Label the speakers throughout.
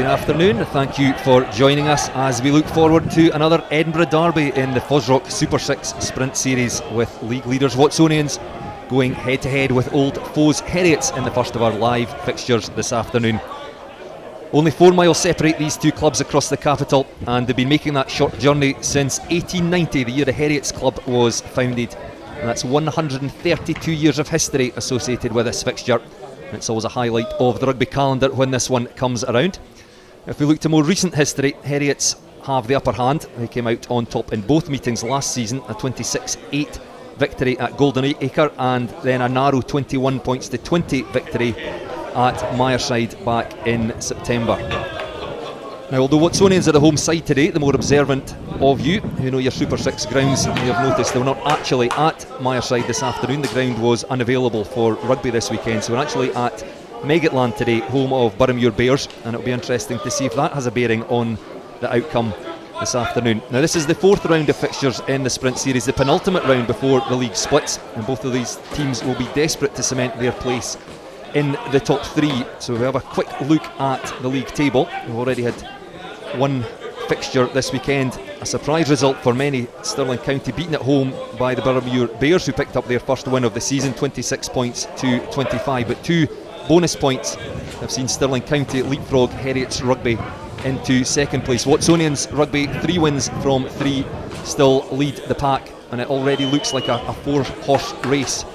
Speaker 1: Good afternoon, thank you for joining us as we look forward to another Edinburgh derby in the FOSROC Super6 Sprint Series, with league leaders Watsonians going head to head with old foes Heriot in the first of our live fixtures this afternoon. Only 4 miles separate these two clubs across the capital, and they've been making that short journey since 1890, the year the Heriot's club was founded. And that's 132 years of history associated with this fixture. It's always a highlight of the rugby calendar when this one comes around. If we look to more recent history, Heriots have the upper hand. They came out on top in both meetings last season, a 26-8 victory at Golden Acre, and then a narrow 21 points to 20 victory at Mireside back in September. Now, although Watsonians are the home side today, the more observant of you who know your Super 6 grounds may have noticed they were not actually at Mireside this afternoon. The ground was unavailable for rugby this weekend, so we're actually at Meggetland today, home of Boroughmuir Bears, and it'll be interesting to see if that has a bearing on the outcome this afternoon. Now, this is the 4th round of fixtures in the Sprint Series, the penultimate round before the league splits, and both of these teams will be desperate to cement their place in the top 3. So we have a quick look at the league table. We've already had one fixture this weekend, a surprise result for many, Stirling County beaten at home by the Boroughmuir Bears, who picked up their first win of the season, 26 points to 25, but 2 bonus points have seen Stirling County leapfrog Heriot's Rugby into second place. Watsonians Rugby, 3 wins from 3, still lead the pack, and it already looks like a 4-horse race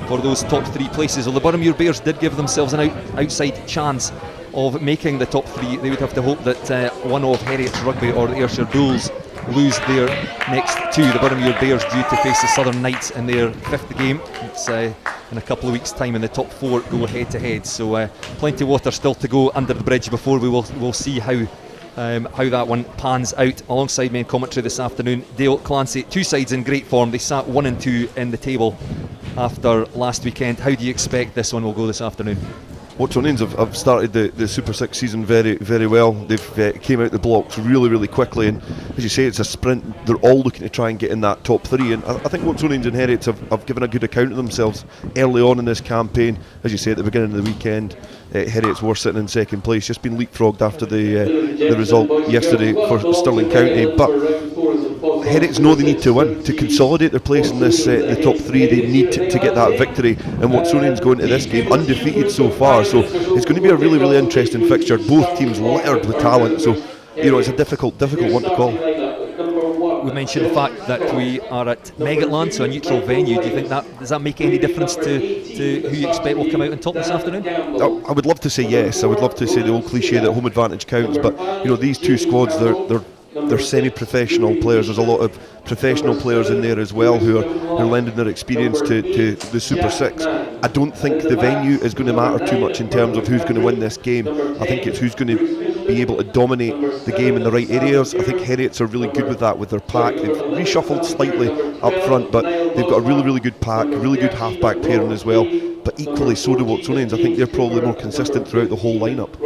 Speaker 1: for those top 3 places. Although the Boroughmuir Bears did give themselves an outside chance of making the top 3, they would have to hope that one of Heriot's Rugby or the Ayrshire Bulls lose their next 2. The Boroughmuir Bears due to face the Southern Knights in their 5th game. It's in a couple of weeks' time, and the top 4 go head to head. So plenty of water still to go under the bridge before we'll see how that one pans out. Alongside me in commentary this afternoon, Dale Clancy. 2 sides in great form. They sat 1 and 2 in the table after last weekend. How do you expect this one will go this afternoon?
Speaker 2: Watsonians have started the Super 6 season very, very well. They've came out the blocks really, really quickly, and as you say, it's a sprint. They're all looking to try and get in that top 3, and I think Watsonians and Heriot have given a good account of themselves early on in this campaign. As you say, at the beginning of the weekend, Heriots were sitting in second place, just been leapfrogged after the result yesterday for Stirling County, but Heriots know they need to win to consolidate their place in this the top 3. They need to get that victory, and Watsonians going into this game undefeated so far, so it's going to be a really, really interesting fixture. Both teams littered with talent, so it's a difficult one to call.
Speaker 1: We mentioned the fact that we are at Meggetland, so a neutral venue. Do you think does that make any difference to who you expect will come out on top this afternoon?
Speaker 2: I would love to say yes. I would love to say the old cliche that home advantage counts, but these 2 squads, they're semi-professional players. There's a lot of professional players in there as well who are lending their experience to the Super 6. I don't think the venue is going to matter too much in terms of who's going to win this game. I think it's who's going to be able to dominate the game in the right areas. I think Heriots are really good with that with their pack. They've reshuffled slightly up front, but they've got a really, really good pack, a really good half-back pairing as well. But equally so do Watsonians. I think they're probably more consistent throughout the whole lineup.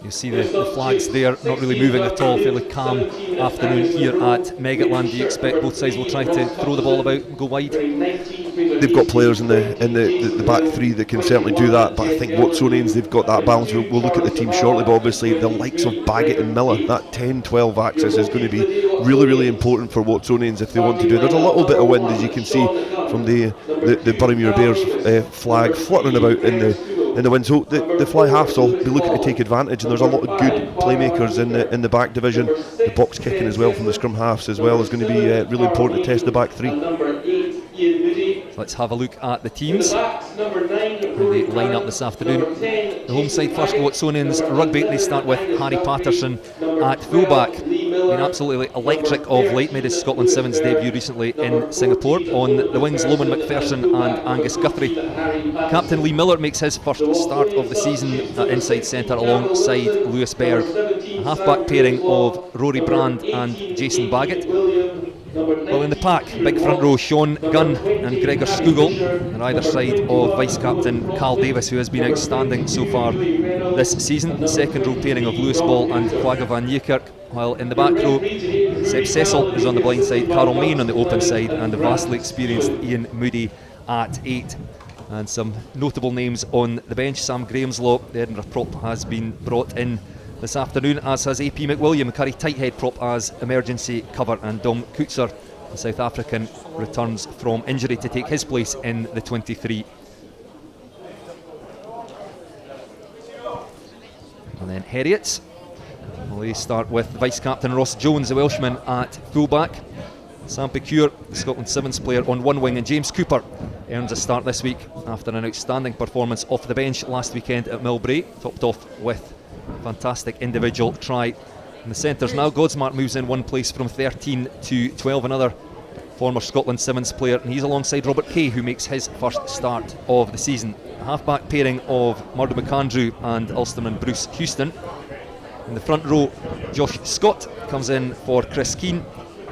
Speaker 1: You see the flags there not really moving at all. Fairly calm afternoon here at Meggetland. Do you expect both sides will try to throw the ball about and go wide?
Speaker 2: They've got players in the back 3 that can certainly do that, but I think Watsonians, they've got that balance. We'll look at the team shortly, but obviously the likes of Baggett and Miller, that 10-12 axis is going to be really, really important for Watsonians if they want to do it. There's a little bit of wind, as you can see from the Boroughmuir Bears flag fluttering about in the wind, so the fly halves will be looking to take advantage, and there's a lot of good playmakers in the back division. The box kicking as well from the scrum halves as well is going to be really important to test the back 3.
Speaker 1: Let's have a look at the teams and they line up this afternoon. The home side first, Watsonians Rugby. They start with Harry Patterson at fullback. Been absolutely electric of late, made his Scotland Sevens debut recently in Singapore. On the wings, Loman McPherson and Angus Guthrie. Captain Lee Miller makes his first start of the season at inside centre alongside Lewis Berg. A half-back pairing of Rory Brand and Jason Baggett. Well, in the pack, big front row, Sean Gunn and Gregor Skugel, on either side of vice-captain Carl Davis, who has been outstanding so far this season. The second row pairing of Lewis Ball and Quagga van Nieuwkerk, while in the back row, Seb Cecil is on the blind side, Carl Main on the open side, and the vastly experienced Ian Moody at 8. And some notable names on the bench. Sam Grahamslaw, the Edinburgh prop, has been brought in this afternoon, as has AP McWilliam, Curry Tighthead prop, as emergency cover, and Dom Koetser, the South African, returns from injury to take his place in the 23. And then Heriot, well, they start with vice-captain Ross Jones, the Welshman, at fullback. Sam Picure, the Scotland Sevens player, on one wing, and James Cooper earns a start this week after an outstanding performance off the bench last weekend at Millbrae, topped off with a fantastic individual try. In the centres now, Godsmart moves in one place from 13 to 12, another former Scotland Sevens player, and he's alongside Robert Kay, who makes his first start of the season. A half-back pairing of Murdo McAndrew and Ulsterman Bruce Houston. In the front row, Josh Scott comes in for Chris Keane,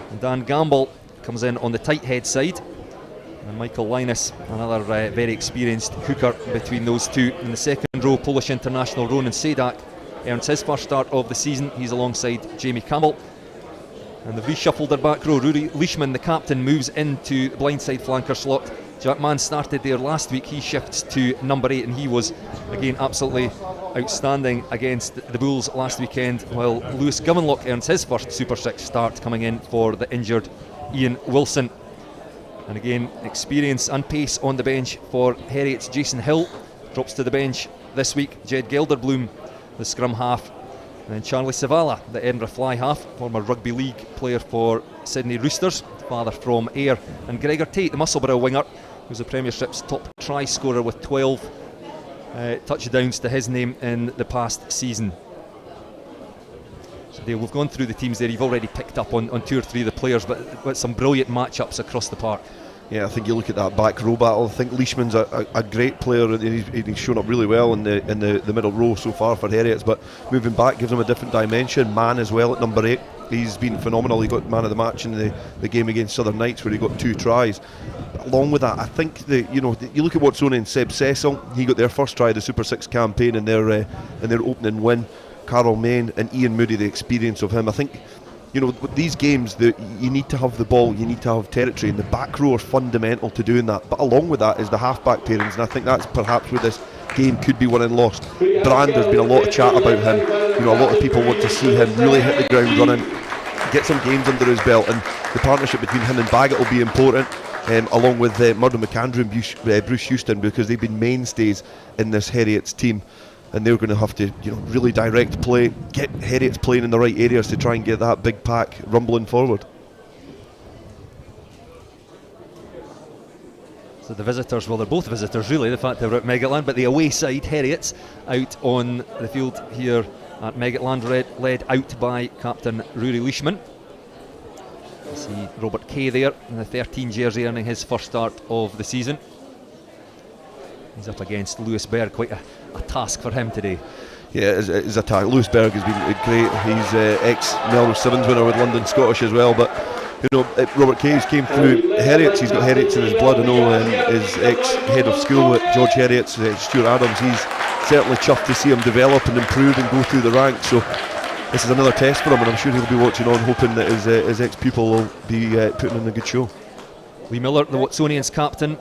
Speaker 1: and Dan Gamble comes in on the tight head side, and Michael Linus, another very experienced hooker between those two. In the second row, Polish international Ronan Sadak earns his first start of the season. He's alongside Jamie Campbell. And they've reshuffled their back row. Rory Leishman, the captain, moves into the blindside flanker slot. Jack Mann started there last week. He shifts to number 8, and he was again absolutely outstanding against the Bulls last weekend, while Lewis Gowanlock earns his first Super 6 start, coming in for the injured Ian Wilson. And again, experience and pace on the bench for Heriot's Jason Hill. Drops to the bench this week Jed Gelderbloom, the scrum half. And then Charlie Savala, the Edinburgh fly half, former rugby league player for Sydney Roosters, father from Ayr. And Gregor Tate, the Musselburgh winger, who's the Premiership's top try scorer with 12 touchdowns to his name in the past season. So Dale, we've gone through the teams there. You've already picked up on 2 or 3 of the players, but some brilliant matchups across the park.
Speaker 2: Yeah, I think you look at that back row battle. I think Leishman's a great player, and he's shown up really well in the middle row so far for Heriot's, but moving back gives him a different dimension. Mann as well at number 8. He's been phenomenal. He got man of the match in the game against Southern Knights, where he got 2 tries. Along with that, I think you look at Watsonians and Seb Cecil. He got their first try of the Super 6 campaign in their opening win. Carol Main and Ian Moody, the experience of him. I think, with these games, you need to have the ball, you need to have territory, and the back row are fundamental to doing that. But along with that is the half-back pairings, and I think that's perhaps where this game could be won and lost. Brand, there's been a lot of chat about him. A lot of people want to see him really hit the ground running, get some games under his belt, and the partnership between him and Baggett will be important, along with Murdo McAndrew and Bruce Houston, because they've been mainstays in this Heriot's team. And they're going to have to, really direct play, get Heriot's playing in the right areas to try and get that big pack rumbling forward.
Speaker 1: So the visitors, well, they're both visitors really, the fact they're at Meggetland, but the away side, Heriot's, out on the field here at Meggetland, led out by captain Rory Leishman. You see Robert Kay there in the 13 jersey, earning his first start of the season. He's up against Lewis Berg, quite a task for him today.
Speaker 2: Yeah, it's a task. Lewis Berg has been great. He's ex-Melrose Sevens winner with London Scottish as well, but Robert Kay's came through Heriot's. He's got Heriot's in his blood. I know, and his ex-head of school at George Heriot's, Stuart Adams, he's certainly chuffed to see him develop and improve and go through the ranks. So this is another test for him, and I'm sure he'll be watching on, hoping that his ex-pupil will be putting in a good show.
Speaker 1: Lee Miller, the Watsonians captain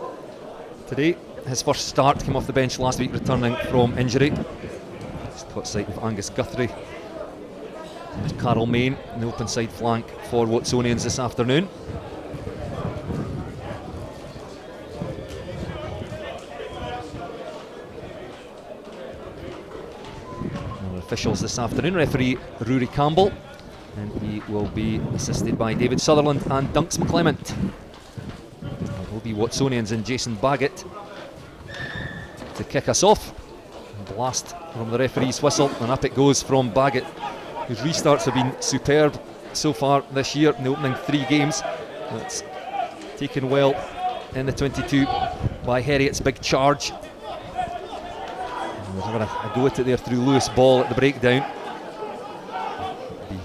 Speaker 1: today. His first start came off the bench last week, returning from injury. Just caught sight of Angus Guthrie. There's Carol Main in the open side flank for Watsonians this afternoon. And officials this afternoon, referee Rory Campbell, and he will be assisted by David Sutherland and Dunks McClement. It will be Watsonians and Jason Baggett to kick us off. Blast from the referee's whistle, and up it goes from Baggett, whose restarts have been superb so far this year in the opening 3 games. That's taken well in the 22 by Heriot's big charge. And we're having a go at it there through Lewis Ball at the breakdown. Be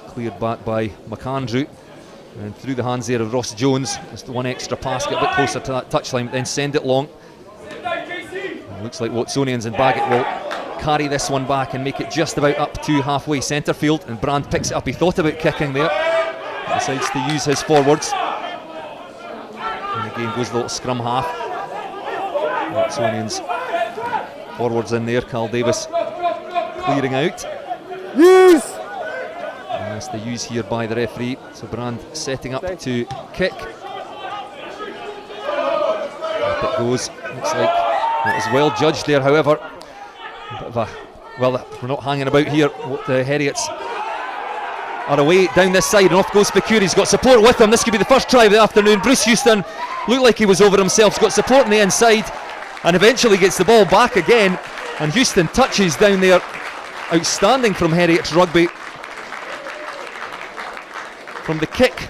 Speaker 1: cleared back by McAndrew, and through the hands there of Ross Jones. Just one extra pass, get a bit closer to that touchline, then send it long. Looks like Watsonians and Baggett will carry this one back and make it just about up to halfway centre field, and Brand picks it up. He thought about kicking there, decides to use his forwards, and again goes the little scrum half. Watsonians forwards in there. Carl Davis clearing out.
Speaker 3: Use!
Speaker 1: And that's the use here by the referee. So Brand setting up to kick. Up it goes. Looks like it was well judged there, however. A bit of a, well, we're not hanging about here. The Heriots are away down this side, and off goes Pecure. He's got support with him. This could be the first try of the afternoon. Bruce Houston looked like he was over himself. He's got support on the inside and eventually gets the ball back again. And Houston touches down there. Outstanding from Heriot's Rugby. From the kick,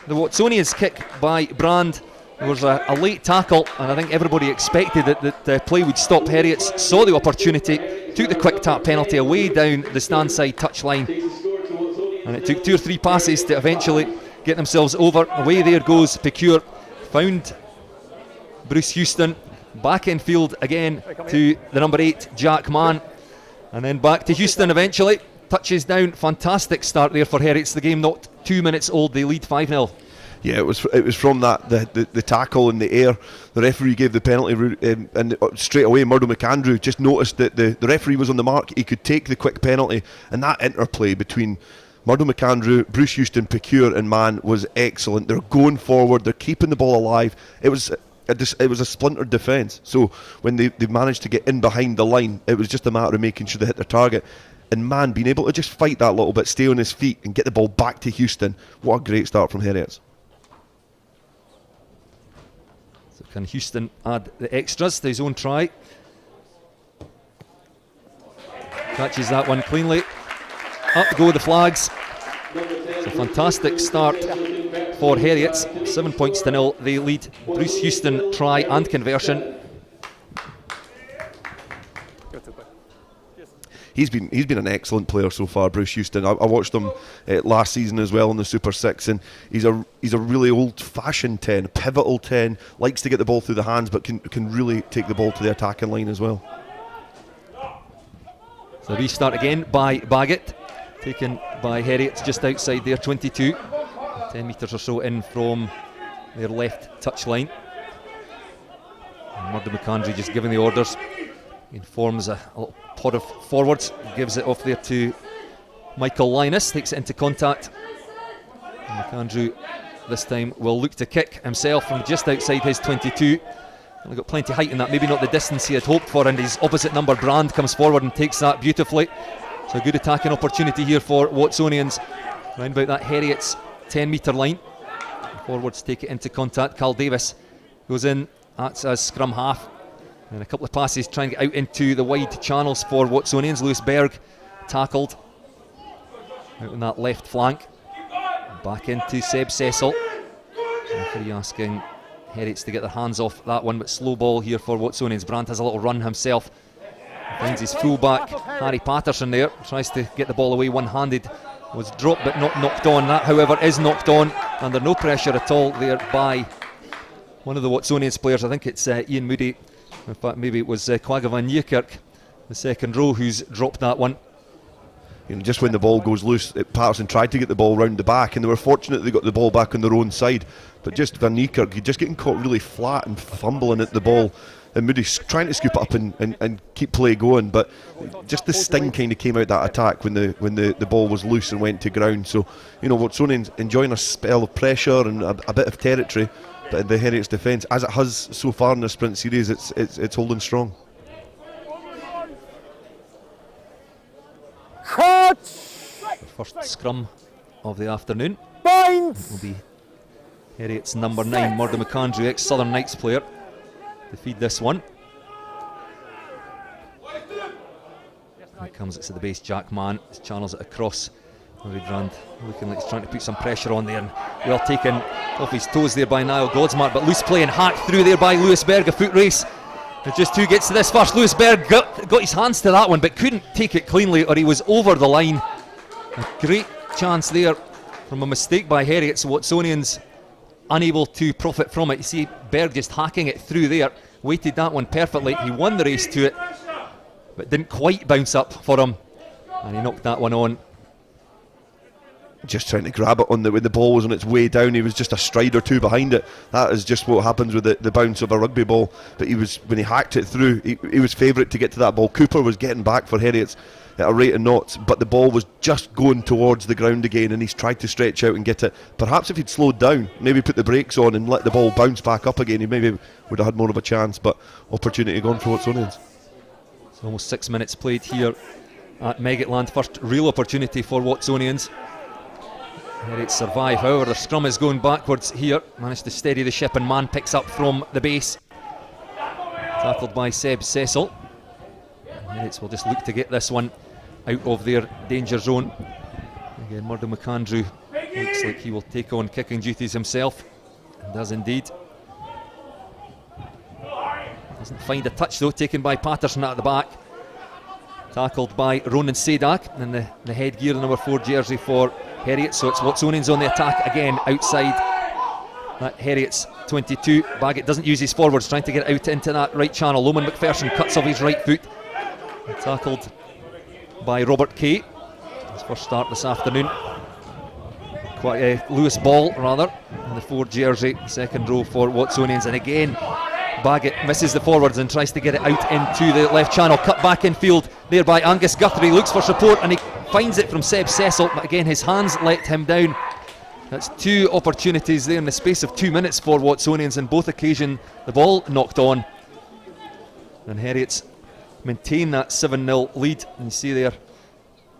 Speaker 1: the Watsonians kick by Brand, there was a late tackle, and I think everybody expected that the play would stop. Heriots saw the opportunity, took the quick tap penalty away down the stand side touchline, and it took 2 or 3 passes to eventually get themselves over. Away there goes Pecure, found Bruce Houston, back in field again to the number 8 Jack Mann, and then back to Houston eventually. Touches down, fantastic start there for Heriots. The game not 2 minutes old, they lead 5-0.
Speaker 2: Yeah, it was from that the tackle in the air. The referee gave the penalty, and straight away Murdo McAndrew just noticed that the referee was on the mark. He could take the quick penalty, and that interplay between Murdo McAndrew, Bruce Houston, Pecure and Mann was excellent. They're going forward, they're keeping the ball alive. It was a splintered defence, so when they managed to get in behind the line, it was just a matter of making sure they hit their target. And Mann being able to just fight that little bit, stay on his feet and get the ball back to Houston. What a great start from Heriots.
Speaker 1: So can Houston add the extras to his own try? Catches that one cleanly. Up go the flags. It's a fantastic start for Heriots. 7 points to 0. They lead. Bruce Houston try and conversion.
Speaker 2: He's been an excellent player so far, Bruce Houston. I watched him last season as well in the Super 6, and he's a really old-fashioned 10, pivotal 10. Likes to get the ball through the hands, but can really take the ball to the attacking line as well.
Speaker 1: So restart again by Baggett, taken by Heriot just outside their 22, 10 metres or so in from their left touchline. Murdo McAndrew just giving the orders. He forms a little pod of forwards, gives it off there to Michael Linus, takes it into contact. And McAndrew this time will look to kick himself from just outside his 22. He's got plenty of height in that, maybe not the distance he had hoped for, and his opposite number Brand comes forward and takes that beautifully. So a good attacking opportunity here for Watsonians round about that Heriot's 10 metre line. Forwards take it into contact. Carl Davis goes in, acts as scrum half. And a couple of passes trying to get out into the wide channels for Watsonians. Lewis Berg tackled out on that left flank. Back into Seb Cecil. Referee asking Heriots to get their hands off that one, but slow ball here for Watsonians. Brandt has a little run himself. Finds his fullback, Harry Patterson there. Tries to get the ball away one-handed. Was dropped but not knocked on. That, however, is knocked on under no pressure at all there by one of the Watsonians players. I think it's Ian Moody. In fact, maybe it was Quagga van Nieuwkerk, the second row, who's dropped that one.
Speaker 2: You know, just when the ball goes loose, Patterson tried to get the ball round the back, and they were fortunate they got the ball back on their own side. But just Van Niekerk, he's just getting caught really flat and fumbling at the ball. And Moody's trying to scoop it up and keep play going, but just the sting kind of came out that attack when the ball was loose and went to ground. So, you know, Watsonians enjoying a spell of pressure and a bit of territory, but in the Heriots defence, as it has so far in the sprint series, it's holding strong.
Speaker 3: Cut!
Speaker 1: The first scrum of the afternoon will be Heriots number 9, Murdo McAndrew, ex-Southern Knights player, to feed this one. Here comes it to the base, Jack Mann channels it across. Brand looking like he's trying to put some pressure on there, and well taken off his toes there by Niall Godsmark, but loose play and hacked through there by Lewis Berg. A foot race, and just who gets to this first. Lewis Berg got his hands to that one but couldn't take it cleanly, or he was over the line. A great chance there from a mistake by Heriot, so Watsonians unable to profit from it. You see Berg just hacking it through there, weighted that one perfectly. He won the race to it but didn't quite bounce up for him, and he knocked that one on.
Speaker 2: just trying to grab it when the ball was on its way down. He was just a stride or two behind it. That is just what happens with the bounce of a rugby ball. But when he hacked it through, he was favourite to get to that ball. Cooper was getting back for Heriot's at a rate of knots, but the ball was just going towards the ground again, and he's tried to stretch out and get it. Perhaps if he'd slowed down, maybe put the brakes on and let the ball bounce back up again, he maybe would have had more of a chance, but opportunity gone for Watsonians.
Speaker 1: It's almost 6 minutes played here at Meggetland. First real opportunity for Watsonians. Heriot survive, however the scrum is going backwards here. Managed to steady the ship, and man picks up from the base. Tackled by Seb Cecil. Heriots will just look to get this one out of their danger zone. Again, Murdo McAndrew looks like he will take on kicking duties himself, and does indeed. Doesn't find a touch though, taken by Patterson at the back. Tackled by Ronan Sadak, and the headgear, the number 4 jersey for Heriot. So it's Watsonians on the attack again outside that Heriot's 22. Baggett doesn't use his forwards, trying to get out into that right channel. Loman McPherson cuts off his right foot. Tackled by Robert Kay. His first start this afternoon. Lewis Ball rather in the 4 jersey, second row for Watsonians, and again Baggett misses the forwards and tries to get it out into the left channel. Cut back in field there by Angus Guthrie, looks for support and he finds it from Seb Cecil, but again his hands let him down. That's 2 opportunities there in the space of 2 minutes for Watsonians, and both occasions the ball knocked on, and Heriots maintain that 7-0 lead. And you see there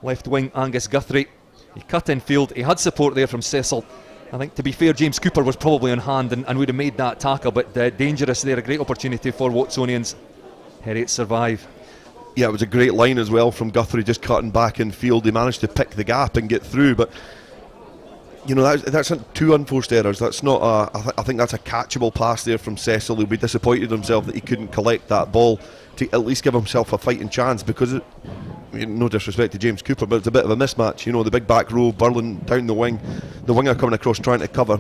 Speaker 1: left wing Angus Guthrie, he cut in field, he had support there from Cecil. I think, to be fair, James Cooper was probably on hand and would have made that tackle, but dangerous there, a great opportunity for Watsonians. Heriot survive.
Speaker 2: Yeah, it was a great line as well from Guthrie, just cutting back in field. He managed to pick the gap and get through, but you know, that's not 2 unforced errors. That's not I think that's a catchable pass there from Cecil. He'll be disappointed in himself that he couldn't collect that ball to at least give himself a fighting chance, because no disrespect to James Cooper, but it's a bit of a mismatch. You know, the big back row, Burlin down the wing, the winger coming across trying to cover.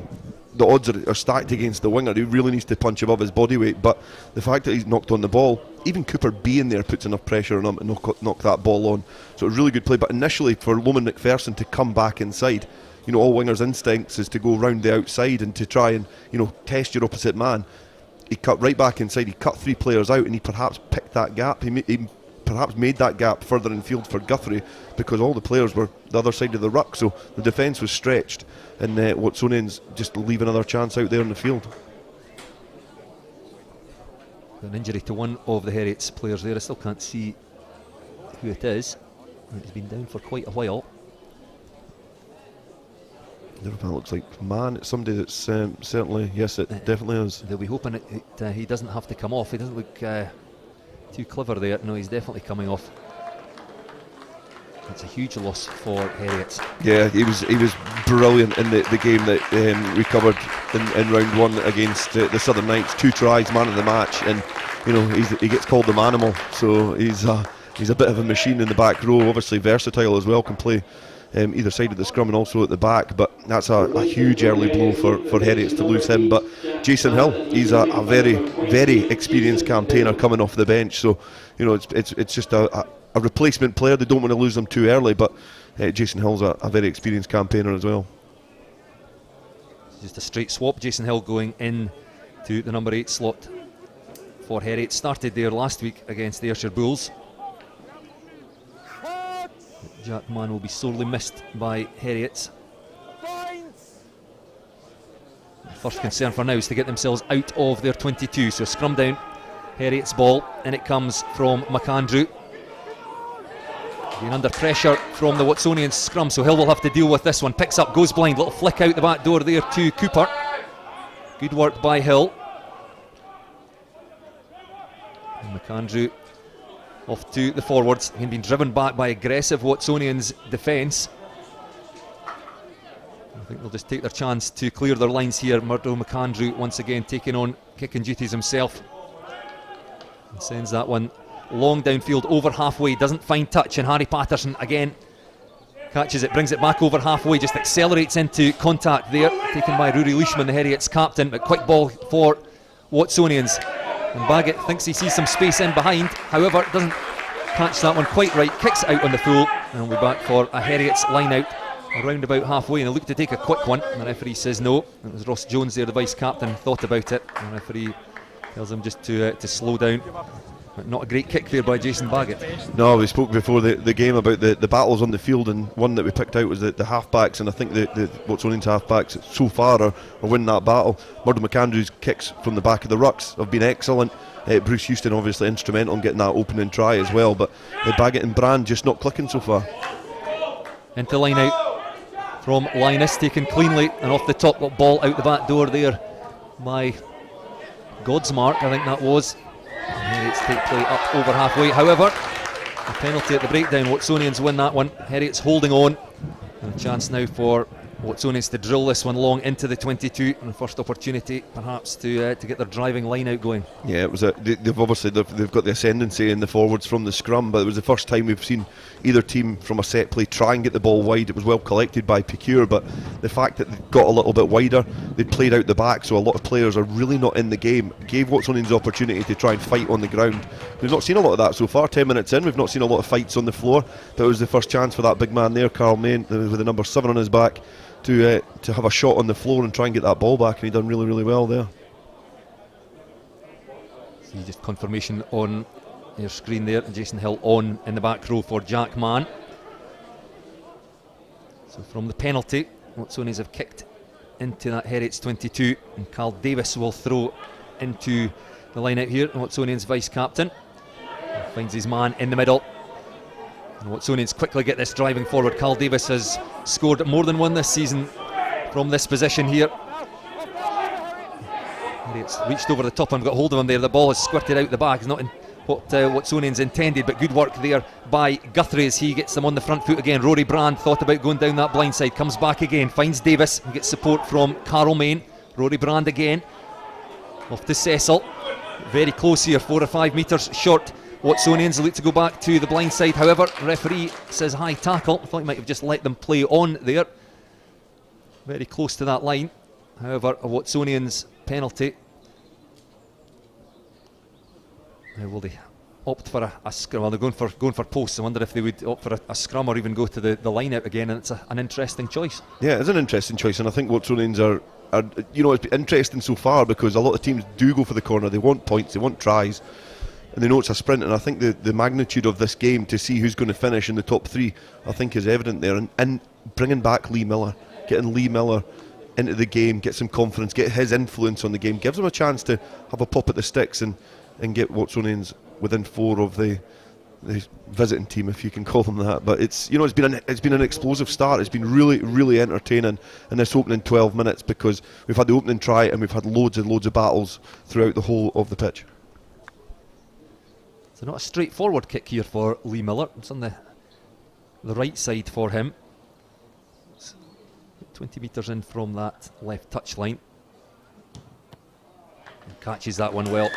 Speaker 2: The odds are stacked against the winger, who really needs to punch above his body weight. But the fact that he's knocked on the ball, even Cooper being there puts enough pressure on him to knock that ball on. So a really good play. But initially for Loman McPherson to come back inside, you know, all wingers' instincts is to go round the outside and to try and, you know, test your opposite man. He cut right back inside, he cut 3 players out, and he perhaps picked that gap. He perhaps made that gap further in field for Guthrie, because all the players were the other side of the ruck, so the defence was stretched, and Watsonians just leave another chance out there in the field.
Speaker 1: An injury to one of the Heriots players there. I still can't see who it is. He's been down for quite a while.
Speaker 2: That looks like man. It's somebody that's certainly, yes, it definitely is.
Speaker 1: They'll be hoping he doesn't have to come off. He doesn't look too clever there. No, he's definitely coming off. It's a huge loss for Heriot.
Speaker 2: Yeah, he was brilliant in the game that we covered in round 1 against the Southern Knights. 2 tries, man of the match, and you know he gets called the manimal. So he's a bit of a machine in the back row. Obviously versatile as well, can play either side of the scrum and also at the back, but that's a huge early blow for Heriots to lose him. But Jason Hill, he's a very, very experienced campaigner coming off the bench, so you know it's just a replacement player. They don't want to lose them too early, but Jason Hill's a very experienced campaigner as well.
Speaker 1: Just a straight swap. Jason Hill going in to the number 8 slot for Heriot. Started there last week against the Ayrshire Bulls. Jack Mann will be sorely missed by Heriots. First concern for now is to get themselves out of their 22. So scrum down, Heriots ball, and it comes from McAndrew. Being under pressure from the Watsonian scrum, so Hill will have to deal with this one. Picks up, goes blind, little flick out the back door there to Cooper. Good work by Hill. And McAndrew off to the forwards, again being driven back by aggressive Watsonians defence. I think they'll just take their chance to clear their lines here. Murdo McAndrew once again taking on kicking duties himself. And sends that one long downfield over halfway, doesn't find touch, and Harry Patterson again catches it, brings it back over halfway, just accelerates into contact there, taken by Rory Leishman, the Heriots captain, but quick ball for Watsonians. And Baggett thinks he sees some space in behind, however doesn't catch that one quite right, kicks it out on the full, and we'll be back for a Heriots line out around about halfway, and he looked to take a quick one, and the referee says no. It was Ross Jones there, the vice-captain, thought about it, and the referee tells him just to slow down. But not a great kick there by Jason Baggett.
Speaker 2: No, we spoke before the game about the battles on the field, and one that we picked out was the half-backs, and I think the Watsonians half-backs so far are winning that battle. Murdo McAndrew's kicks from the back of the rucks have been excellent. Bruce Houston obviously instrumental in getting that opening try as well, but Baggett and Brand just not clicking so far.
Speaker 1: Into line out from Linus, taken cleanly, and off the top, got ball out the back door there by Godsmark, I think that was. Heriot's take play up over halfway. However, a penalty at the breakdown. Watsonians win that one. Heriot's holding on. And a chance now for Watsonians to drill this one long into the 22, and the first opportunity perhaps to get their driving line out going.
Speaker 2: Yeah, it was they've obviously they've got the ascendancy in the forwards from the scrum, but it was the first time we've seen either team from a set play try and get the ball wide. It was well collected by Picure, but the fact that they got a little bit wider, they played out the back, so a lot of players are really not in the game. Gave Watsonians the opportunity to try and fight on the ground. We've not seen a lot of that so far. 10 minutes in, we've not seen a lot of fights on the floor, but it was the first chance for that big man there, Carl Main, with the number 7 on his back, to have a shot on the floor and try and get that ball back, and he done really, really well there.
Speaker 1: See just confirmation on your screen there. Jason Hill on in the back row for Jack Mann. So from the penalty, Watsonians have kicked into that Heriot's 22, and Carl Davis will throw into the line out here. Watsonians vice-captain finds his man in the middle. And Watsonians quickly get this driving forward. Carl Davis has scored more than one this season from this position here. It's reached over the top and got hold of him there. The ball has squirted out the back. It's not in what Watsonians intended, but good work there by Guthrie as he gets them on the front foot again. Rory Brand thought about going down that blind side, comes back again, finds Davis and gets support from Carl Main. Rory Brand again, off to Cecil. Very close here, 4 or 5 metres short. Watsonians look to go back to the blind side, however, referee says high tackle. I thought he might have just let them play on there. Very close to that line. However, a Watsonians penalty. Now will they opt for a scrum? Well, they're going for posts. I wonder if they would opt for a scrum or even go to the line out again, and it's an interesting choice. Yeah,
Speaker 2: it's an interesting choice, and I think Watsonians are it's been interesting so far because a lot of teams do go for the corner. They want points, they want tries, and they know it's a sprint, and I think the magnitude of this game to see who's going to finish in the top 3 I think is evident there, and bringing back Lee Miller, getting Lee Miller into the game, get some confidence, get his influence on the game, gives him a chance to have a pop at the sticks and get Watsonians within 4 of the visiting team, if you can call them that. But it's been an explosive start. It's been really, really entertaining in this opening 12 minutes because we've had the opening try and we've had loads and loads of battles throughout the whole of the pitch.
Speaker 1: So not a straightforward kick here for Lee Miller. It's on the right side for him. It's 20 metres in from that left touch line. And catches that one well.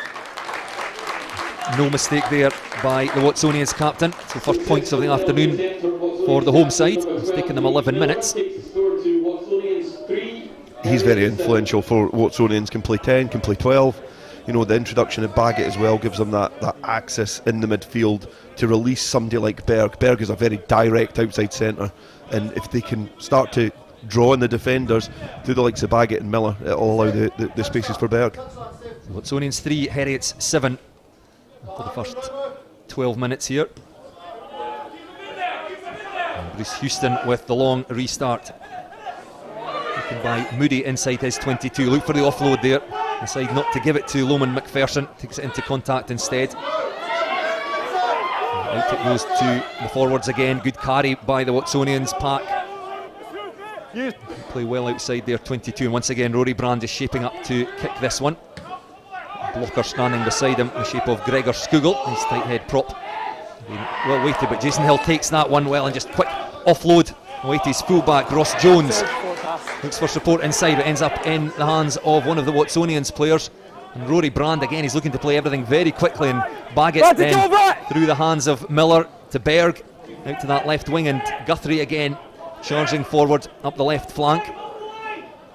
Speaker 1: No mistake there by the Watsonians captain. So first points of the afternoon for the home side. It's taken them 11 minutes.
Speaker 2: He's very influential for Watsonians. Can play 10, can play 12. The introduction of Baggett as well gives them that access in the midfield to release somebody like Berg. Berg is a very direct outside centre, and if they can start to draw in the defenders through the likes of Baggett and Miller, it'll allow the spaces for Berg.
Speaker 1: Watsonians 3, Heriot's 7 for the first 12 minutes here. And Bruce Houston with the long restart. Taken by Moody inside his 22. Look for the offload there. Decide not to give it to Loman McPherson. Takes it into contact instead. And out it goes to the forwards again. Good carry by the Watsonians pack. Play well outside there, 22. And once again, Rory Brand is shaping up to kick this one. Blocker standing beside him in the shape of Gregor Skugel, his tight head prop. Well weighted, but Jason Hill takes that one well and just quick offload away to his fullback, Ross Jones. Looks for support inside, but ends up in the hands of one of the Watsonians players. And Rory Brand again, he's looking to play everything very quickly, and Baggett then through the hands of Miller to Berg, out to that left wing, and Guthrie again charging forward up the left flank.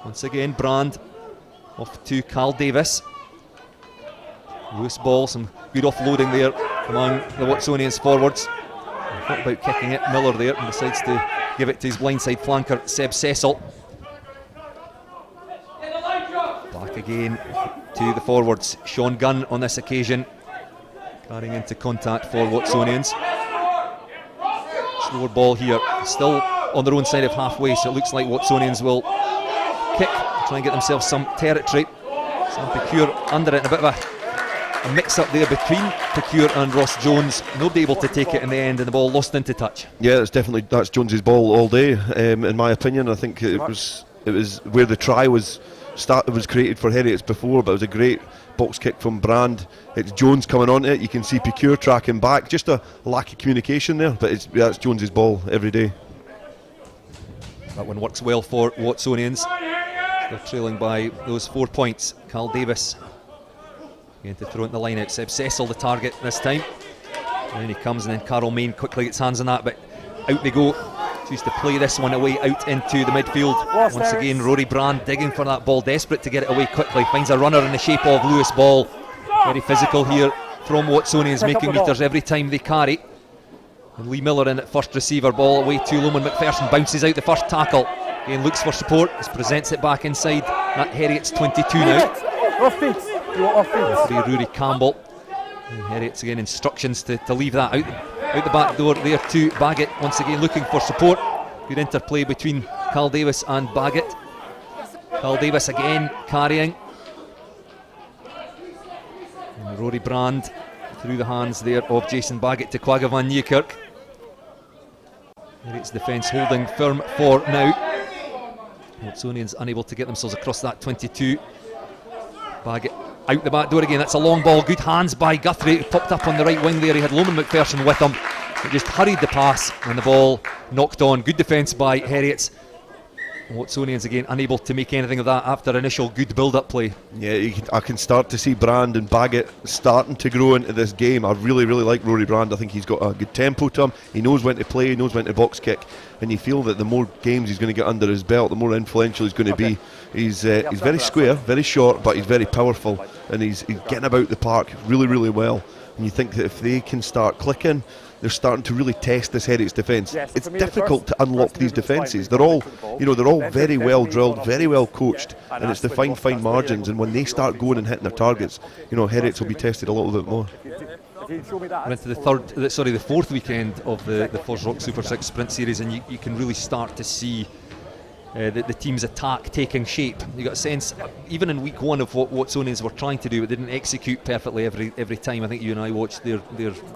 Speaker 1: Once again Brand off to Carl Davis. Loose ball, some good offloading there among the Watsonians forwards. Thought about kicking it, Miller there, and decides to give it to his blindside flanker, Seb Cecil. Back again to the forwards. Sean Gunn on this occasion, carrying into contact for Watsonians. Slower ball here, still on their own side of halfway, so it looks like Watsonians will kick, try and get themselves some territory. Sam Pecure under it, a bit of a mix-up there between Pecure and Ross Jones. Nobody able to take it in the end, and the ball lost into touch.
Speaker 2: Yeah, that's Jones's ball all day, in my opinion. I think it was where the try was created for Heriot's before, but it was a great box kick from Brand. It's Jones coming on it. You can see Pecure tracking back. Just a lack of communication there, but that's Jones's ball every day.
Speaker 1: That one works well for Watsonians. They're trailing by those 4 points. Carl Davis going to throw it in the line out. Seb Cecil the target this time. And then he comes, and then Carl Main quickly gets hands on that, but out they go. Choose to play this one away out into the midfield. Once again, Rory Brand digging for that ball, desperate to get it away quickly. Finds a runner in the shape of Lewis Ball. Very physical here from Watsonians, making meters every time they carry. And Lee Miller in at first receiver, ball away to Loman McPherson, bounces out the first tackle. Again looks for support, presents it back inside at Heriot's 22 now. Referee Rory Campbell. And Heriot's again instructions to leave that out the back door there to Baggett, once again looking for support. Good interplay between Carl Davis and Baggett. Carl Davis again carrying. And Rory Brand through the hands there of Jason Baggett to Quagga van Nieuwkerk. Heriot's defence holding firm for now. Watsonians unable to get themselves across that 22. Baggett out the back door again. That's a long ball. Good hands by Guthrie. Popped up on the right wing there. He had Loman McPherson with him. He just hurried the pass, and the ball knocked on. Good defence by Heriot's. Watsonians again unable to make anything of that after initial good build-up play. Yeah,
Speaker 2: I can start to see Brand and Baggett starting to grow into this game. I really like Rory Brand. I think he's got a good tempo to him. He knows when to play, he knows when to box kick, and you feel that the more games he's going to get under his belt, the more influential he's going to be. He's very square, very short, but he's very powerful, and he's getting about the park really well. And you think that if they can start clicking, they're starting to really test this Heriot's defence. It's difficult to unlock these defences. They're all very well drilled, very well coached, and it's the fine margins. And when they start going and hitting their targets, Heriot's will be tested a little bit more.
Speaker 1: We're into the fourth weekend of the FOSROC Super 6 Sprint Series, and you can really start to see the team's attack taking shape. You got a sense, even in week one, of what Watsonians were trying to do, but didn't execute perfectly every time. I think you and I watched their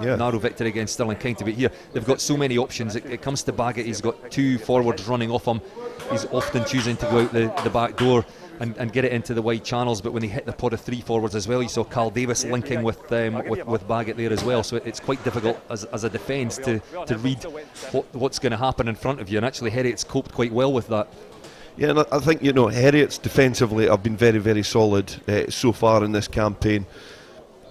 Speaker 1: narrow victory against Stirling County, but here they've got so many options. It comes to Baggett, he's got two forwards running off him. He's often choosing to go out the back door and get it into the wide channels, but when they hit the pod of three forwards as well, you saw Carl Davis linking with Baggett there as well, so it's quite difficult as a defence to read what's going to happen in front of you, and actually Heriot's coped quite well with that.
Speaker 2: Yeah, and I think Heriot's defensively have been very solid so far in this campaign.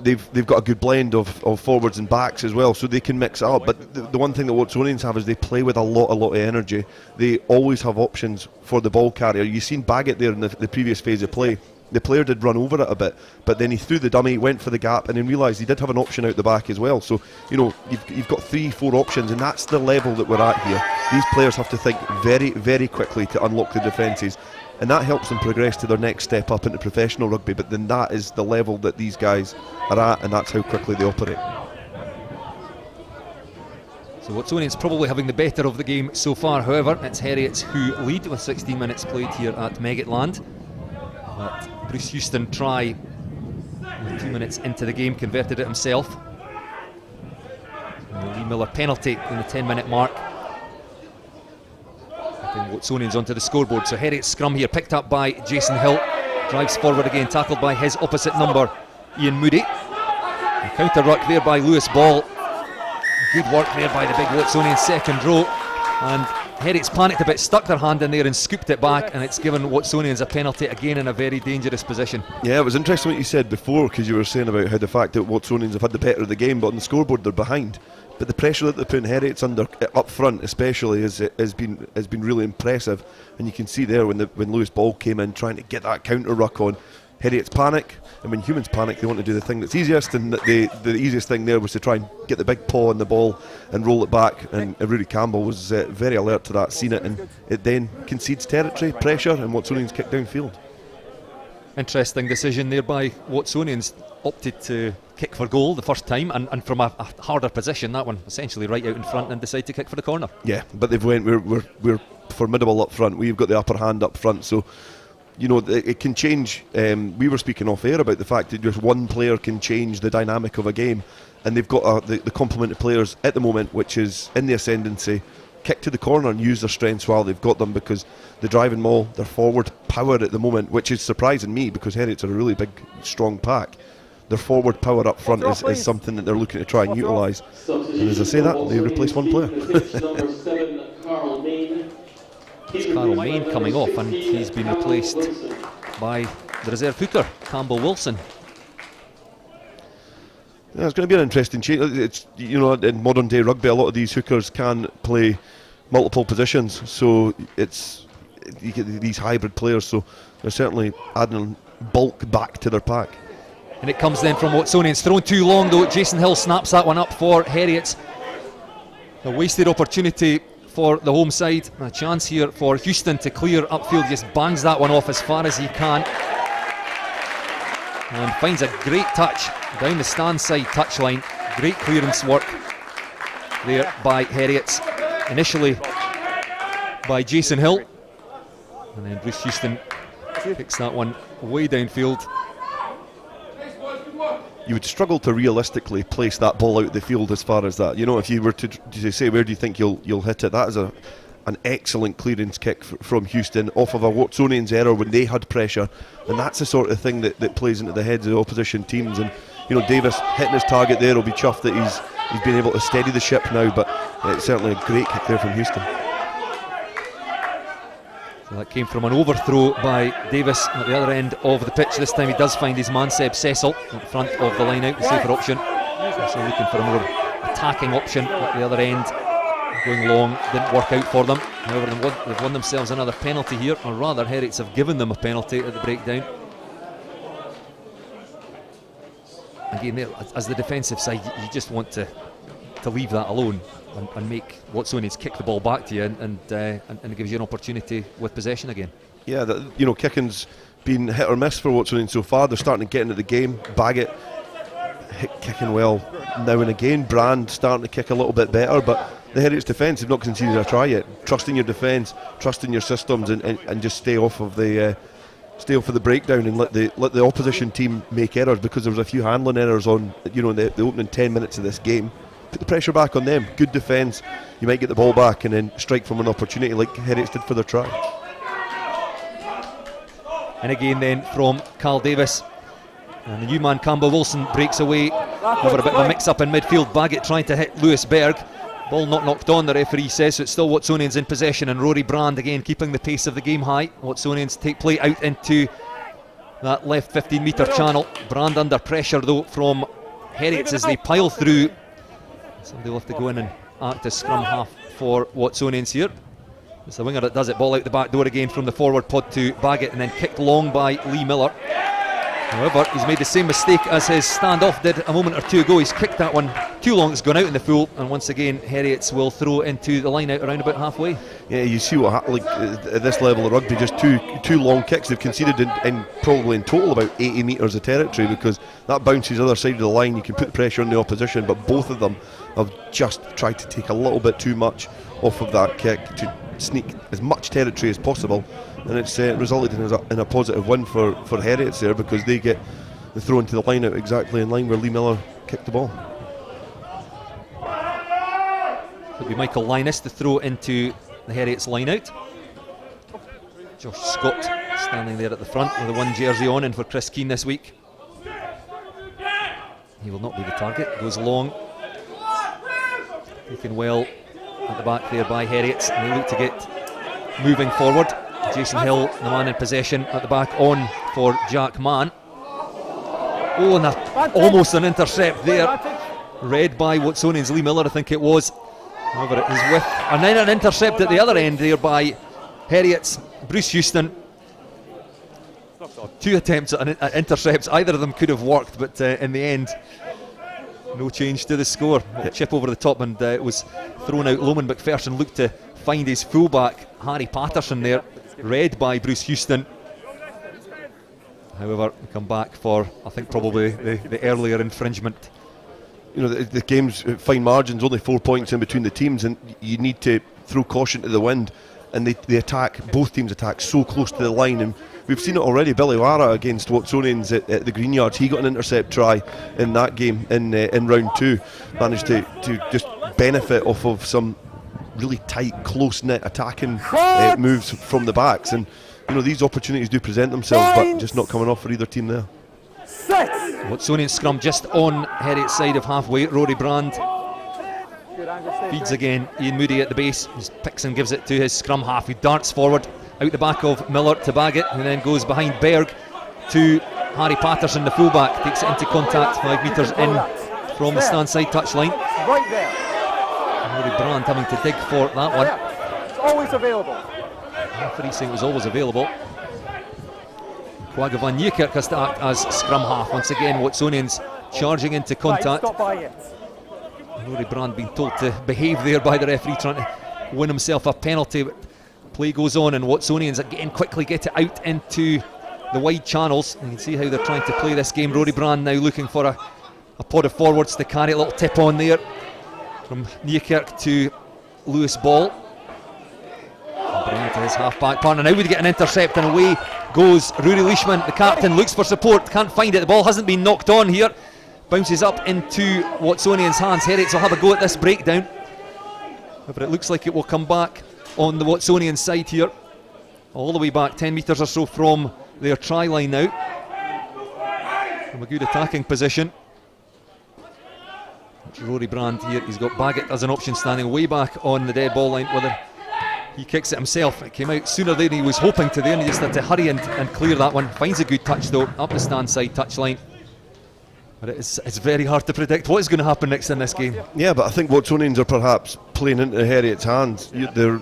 Speaker 2: They've got a good blend of forwards and backs as well, so they can mix it up. But the one thing that Watsonians have is they play with a lot of energy. They always have options for the ball carrier. You've seen Baggett there in the previous phase of play. The player did run over it a bit, but then he threw the dummy, went for the gap, and then realised he did have an option out the back as well. So you've got 3-4 options, and that's the level that we're at here. These players have to think very quickly to unlock the defences, and that helps them progress to their next step up into professional rugby. But then that is the level that these guys are at, and that's how quickly they operate.
Speaker 1: So Watsonians probably having the better of the game so far. However, it's Heriot's who lead with 16 minutes played here at Meggetland. That Bruce Houston try 2 minutes into the game, converted it himself. And the Lee Miller penalty in the 10-minute mark. Then Watsonians onto the scoreboard. So Heriot's scrum here picked up by Jason Hill. Drives forward again, tackled by his opposite number, Ian Moody. A counter ruck there by Lewis Ball. Good work there by the big Watsonian second row. And Heriot's panicked a bit, stuck their hand in there and scooped it back, and it's given Watsonians a penalty again in a very dangerous position. Yeah, it was interesting what you said before, because you were saying about how the fact that Watsonians have had the better of the game, but on the scoreboard they're behind. But the pressure that they put Heriot's under up front, especially, has been really impressive. And you can see there when Lewis Ball came in trying to get that counter ruck on,
Speaker 2: Heriot's panic, and when humans panic they want to do the thing that's easiest, and the easiest thing there was to try and get the big paw on the ball and roll it back, and Rory Campbell was very alert to that, seen it, and it then concedes territory, pressure, and Watsonians kick downfield.
Speaker 1: Interesting decision there by Watsonians, opted to kick for goal the first time, and from a harder position, that one essentially right out in front, and decided to kick for the corner. Yeah,
Speaker 2: but they've went, we're formidable up front, we've got the upper hand up front, so you know, it can change. We were speaking off air about the fact that just one player can change the dynamic of a game, and they've got the complement of players at the moment, which is in the ascendancy, kick to the corner and use their strengths while they've got them, because the driving maul, their forward power at the moment, which is surprising me because Heriot's are a really big, strong pack. Their forward power up front is something that they're looking to try and utilise. And as I say that, they replace one player.
Speaker 1: It's Carl Main coming off, and he's been replaced by the reserve hooker, Campbell Wilson.
Speaker 2: Yeah, it's going to be an interesting change. It's, you know, in modern day rugby, a lot of these hookers can play multiple positions, so you get these hybrid players, so they're certainly adding bulk back to their pack.
Speaker 1: And it comes then from Watsonians, thrown too long though. Jason Hill snaps that one up for Heriot. A wasted opportunity for the home side. A chance here for Houston to clear upfield. He just bangs that one off as far as he can, and finds a great touch down the stand side touchline. Great clearance work there by Heriot, initially by Jason Hill, and then Bruce Houston kicks that one way downfield.
Speaker 2: You would struggle to realistically place that ball out the field as far as that. You know, if you were to say where do you think you'll hit it, that is an excellent clearance kick from Houston off of a Watsonians error when they had pressure, and that's the sort of thing that plays into the heads of the opposition teams. And you know, Davis hitting his target there will be chuffed that he's been able to steady the ship now, but it's certainly a great kick there from Houston.
Speaker 1: So that came from an overthrow by Davis at the other end of the pitch. This time he does find his man Seb Cecil in front of the line out, the safer option. So looking for a more attacking option at the other end. Going long didn't work out for them. However, they've won themselves another penalty here, or rather Heriots have given them a penalty at the breakdown. Again, there, as the defensive side, you just want to leave that alone and make Watsonians kick the ball back to you, and it gives you an opportunity with possession again. Yeah,
Speaker 2: you know, kicking's been hit or miss for Watsonians so far. They're starting to get into the game, bag it, kicking well now and again. Brand starting to kick a little bit better, but the Heriots defence have not conceded a try yet. Trust in your defence, trust in your systems, and just stay off of the breakdown and let the opposition team make errors, because there was a few handling errors on, you know, the opening 10 minutes of this game. Put the pressure back on them. Good defence. You might get the ball back and then strike from an opportunity like Heriots did for their try.
Speaker 1: And again then from Carl Davis, and the new man Campbell Wilson breaks away over a bit of a mix-up in midfield. Baggett trying to hit Lewis Berg. Ball not knocked on, the referee says, so it's still Watsonians in possession, and Rory Brand again keeping the pace of the game high. Watsonians take play out into that left 15-metre channel. Brand under pressure though from Heriots as they pile through. Somebody will have to go in and act as scrum half for Watsonians here. It's the winger that does it. Ball out the back door again from the forward pod to Baggett, and then kicked long by Lee Miller. However, he's made the same mistake as his standoff did a moment or two ago. He's kicked that one too long, it's gone out in the full, and once again Heriots will throw into the line out around about halfway. Yeah, you see what like at this level of rugby, just two long kicks. They've conceded in probably in total about 80 metres of territory, because that bounces the other side of the line. You can put pressure on the opposition, but both of them have just tried to take a little bit too much off of that kick to sneak as much territory as possible, and it's resulted in a positive win for Heriots there, because they get the throw into the line out exactly in line where Lee Miller kicked the ball. It'll be Michael Linus to throw into the Heriots line out. Josh Scott standing there at the front with the one jersey on, and for Chris Keane this week. He will not be the target. Goes long, taken well at the back there by Heriots, and they look to get moving forward. Jason Hill, the man in possession at the back, on for Jack Mann. Oh, and almost an intercept there, read by Watsonians Lee Miller, I think it was. However, it is with, and then an intercept at the other end there by Heriots Bruce Houston. 2 attempts at intercepts. Either of them could have worked, but in the end, no change to the score. Chip over the top, and it was thrown out. Loman McPherson looked to find his fullback, Harry Patterson, there, read by Bruce Houston. However, we come back for, I think, probably the earlier infringement.
Speaker 2: You know, the game's fine margins, only 4 points in between the teams, and you need to throw caution to the wind. And they attack, both teams attack so close to the line, and we've seen it already. Billy Wara against Watsonians at the Green Yards, he got an intercept try in that game in round 2. Managed to just benefit off of some really tight, close-knit attacking moves from the backs, and you know, these opportunities do present themselves, but just not coming off for either team there.
Speaker 1: Watsonian scrum just on Heriot's side of halfway. Rory Brand feeds again. Ian Moody at the base. He picks and gives it to his scrum half. He darts forward out the back of Miller to bag it, and then goes behind Berg to Harry Patterson, the fullback. Takes it into contact 5 metres in from the stand side touchline.
Speaker 3: Right there.
Speaker 1: Rory Brand having to dig for that one.
Speaker 3: It's always available.
Speaker 1: Referee saying it was always available. Quagga van Nieuwkerk has to act as scrum half. Once again, Watsonians charging into contact. Rory Brand being told to behave there by the referee, trying to win himself a penalty. But play goes on, and Watsonians again quickly get it out into the wide channels. You can see how they're trying to play this game. Rory Brand now looking for a pod of forwards to carry. A little tip on there from Nieuwkerk to Lewis Ball. Brand to his half-back partner. Now we get an intercept, and away goes Rory Leishman. The captain looks for support, can't find it. The ball hasn't been knocked on here. Bounces up into Watsonians' hands. Heriots will have a go at this breakdown. But it looks like it will come back on the Watsonian side here. All the way back 10 metres or so from their try line now. From a good attacking position. It's Rory Brand here. He's got Baggett as an option, standing way back on the dead ball line. Whether he kicks it himself. It came out sooner than he was hoping to there, and he just had to hurry and clear that one. Finds a good touch though, up the stand side touchline. But it's very hard to predict what is going to happen next in this game.
Speaker 2: Yeah, but I think Watsonians are perhaps playing into Heriot's hands. They're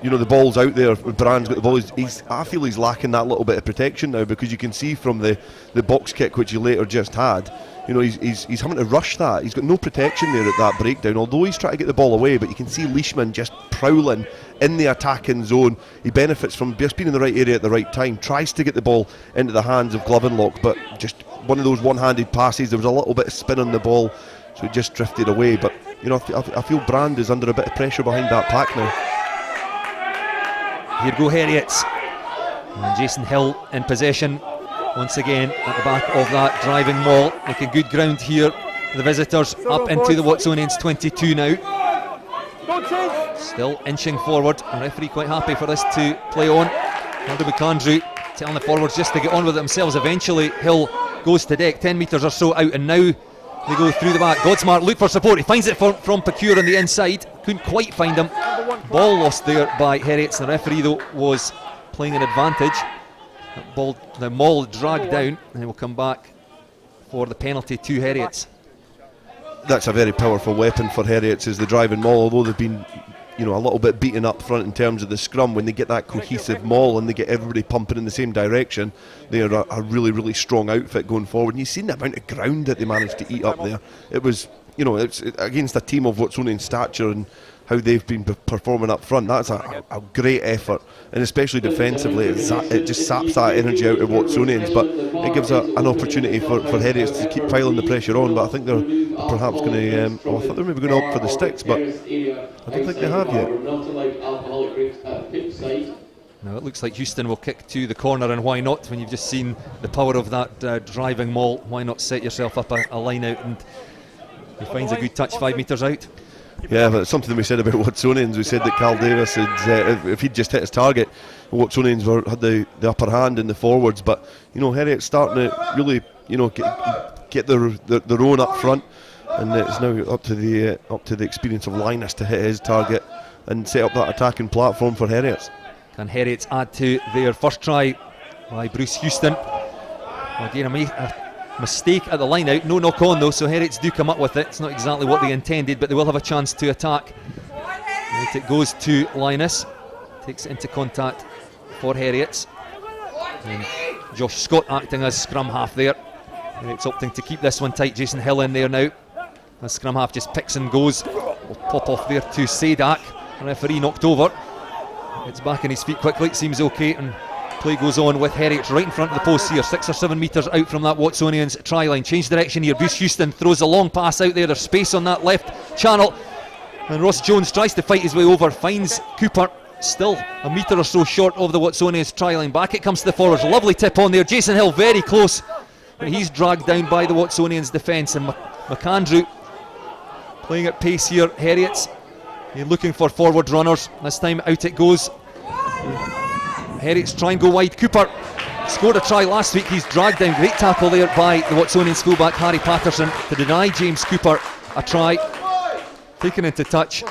Speaker 2: you know, the ball's out there. Brand's got the ball. I feel he's lacking that little bit of protection now, because you can see from the box kick which he later just had. You know, he's having to rush that. He's got no protection there at that breakdown, although he's trying to get the ball away, but you can see Leishman just prowling in the attacking zone. He benefits from just being in the right area at the right time, tries to get the ball into the hands of Glovenlock, but just one of those one-handed passes. There was a little bit of spin on the ball, so it just drifted away. But you know, I feel Brand is under a bit of pressure behind that pack now.
Speaker 1: Here go Heriots, and Jason Hill in possession once again at the back of that driving maul, making good ground here. The visitors up into the Watsonians 22 now. Still inching forward. The referee quite happy for this to play on. Andrew McAndrew telling the forwards just to get on with it themselves. Eventually Hill goes to deck, 10 metres or so out, and now they go through the back. Godsmart look for support. He finds it from Pacure on the inside. Couldn't quite find him. Ball lost there by Heriots. The referee though was playing an advantage. That ball, the maul dragged down, and he will come back for the penalty to Heriots.
Speaker 2: That's a very powerful weapon for Heriots, is the driving maul. Although they've been, you know, a little bit beaten up front in terms of the scrum, when they get that cohesive maul and they get everybody pumping in the same direction, they are a really, really strong outfit going forward. And you've seen the amount of ground that they managed to eat up there. It was, you know, it's against a team of Watsonian stature and how they've been performing up front. That's a great effort, and especially defensively, it just saps that energy out of Watsonians. But it gives an opportunity for Heriots to keep piling the pressure on. But I think they're perhaps going to. I thought they were maybe going to opt for the sticks, but I don't think they have yet.
Speaker 1: Now it looks like Houston will kick to the corner, and why not? When you've just seen the power of that driving maul, why not set yourself up a line out? And he finds a good touch 5 metres out.
Speaker 2: Yeah, but it's something we said about Watsonians. We said that Carl Davis had, if he'd just hit his target, Watsonians had the upper hand in the forwards. But you know, Heriot's starting to really, you know, get their own up front, and it's now up to the experience of Linus to hit his target and set up that attacking platform for Heriots.
Speaker 1: Can Heriots add to their first try by Bruce Houston? Again, a mistake at the line out, no knock on though, so Heriots do come up with it. It's not exactly what they intended, but they will have a chance to attack. Right, it goes to Linus, takes it into contact for Heriots, and Josh Scott acting as scrum half there. It's opting to keep this one tight. Jason Hill in there now. The scrum half just picks and goes. Will pop off there to Sadak. The referee knocked over. It's back on his feet quickly. It seems okay, and play goes on with Heriot right in front of the post here, 6 or 7 metres out from that Watsonians try line. Change direction here. Bruce Houston throws a long pass out there. There's space on that left channel, and Ross Jones tries to fight his way over, finds Cooper still a metre or so short of the Watsonians try line. Back it comes to the forwards. Lovely tip on there. Jason Hill very close, but he's dragged down by the Watsonians defence, and McAndrew playing at pace here. Heriot's looking for forward runners. This time out it goes. Heriot's try and go wide. Cooper scored a try last week. He's dragged down. Great tackle there by the Watsonians fullback Harry Patterson to deny James Cooper a try. Taken into touch.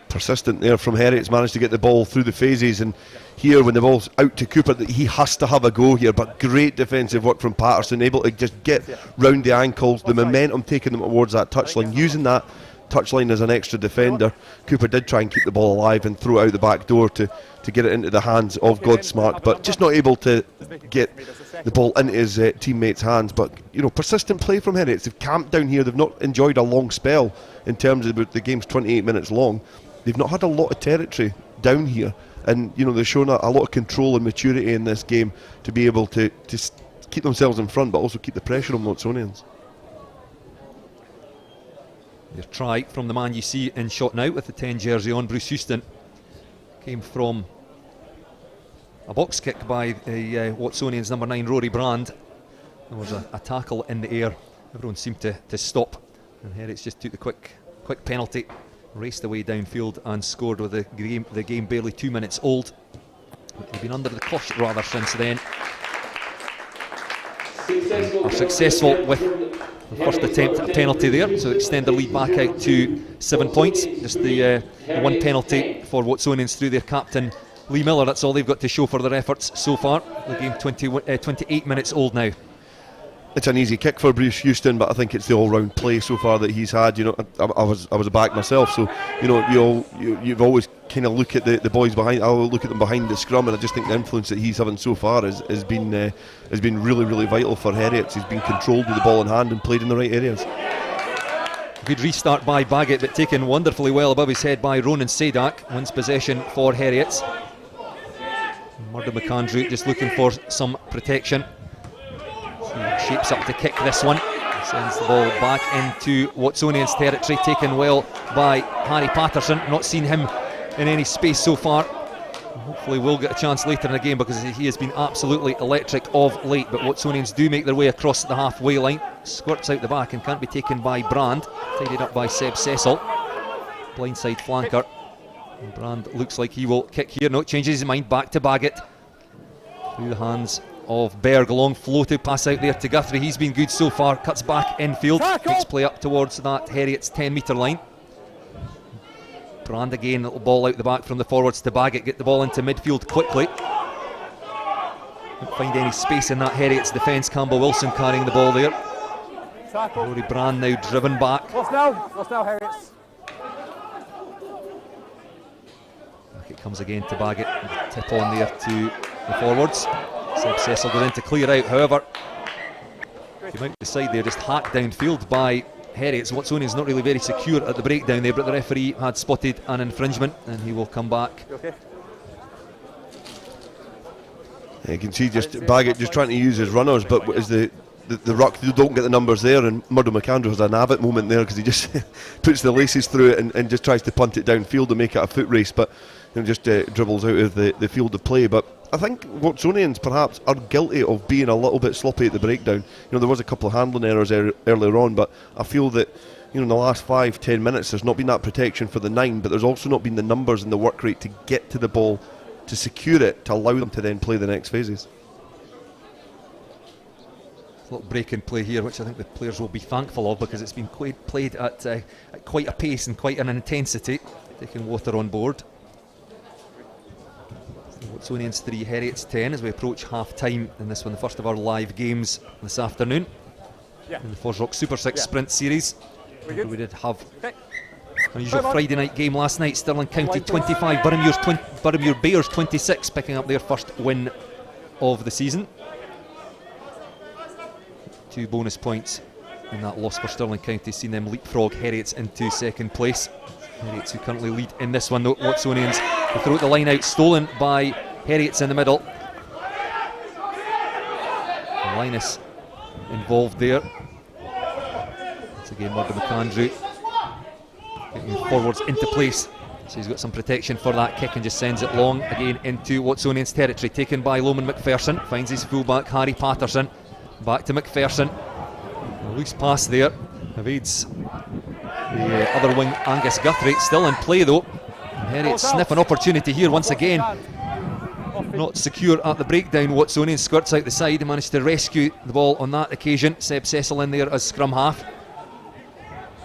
Speaker 2: Persistent there from Heriot's managed to get the ball through the phases, and here when the ball's out to Cooper, he has to have a go here, but great defensive work from Patterson, able to just get round the ankles, the momentum taking them towards that touchline, using that touchline as an extra defender. Cooper did try and keep the ball alive and throw it out the back door to get it into the hands of Godsmark, but just not able to get the ball into his teammates' hands. But persistent play from Heriot. They've camped down here. They've not enjoyed a long spell in terms of the game's 28 minutes long. They've not had a lot of territory down here, and they've shown a lot of control and maturity in this game to be able to keep themselves in front, but also keep the pressure on Watsonians.
Speaker 1: Their try from the man you see in shot now with the 10 jersey on, Bruce Houston, came from a box kick by the Watsonians number 9 Rory Brand. There was a tackle in the air. Everyone seemed to stop, and Heriot's just took the quick penalty, raced away downfield and scored with the game barely 2 minutes old. They've been under the cosh rather since then. Are successful with the first attempt at a penalty there, so extend the lead back out to 7 points. Just the one penalty for Watsonians through their captain Lee Miller. That's all they've got to show for their efforts so far. The game 28 minutes old now.
Speaker 2: It's an easy kick for Bruce Houston, but I think it's the all-round play so far that he's had. I was a back myself, so you've always kind of look at the boys behind. I'll look at them behind the scrum, and I just think the influence that he's having so far has been really, really vital for Heriot. He's been controlled with the ball in hand and played in the right areas.
Speaker 1: Good restart by Baggett, but taken wonderfully well above his head by Ronan Sadak. Wins possession for Heriot. Murdo McAndrew just looking for some protection. Shapes up to kick this one. Sends the ball back into Watsonians territory, taken well by Harry Patterson. Not seen him in any space so far. Hopefully we'll get a chance later in the game, because he has been absolutely electric of late. But Watsonians do make their way across the halfway line. Squirts out the back and can't be taken by Brand. Tidied up by Seb Cecil. Blindside flanker. And Brand looks like he will kick here. No, changes his mind. Back to Baggett. Through the hands of Berg. Long floated pass out there to Guthrie. He's been good so far. Cuts back infield. Takes play up towards that Heriot's 10 metre line. Brand again, little ball out the back from the forwards to Baggett. Get the ball into midfield quickly. Don't find any space in that Heriot's defence. Campbell Wilson carrying the ball there. Rory Brand now driven back.
Speaker 3: What's now, Heriot?
Speaker 1: Back it comes again to Baggett. Tip on there to the forwards. Seb Cecil goes in to clear out. However, came out the side there, just hacked downfield by Heriot. Watsonians not really very secure at the breakdown there, but the referee had spotted an infringement and he will come back.
Speaker 3: Okay.
Speaker 2: Yeah, you can see just Baggett just trying to use his runners, but as the ruck, they don't get the numbers there, and Murdo McAndrew has an Abbott moment there because he just puts the laces through it and just tries to punt it downfield and make it a foot race, but just dribbles out of the field of play. But I think Watsonians perhaps are guilty of being a little bit sloppy at the breakdown. There was a couple of handling errors earlier on, but I feel that in the last 5-10 minutes there's not been that protection for the 9, but there's also not been the numbers and the work rate to get to the ball, to secure it, to allow them to then play the next phases.
Speaker 1: A little break in play here, which I think the players will be thankful of, because it's been played at quite a pace and quite an intensity, taking water on board. Watsonians 3, Heriot's 10 as we approach half-time in this one, the first of our live games this afternoon in the FOSROC Super 6 Sprint Series. We did have Unusual Friday night game last night. Stirling County 25, Boroughmuir Bears 26, picking up their first win of the season. 2 bonus points in that loss for Stirling County, seen them leapfrog Heriots into second place. Heriots who currently lead in this one though. Watsonians, they throw the line out, stolen by Heriots in the middle. Linus involved there. Once again, Murdo McAndrew getting forwards into place, so he's got some protection for that kick and just sends it long again into Watsonians territory, taken by Loman McPherson. Finds his fullback Harry Patterson, back to McPherson. A loose pass there, evades the other wing Angus Guthrie, still in play though. Heriot sniff an opportunity here once again. Not secure at the breakdown. Watsonian skirts out the side and managed to rescue the ball on that occasion. Seb Cecil in there as scrum half.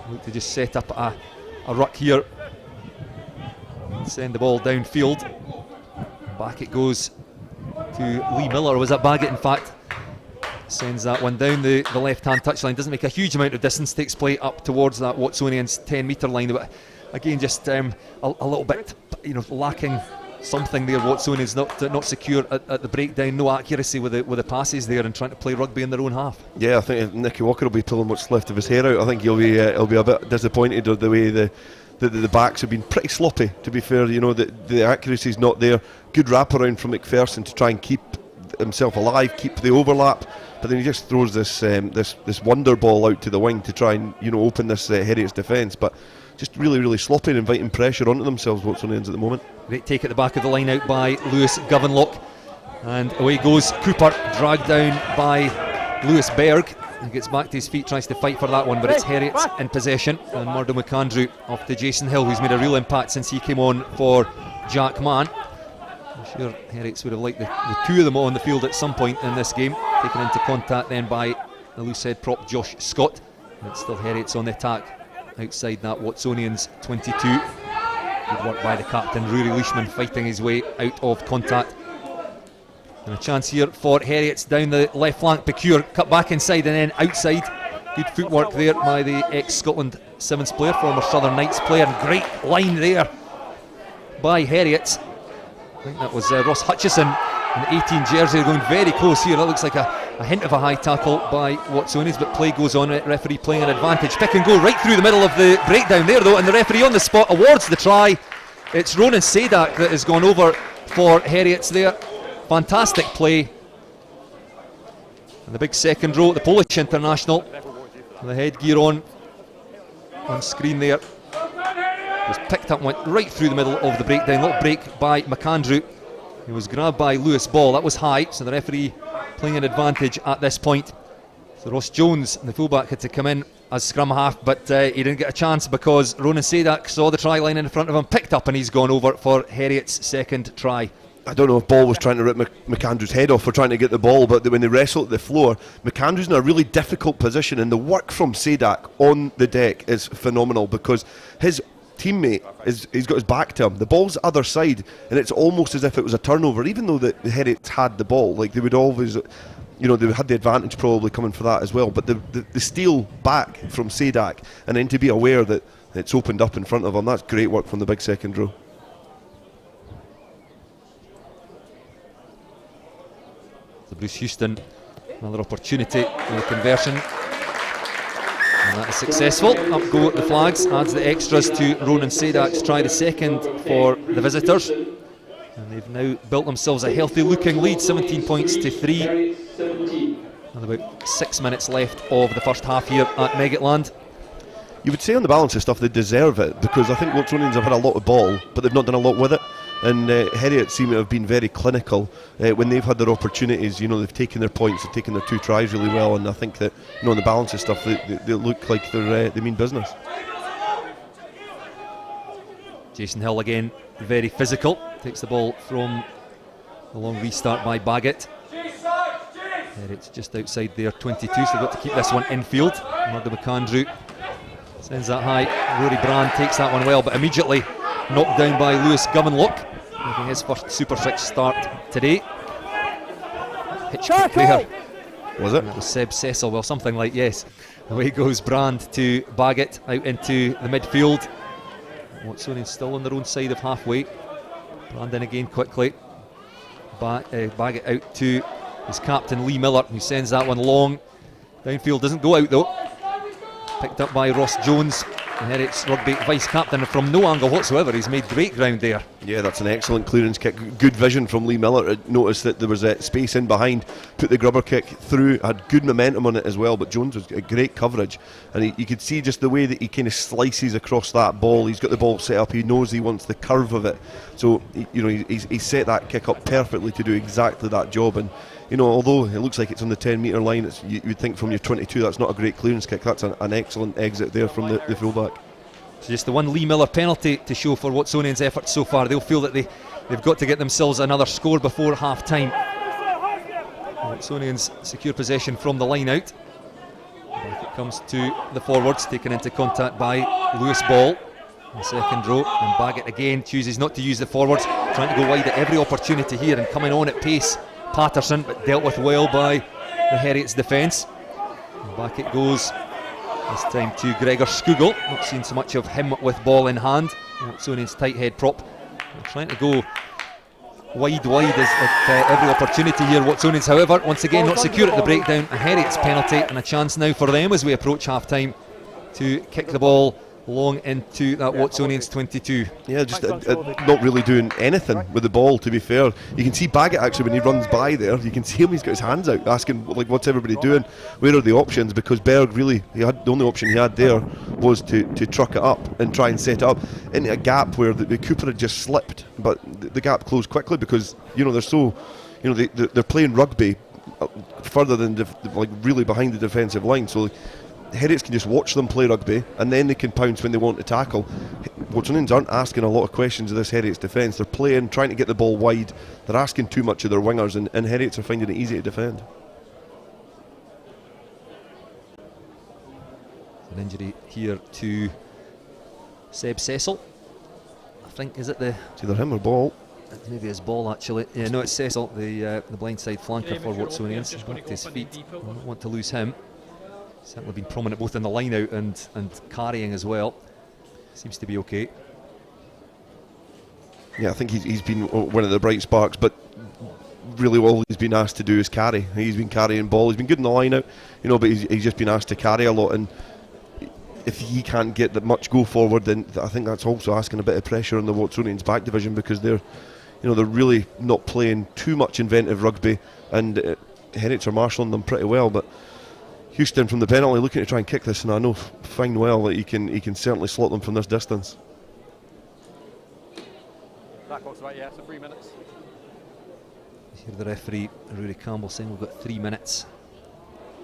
Speaker 1: Look to just set up a ruck here and send the ball downfield. Back it goes to Lee Miller, was that Baggett in fact. Sends that one down the left-hand touchline. Doesn't make a huge amount of distance, takes play up towards that Watsonian's 10-metre line. But again, just a little bit, lacking something there. Watsonian's not secure at the breakdown, no accuracy with the passes there, and trying to play rugby in their own half. Yeah, I think Nicky Walker will be pulling what's left of his hair out. I think he'll be a bit disappointed with the way the backs have been pretty sloppy, to be fair. The accuracy's not there. Good wraparound from McPherson to try and keep himself alive, keep the overlap, but then he just throws this wonder ball out to the wing to try and open this Heriot's defence, but just really sloppy and inviting pressure onto themselves, Watsonians at the moment. Great take at the back of the line out by Lewis Govenlock, and away goes Cooper, dragged down by Lewis Berg. He gets back to his feet, tries to fight for that one, but it's Heriot's in possession, and Murdo McAndrew off to Jason Hill, who's made a real impact since he came on for Jack Mann. I'm sure Heriots would have liked the two of them on the field at some point in this game. Taken into contact then by the loose head prop Josh Scott. And it's still Heriots on the attack outside that Watsonians 22. Good work by the captain, Rory Leishman, fighting his way out of contact. And a chance here for Heriots down the left flank. Pecure cut back inside and then outside. Good footwork there by the ex-Scotland Sevens player, former Southern Knights player. Great line there by Heriots. I think that was Ross Hutchison in the 18 jersey, going very close here. That looks like a hint of a high tackle by Watsonians, but play goes on. Referee playing an advantage. Pick and go right through the middle of the breakdown there though, and the referee on the spot awards the try. It's Ronan Sadak that has gone over for Heriots there. Fantastic play. And the big second row, the Polish international, the headgear on screen there, was picked up and went right through the middle of the breakdown. Little break by McAndrew. He was grabbed by Lewis Ball. That was high, so the referee playing an advantage at this point. So Ross Jones, the fullback, had to come in as scrum half, but he didn't get a chance because Ronan Sadak saw the try line in front of him, picked up, and he's gone over for Heriot's second try. I don't know if Ball was trying to rip McAndrew's head off for trying to get the ball, but when they wrestle at the floor, McAndrew's in a really difficult position, and the work from Sadak on the deck is phenomenal because his teammate he's got his back to him. The ball's the other side, and it's almost as if it was a turnover, even though the Heriots had the ball. Like, they would always, they had the advantage probably coming for that as well. But the steal back from Sadak, and then to be aware that it's opened up in front of him, that's great work from the big second row. So Bruce Houston, another opportunity in the conversion. And that is successful. Up go the flags, adds the extras to Ronan Sadak's try, the second for the visitors. And they've now built themselves a healthy looking lead, 17 points to 3. And about 6 minutes left of the first half here at Meggetland. You would say on the balance of stuff they deserve it, because I think Watsonians have had a lot of ball, but they've not done a lot with it. And Heriot seem to have been very clinical when they've had their opportunities. They've taken their points, they've taken their 2 tries really well, and I think that on the balance of stuff they look like they mean business. Jason Hill again, very physical, takes the ball from a long restart by Baggett. It's just outside their 22, so they've got to keep this one infield. Murdo McAndrew sends that high. Rory Brand takes that one well, but immediately knocked down by Lewis Govenlock, making his first Super 6 start today. Pitch kick there. Was it? That was Seb Cecil, well, something like, yes. Away goes Brand to Baggett, out into the midfield. Watsonians still on their own side of halfway. Brandon again quickly. Bag it out to his captain Lee Miller, who sends that one long. Downfield doesn't go out though. Picked up by Ross Jones, the Heriot's rugby vice-captain. From no angle whatsoever, he's made great ground there.
Speaker 2: Yeah, that's an excellent clearance kick. Good vision from Lee Miller. Noticed that there was space in behind, put the grubber kick through, had good momentum on it as well, but Jones was great coverage. And you could see just the way that he kind of slices across that ball. He's got the ball set up, he knows he wants the curve of it. So, he's set that kick up perfectly to do exactly that job. And although it looks like it's on the 10-metre line, you would think from your 22 that's not a great clearance kick. That's an excellent exit there from the fullback.
Speaker 1: So just the one Lee Miller penalty to show for Watsonians' efforts so far. They'll feel that they've got to get themselves another score before half-time. Watsonians secure possession from the line out. Back it comes to the forwards, taken into contact by Lewis Ball in the second row, and Baggett again chooses not to use the forwards, trying to go wide at every opportunity here and coming on at pace. Patterson, but dealt with well by the Heriot's defence. Back it goes, this time to Gregor Skugel. Not seen so much of him with ball in hand. Watsonian's tight head prop. They're trying to go wide at every opportunity here. Watsonians, however, once again not secure at the breakdown. A Heriot's penalty and a chance now for them as we approach half-time to kick the ball long into that Watsonians 22.
Speaker 2: Yeah, just not really doing anything with the ball, to be fair. You can see Baggett actually when he runs by there, you can see him, he's got his hands out asking what's everybody doing, where are the options, because Berg really, the only option he had there was to truck it up and try and set it up into a gap where the Cooper had just slipped, but the gap closed quickly because they're so, they're playing rugby further than really behind the defensive line, so Heriot's can just watch them play rugby and then they can pounce when they want to tackle. Watsonians aren't asking a lot of questions of this Heriot's defence. They're playing, trying to get the ball wide. They're asking too much of their wingers, and Heriot's are finding it easy to defend.
Speaker 1: An injury here to Seb Cecil. I think, is it the...
Speaker 2: It's either him or Ball.
Speaker 1: Maybe it's Ball actually. Yeah, no, it's Cecil, the blindside flanker for Watsonians. Bumped his feet. I don't want to lose him. Certainly been prominent both in the line out and carrying as well. Seems to be okay.
Speaker 2: Yeah, I think he's been one of the bright sparks, but really all he's been asked to do is carry. He's been carrying ball. He's been good in the line out, but he's just been asked to carry a lot, and if he can't get that much go forward, then I think that's also asking a bit of pressure on the Watsonians back division, because they're really not playing too much inventive rugby, and Heriot's are marshalling them pretty well. But Houston from the penalty looking to try and kick this, and I know fine well that he can certainly slot them from this distance.
Speaker 3: That clock's right, yeah, so 3 minutes.
Speaker 1: Here the referee Rory Campbell saying we've got 3 minutes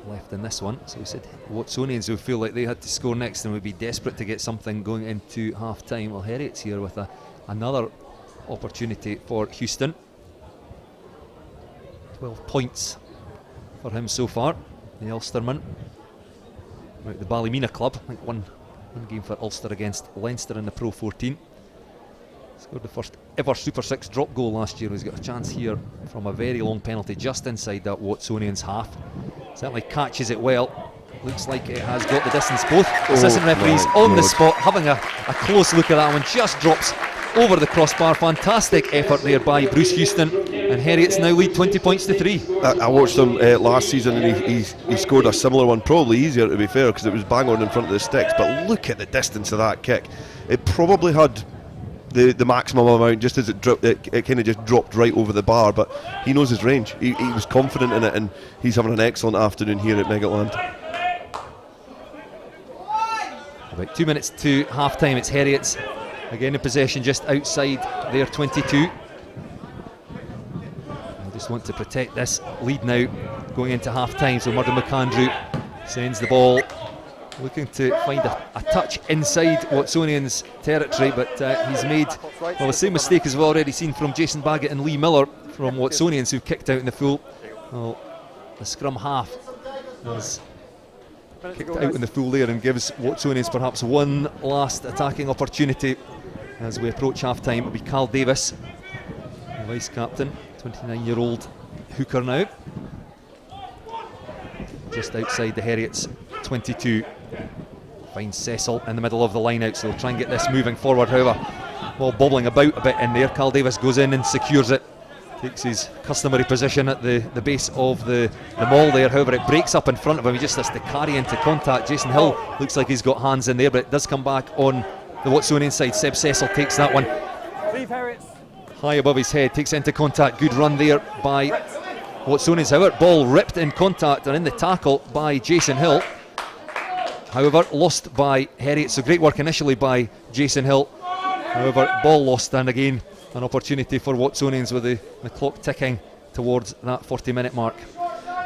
Speaker 1: left in this one. So he said Watsonians who feel like they had to score next and would be desperate to get something going into half time. Well, Heriot's here with another opportunity for Houston. 12 points for him so far, the Ulsterman. Right, the Ballymena club, I think one game for Ulster against Leinster in the Pro 14. Scored the first ever Super 6 drop goal last year. He's got a chance here from a very long penalty just inside that Watsonians half. Certainly catches it well. Looks like it has got the distance. Both assistant referees on the spot having a close look at that one. Just drops over the crossbar. Fantastic effort there by Bruce Houston, and Heriot's now lead 20 points to 3.
Speaker 2: I watched him last season, and he scored a similar one, probably easier to be fair because it was bang on in front of the sticks, but look at the distance of that kick. It probably had the maximum amount just as it kind of just dropped right over the bar, but he knows his range. He was confident in it, and he's having an excellent afternoon here at Meggetland.
Speaker 1: About 2 minutes to half time. It's Heriot's again in possession just outside their 22. They just want to protect this lead now going into half time. So Murdo McAndrew sends the ball, looking to find a touch inside Watsonians territory, but he's made the same mistake as we've already seen from Jason Baggett and Lee Miller from Watsonians, who kicked out in the full. Well, the scrum half has kicked out in the full there and gives Watsonians perhaps one last attacking opportunity as we approach half time. It'll be Carl Davis, the vice captain, 29-year-old hooker now, just outside the Heriot's 22. Finds Cecil in the middle of the line out, so they'll try and get this moving forward. However, ball bobbling about a bit in there. Carl Davis goes in and secures it. Takes his customary position at the base of the maul there. However, it breaks up in front of him. He just has to carry into contact. Jason Hill looks like he's got hands in there, but it does come back on the Watsonian side. Seb Cecil takes that one high above his head, takes it into contact. Good run there by Watsonians. However, ball ripped in contact and in the tackle by Jason Hill. However, lost by Heriot. So great work initially by Jason Hill. However, ball lost, and again an opportunity for Watsonians with the clock ticking towards that 40-minute mark.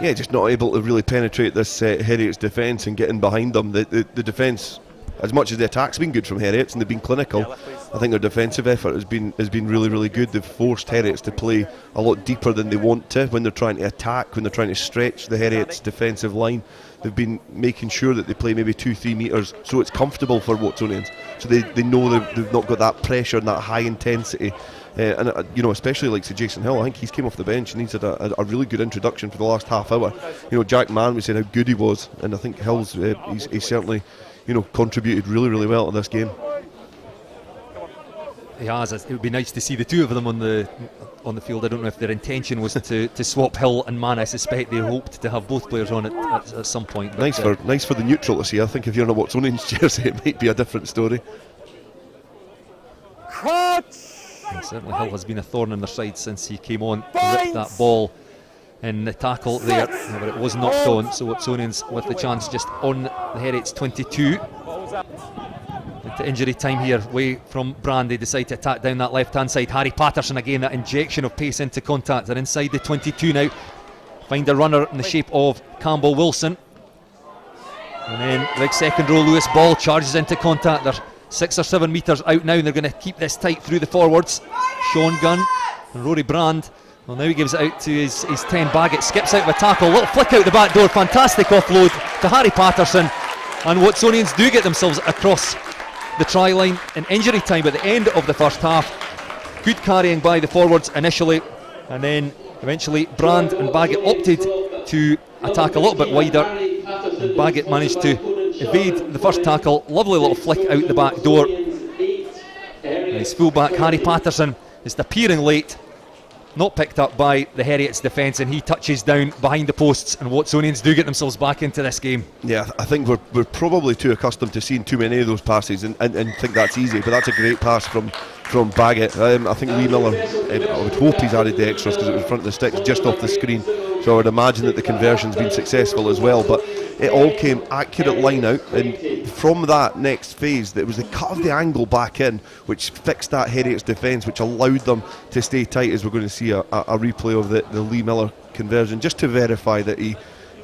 Speaker 2: Yeah, just not able to really penetrate this Heriot's defence and get in behind them. The defence, as much as the attack's been good from Heriot's and they've been clinical, I think their defensive effort has been really, really good. They've forced Heriot's to play a lot deeper than they want to when they're trying to attack, when they're trying to stretch the Heriot's defensive line. They've been making sure that they play maybe 2-3 metres so it's comfortable for Watsonians, so they know they've not got that pressure and that high intensity. And you know, especially like Jason Hill, I think he's came off the bench and he's had a really good introduction for the last half hour. You know, Jack Mann was saying how good he was, and I think Hill's he's certainly, you know, contributed really, really well to this game.
Speaker 1: He has. It would be nice to see the two of them on the field. I don't know if their intention was to swap Hill and Mann. I suspect they hoped to have both players on it at some point.
Speaker 2: Nice for the neutral to see. I think if you're in a Watsonians jersey, it might be a different story.
Speaker 1: And certainly Hill has been a thorn in their side since he came on to rip that ball in the tackle there, but it was knocked on. So Watsonians with the chance just on the Heriot's 22. Into injury time here, away from Brand. They decide to attack down that left hand side. Harry Patterson again, that injection of pace into contact. They're inside the 22 now. Find a runner in the shape of Campbell Wilson, and then big second row Lewis Ball charges into contact. They're 6 or 7 metres out now, and they're going to keep this tight through the forwards. Sean Gunn and Rory Brand. Well, now he gives it out to his 10 Baggett, skips out of a tackle, little flick out the back door, fantastic offload to Harry Patterson, and Watsonians do get themselves across the try line in injury time at the end of the first half. Good carrying by the forwards initially, and then eventually Brand and Baggett opted to attack a little bit wider, and Baggett managed to evade the first tackle. Lovely little flick out the back door, and his fullback Harry Patterson is appearing late, not picked up by the Heriot's defence, and he touches down behind the posts, and Watsonians do get themselves back into this game.
Speaker 2: Yeah, I think we're probably too accustomed to seeing too many of those passes and think that's easy, but that's a great pass from Baggett. I think Lee Miller, I would hope he's added the extras because it was in front of the sticks just off the screen, so I would imagine that the conversion's been successful as well, but it all came accurate line out, and from that next phase, it was the cut of the angle back in which fixed that Heriot's defence, which allowed them to stay tight, as we're going to see a replay of the Lee Miller conversion just to verify that he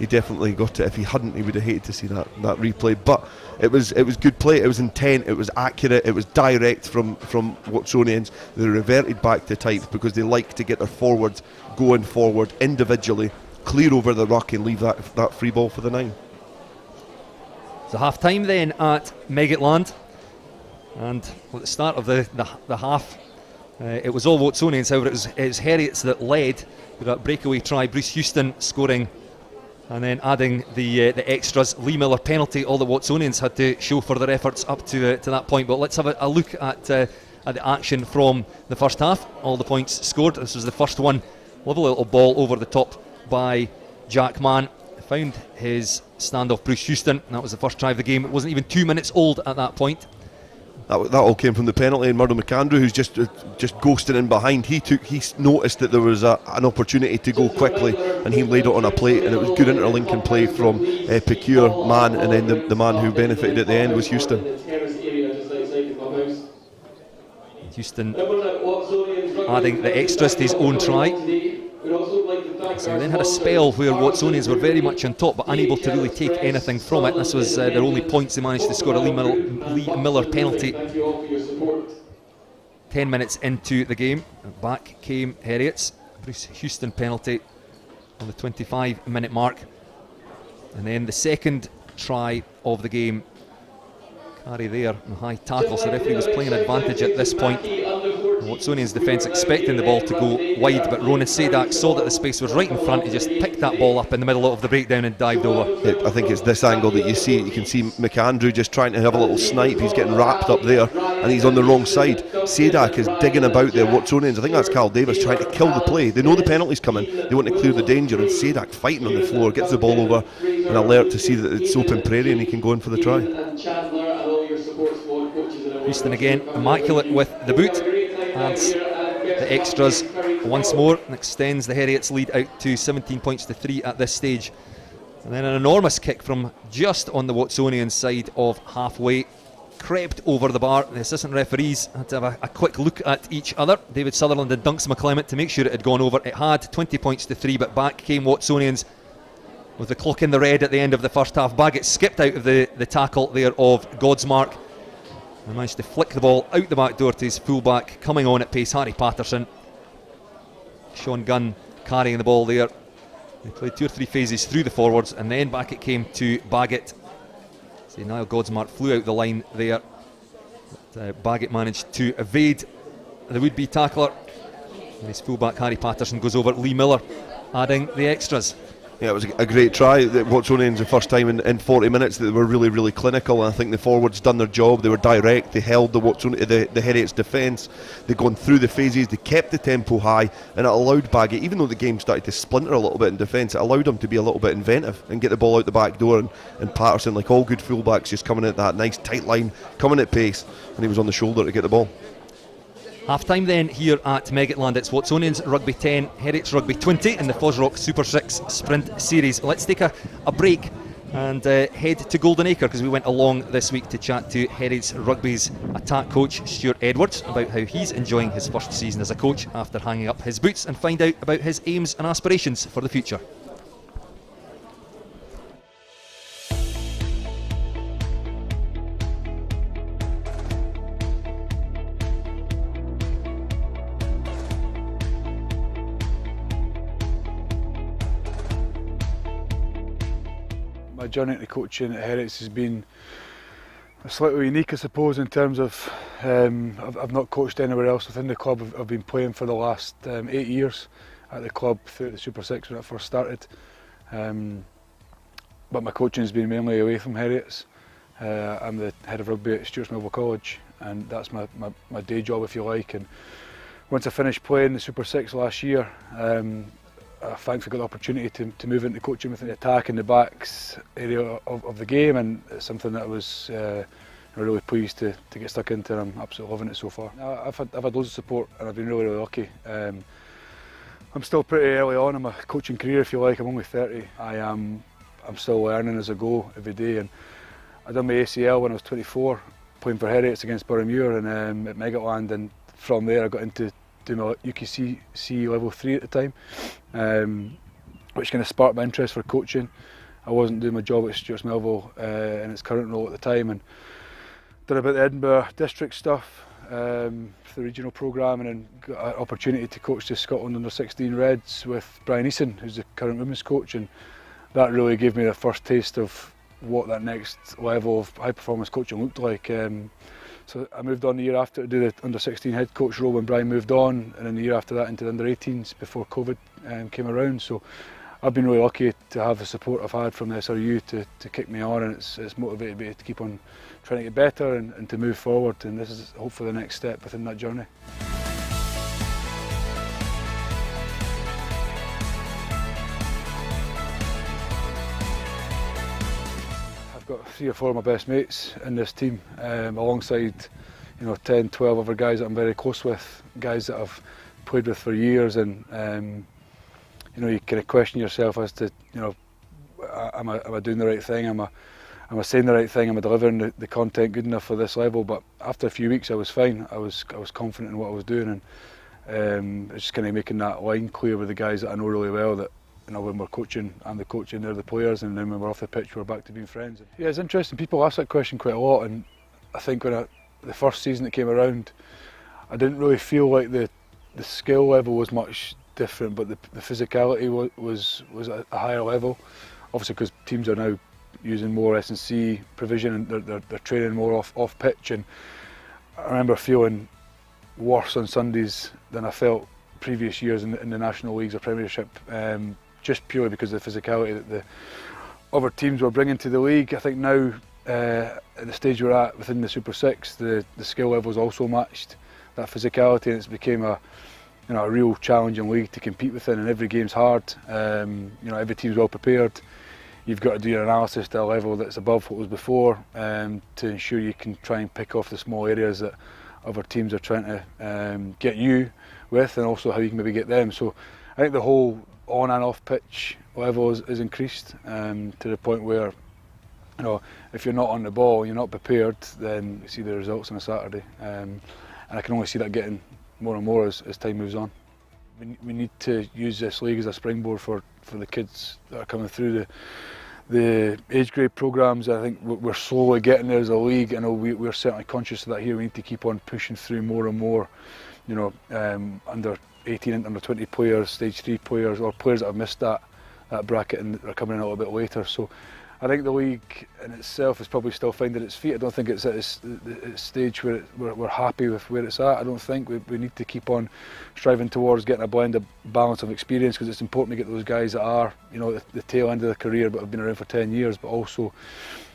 Speaker 2: definitely got it. If he hadn't, he would have hated to see that replay, but it was good play, it was intent, it was accurate, it was direct from Watsonians. They reverted back to type because they like to get their forwards going forward individually, clear over the ruck and leave that free ball for the 9.
Speaker 1: So half time then at Meggetland, and at the start of the half, it was all Watsonians. However, it was Heriot's that led with that breakaway try. Bruce Houston scoring, and then adding the extras. Lee Miller penalty, all the Watsonians had to show for their efforts up to that point. But let's have a look at the action from the first half. All the points scored. This was the first one. Lovely little ball over the top by Jack Mann. Found his standoff Bruce Houston. That was the first try of the game. It wasn't even 2 minutes old at that point.
Speaker 2: That all came from the penalty, and Murdo McAndrew, who's just ghosting in behind. He noticed that there was an opportunity to go quickly, and he laid it on a plate, and it was good interlinking play from Pecure, Mann, and then the man who benefited at the end was Houston.
Speaker 1: Houston adding the extras to his own try. So we then had a spell where Watsonians were very much on top but unable to really take anything from it. This was their only points they managed to score, a Lee Miller penalty. 10 minutes into the game, back came Heriot's Bruce Houston penalty on the 25-minute mark, and then the second try of the game. Carry there, a high tackle, so the referee was playing an advantage at this point. Watsonians defence expecting the ball to go wide, but Ronan Sadak saw that the space was right in front. He just picked that ball up in the middle of the breakdown and dived over.
Speaker 2: I think it's this angle that you see. You can see McAndrew just trying to have a little snipe. He's getting wrapped up there and he's on the wrong side. Sadak is digging about there. Watsonians, I think that's Carl Davis trying to kill the play. They know the penalty's coming, they want to clear the danger, and Sadak fighting on the floor, gets the ball over, an alert to see that it's open prairie and he can go in for the try.
Speaker 1: Houston again immaculate with the boot, adds the extras once more and extends the Heriot's lead out to 17 points to 3 at this stage. And then an enormous kick from just on the Watsonian side of halfway, crept over the bar. The assistant referees had to have a quick look at each other, David Sutherland and Dunks McClement, to make sure it had gone over. It had, 20 points to 3, but back came Watsonians with the clock in the red at the end of the first half. Baggett skipped out of the tackle there of Godsmark and managed to flick the ball out the back door to his fullback, coming on at pace, Harry Patterson. Sean Gunn carrying the ball there. They played 2 or 3 phases through the forwards, and then back it came to Baggett. So Niall Godsmark flew out the line there, but Baggett managed to evade the would-be tackler, and his fullback Harry Patterson goes over. Lee Miller adding the extras.
Speaker 2: Yeah, it was a great try. Watsonians, the first time in 40 minutes that they were really, really clinical, and I think the forwards done their job. They were direct, they held the Heriot's defence, they'd gone through the phases, they kept the tempo high, and it allowed Baggett, even though the game started to splinter a little bit in defence, it allowed him to be a little bit inventive and get the ball out the back door, and Patterson, like all good fullbacks, just coming at that nice tight line, coming at pace, and he was on the shoulder to get the ball.
Speaker 1: Half time then here at Meggetland. It's Watsonians Rugby 10, Heriot's Rugby 20 in the FOSROC Super 6 Sprint Series. Let's take a break and head to Golden Acre, because we went along this week to chat to Heriot's Rugby's attack coach Stuart Edwards about how he's enjoying his first season as a coach after hanging up his boots, and find out about his aims and aspirations for the future.
Speaker 4: My journey into coaching at Heriot's has been slightly unique, I suppose, in terms of I've not coached anywhere else within the club. I've been playing for the last 8 years at the club through the Super 6 when I first started, but my coaching has been mainly away from Heriot's. I'm the head of rugby at Stuart's Millville College, and that's my day job, if you like. And once I finished playing the Super 6 last year, I thankfully got the opportunity to move into coaching within the attack and the backs area of the game, and it's something that I was really pleased to get stuck into, and I'm absolutely loving it so far. I've had loads of support, and I've been really, really lucky. I'm still pretty early on in my coaching career, if you like. I'm only 30. I'm still learning as I go every day, and I done my ACL when I was 24, playing for Heriot's against Boroughmuir and at Meggetland, and from there I got into doing my UKC level 3 at the time, which kind of sparked my interest for coaching. I wasn't doing my job at Stuart's Millville in its current role at the time, and did a bit of the Edinburgh district stuff for the regional programme, and then got an opportunity to coach the Scotland under-16 Reds with Brian Eason, who's the current women's coach, and that really gave me the first taste of what that next level of high performance coaching looked like. So I moved on the year after to do the under-16 head coach role when Brian moved on, and then the year after that into the under-18s before COVID came around. So I've been really lucky to have the support I've had from the SRU to kick me on, and it's motivated me to keep on trying to get better and to move forward, and this is hopefully the next step within that journey. Got 3 or 4 of my best mates in this team, alongside 10, 12 other guys that I'm very close with, guys that I've played with for years, and you kind of question yourself as to am I doing the right thing, am I saying the right thing, am I delivering the content good enough for this level? But after a few weeks I was fine. I was confident in what I was doing, and it's just kind of making that line clear with the guys that I know really well, that when we're coaching, I'm the coach and they're the players, and then when we're off the pitch we're back to being friends. Yeah, it's interesting, people ask that question quite a lot, and I think when the first season that came around, I didn't really feel like the skill level was much different, but the physicality was at a higher level, obviously because teams are now using more S&C provision, and they're training more off pitch, and I remember feeling worse on Sundays than I felt previous years in the National Leagues or Premiership, just purely because of the physicality that the other teams were bringing to the league. I think now, at the stage we're at within the Super 6, the skill level's also matched that physicality, and it's became a real challenging league to compete within, and every game's hard. Every team's well prepared. You've got to do your analysis to a level that's above what was before, to ensure you can try and pick off the small areas that other teams are trying to get you with, and also how you can maybe get them. So I think the whole on and off pitch level is increased to the point where, if you're not on the ball, you're not prepared, then you see the results on a Saturday. And I can only see that getting more and more as time moves on. We need to use this league as a springboard for the kids that are coming through the age grade programmes. I think we're slowly getting there as a league. I know we're certainly conscious of that here. We need to keep on pushing through more and more, under 18 and under 20 players, stage 3 players, or players that have missed that bracket and are coming in a little bit later. So I think the league in itself is probably still finding its feet. I don't think it's at its stage where we're happy with where it's at. I don't think we need to keep on striving towards getting a blended balance of experience, because it's important to get those guys that are, the tail end of their career but have been around for 10 years, but also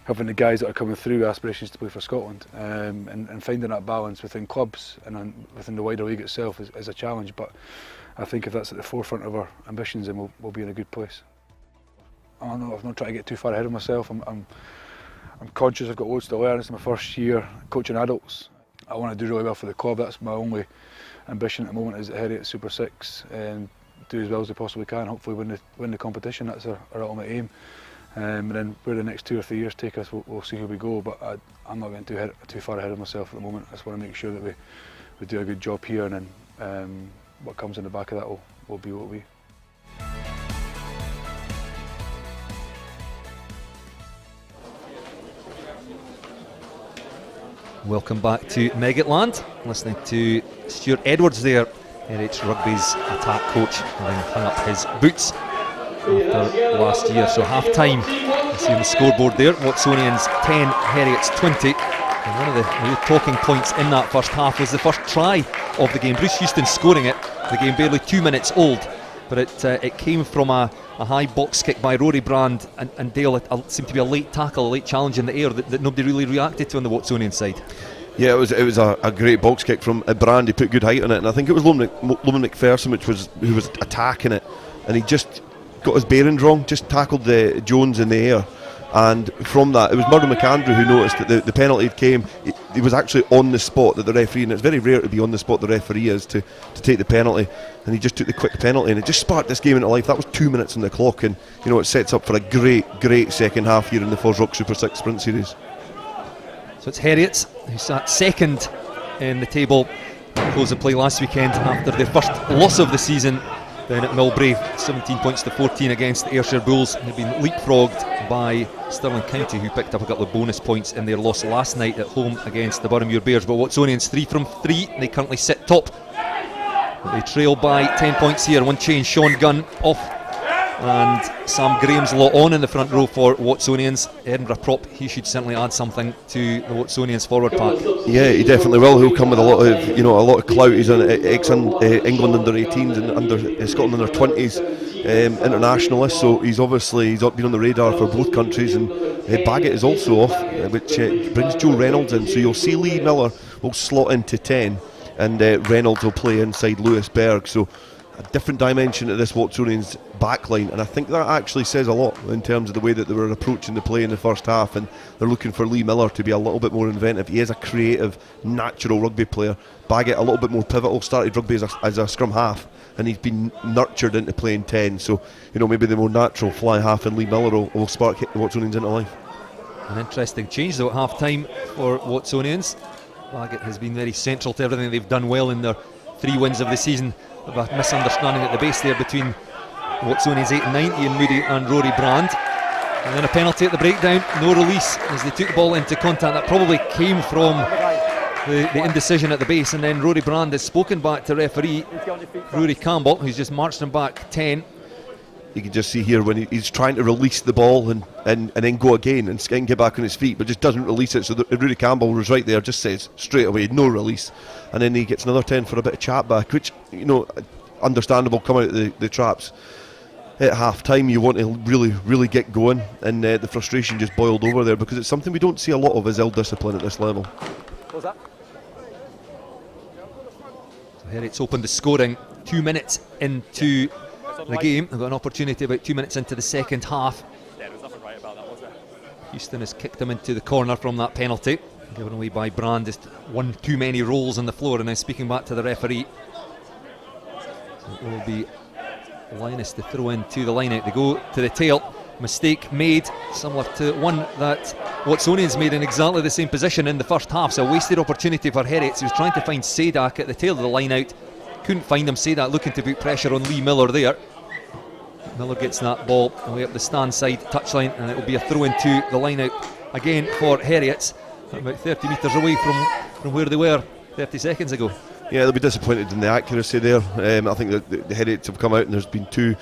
Speaker 4: having the guys that are coming through aspirations to play for Scotland, and finding that balance within clubs and within the wider league itself is a challenge. But I think if that's at the forefront of our ambitions, then we'll be in a good place. I don't know, I'm not trying to get too far ahead of myself. I'm conscious I've got loads to learn. It's my first year coaching adults. I want to do really well for the club. That's my only ambition at the moment, is at Heriot Super 6 and do as well as we possibly can. Hopefully win the competition. That's our ultimate aim. And then where the next 2 or 3 years take us, we'll see who we go. But I'm not getting too far ahead of myself at the moment. I just want to make sure that we do a good job here, and then what comes in the back of that will be what we.
Speaker 1: Welcome back to Meggetland. Listening to Stuart Edwards there, Heriot's Rugby's attack coach, having hung up his boots after last year. So half time, you see on the scoreboard there, Watsonians 10, Heriot's 20. And one of the real talking points in that first half was the first try of the game. Bruce Houston scoring it, the game barely 2 minutes old, but it came from a high box kick by Rory Brand, and Dale, it seemed to be a late tackle, a late challenge in the air that nobody really reacted to on the Watsonian side.
Speaker 2: Yeah, it was a great box kick from Brand. He put good height on it, and I think it was Loman McPherson who was attacking it, and he just got his bearings wrong, just tackled Jones in the air. And from that, it was Murdo McAndrew who noticed that the penalty came. He was actually on the spot that the referee, and it's very rare to be on the spot the referee is to take the penalty, and he just took the quick penalty, and it just sparked this game into life. That was 2 minutes on the clock, and it sets up for a great second half here in the FOSROC Super 6 Sprint Series.
Speaker 1: So it's Heriot, who sat second in the table at close of play last weekend after their first loss of the season down at Millbrae, 17 points to 14 against the Ayrshire Bulls. They've been leapfrogged by Stirling County, who picked up a couple of bonus points in their loss last night at home against the Boroughmuir Bears. But Watsonians 3 from 3, they currently sit top. But they trail by 10 points here. One change, Sean Gunn off, and Sam Graham's lot on in the front row for Watsonians. Edinburgh prop, he should certainly add something to the Watsonians forward pack. Yeah,
Speaker 2: he definitely will. He'll come with a lot of clout. He's an ex-England under 18s and under Scotland under 20s internationalist, so he's been on the radar for both countries. And Baggett is also off, which brings Joe Reynolds in. So you'll see Lee Miller will slot into 10, and Reynolds will play inside Lewis Berg. So a different dimension to this Watsonians backline, and I think that actually says a lot in terms of the way that they were approaching the play in the first half, and they're looking for Lee Miller to be a little bit more inventive. He is a creative, natural rugby player. Baggett a little bit more pivotal, started rugby as a scrum half, and he's been nurtured into playing 10, so maybe the more natural fly half in Lee Miller will spark the Watsonians into life.
Speaker 1: An interesting change though at half time for Watsonians. Baggett has been very central to everything they've done well in their 3 wins of the season. Of a misunderstanding at the base there between Watsonians 8 and 9, Ian Moody and Rory Brand, and then a penalty at the breakdown, no release as they took the ball into contact. That probably came from the indecision at the base, and then Rory Brand has spoken back to referee Rory Campbell, who's just marched him back 10.
Speaker 2: You can just see here when he's trying to release the ball and then go again and get back on his feet, but just doesn't release it. So Rudy Campbell was right there, just says straight away, no release. And then he gets another 10 for a bit of chat back, which, understandable, come out of the traps. At half time you want to really get going, and the frustration just boiled over there, because it's something we don't see a lot of, is ill discipline at this level.
Speaker 3: What was that?
Speaker 1: So Heriot's opened the scoring 2 minutes into the game. They've got an opportunity about 2 minutes into the second half.
Speaker 3: Yeah, there was nothing right about that, was there?
Speaker 1: Houston has kicked him into the corner from that penalty, given away by Brand. Just one too many rolls on the floor. And now speaking back to the referee, it will be Linus to throw into the line out. They go to the tail. Mistake made, similar to one that Watsonians made in exactly the same position in the first half. So a wasted opportunity for Heriot. He was trying to find Sadak at the tail of the line out. Couldn't find him. Sadak looking to put pressure on Lee Millar there. Miller gets that ball away up the stand side touchline, and it will be a throw into the line out again for Heriot. About 30 metres away from where they were 30 seconds ago.
Speaker 2: Yeah, they'll be disappointed in the accuracy there. I think that the Heriots have come out and there's been two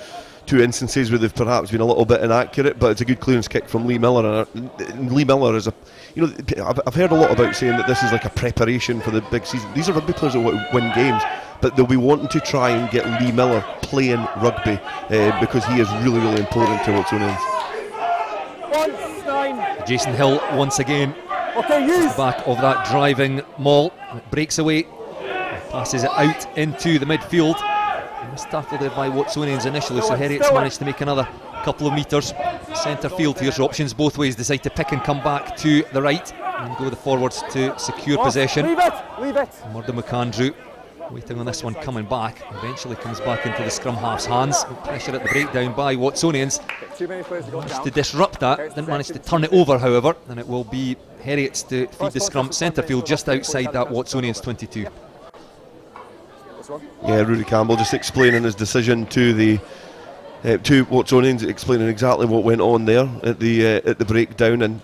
Speaker 2: instances where they've perhaps been a little bit inaccurate, but it's a good clearance kick from Lee Millar. And Lee Millar is I've heard a lot about saying that this is like a preparation for the big season. These are rugby players that win games, but they'll be wanting to try and get Lee Millar playing rugby because he is really important to Watsonians.
Speaker 1: Jason Hill once again back of that driving maul. It breaks away, passes it out into the midfield. Tackled there by Watsonians initially, so Heriot's managed to make another couple of metres. Centre field, here's options both ways. Decide to pick and come back to the right and go the forwards to secure possession.
Speaker 3: Leave it.
Speaker 1: Murdo McAndrew waiting on this one, coming back. Eventually comes back into the scrum half's hands. Pressure at the breakdown by Watsonians. Managed to disrupt that, didn't manage to turn it over, however, and it will be Heriot's to feed the scrum centre field just outside that Watsonians 22.
Speaker 2: Yeah, Rudy Campbell just explaining his decision to the Watsonians, explaining exactly what went on there at the breakdown, and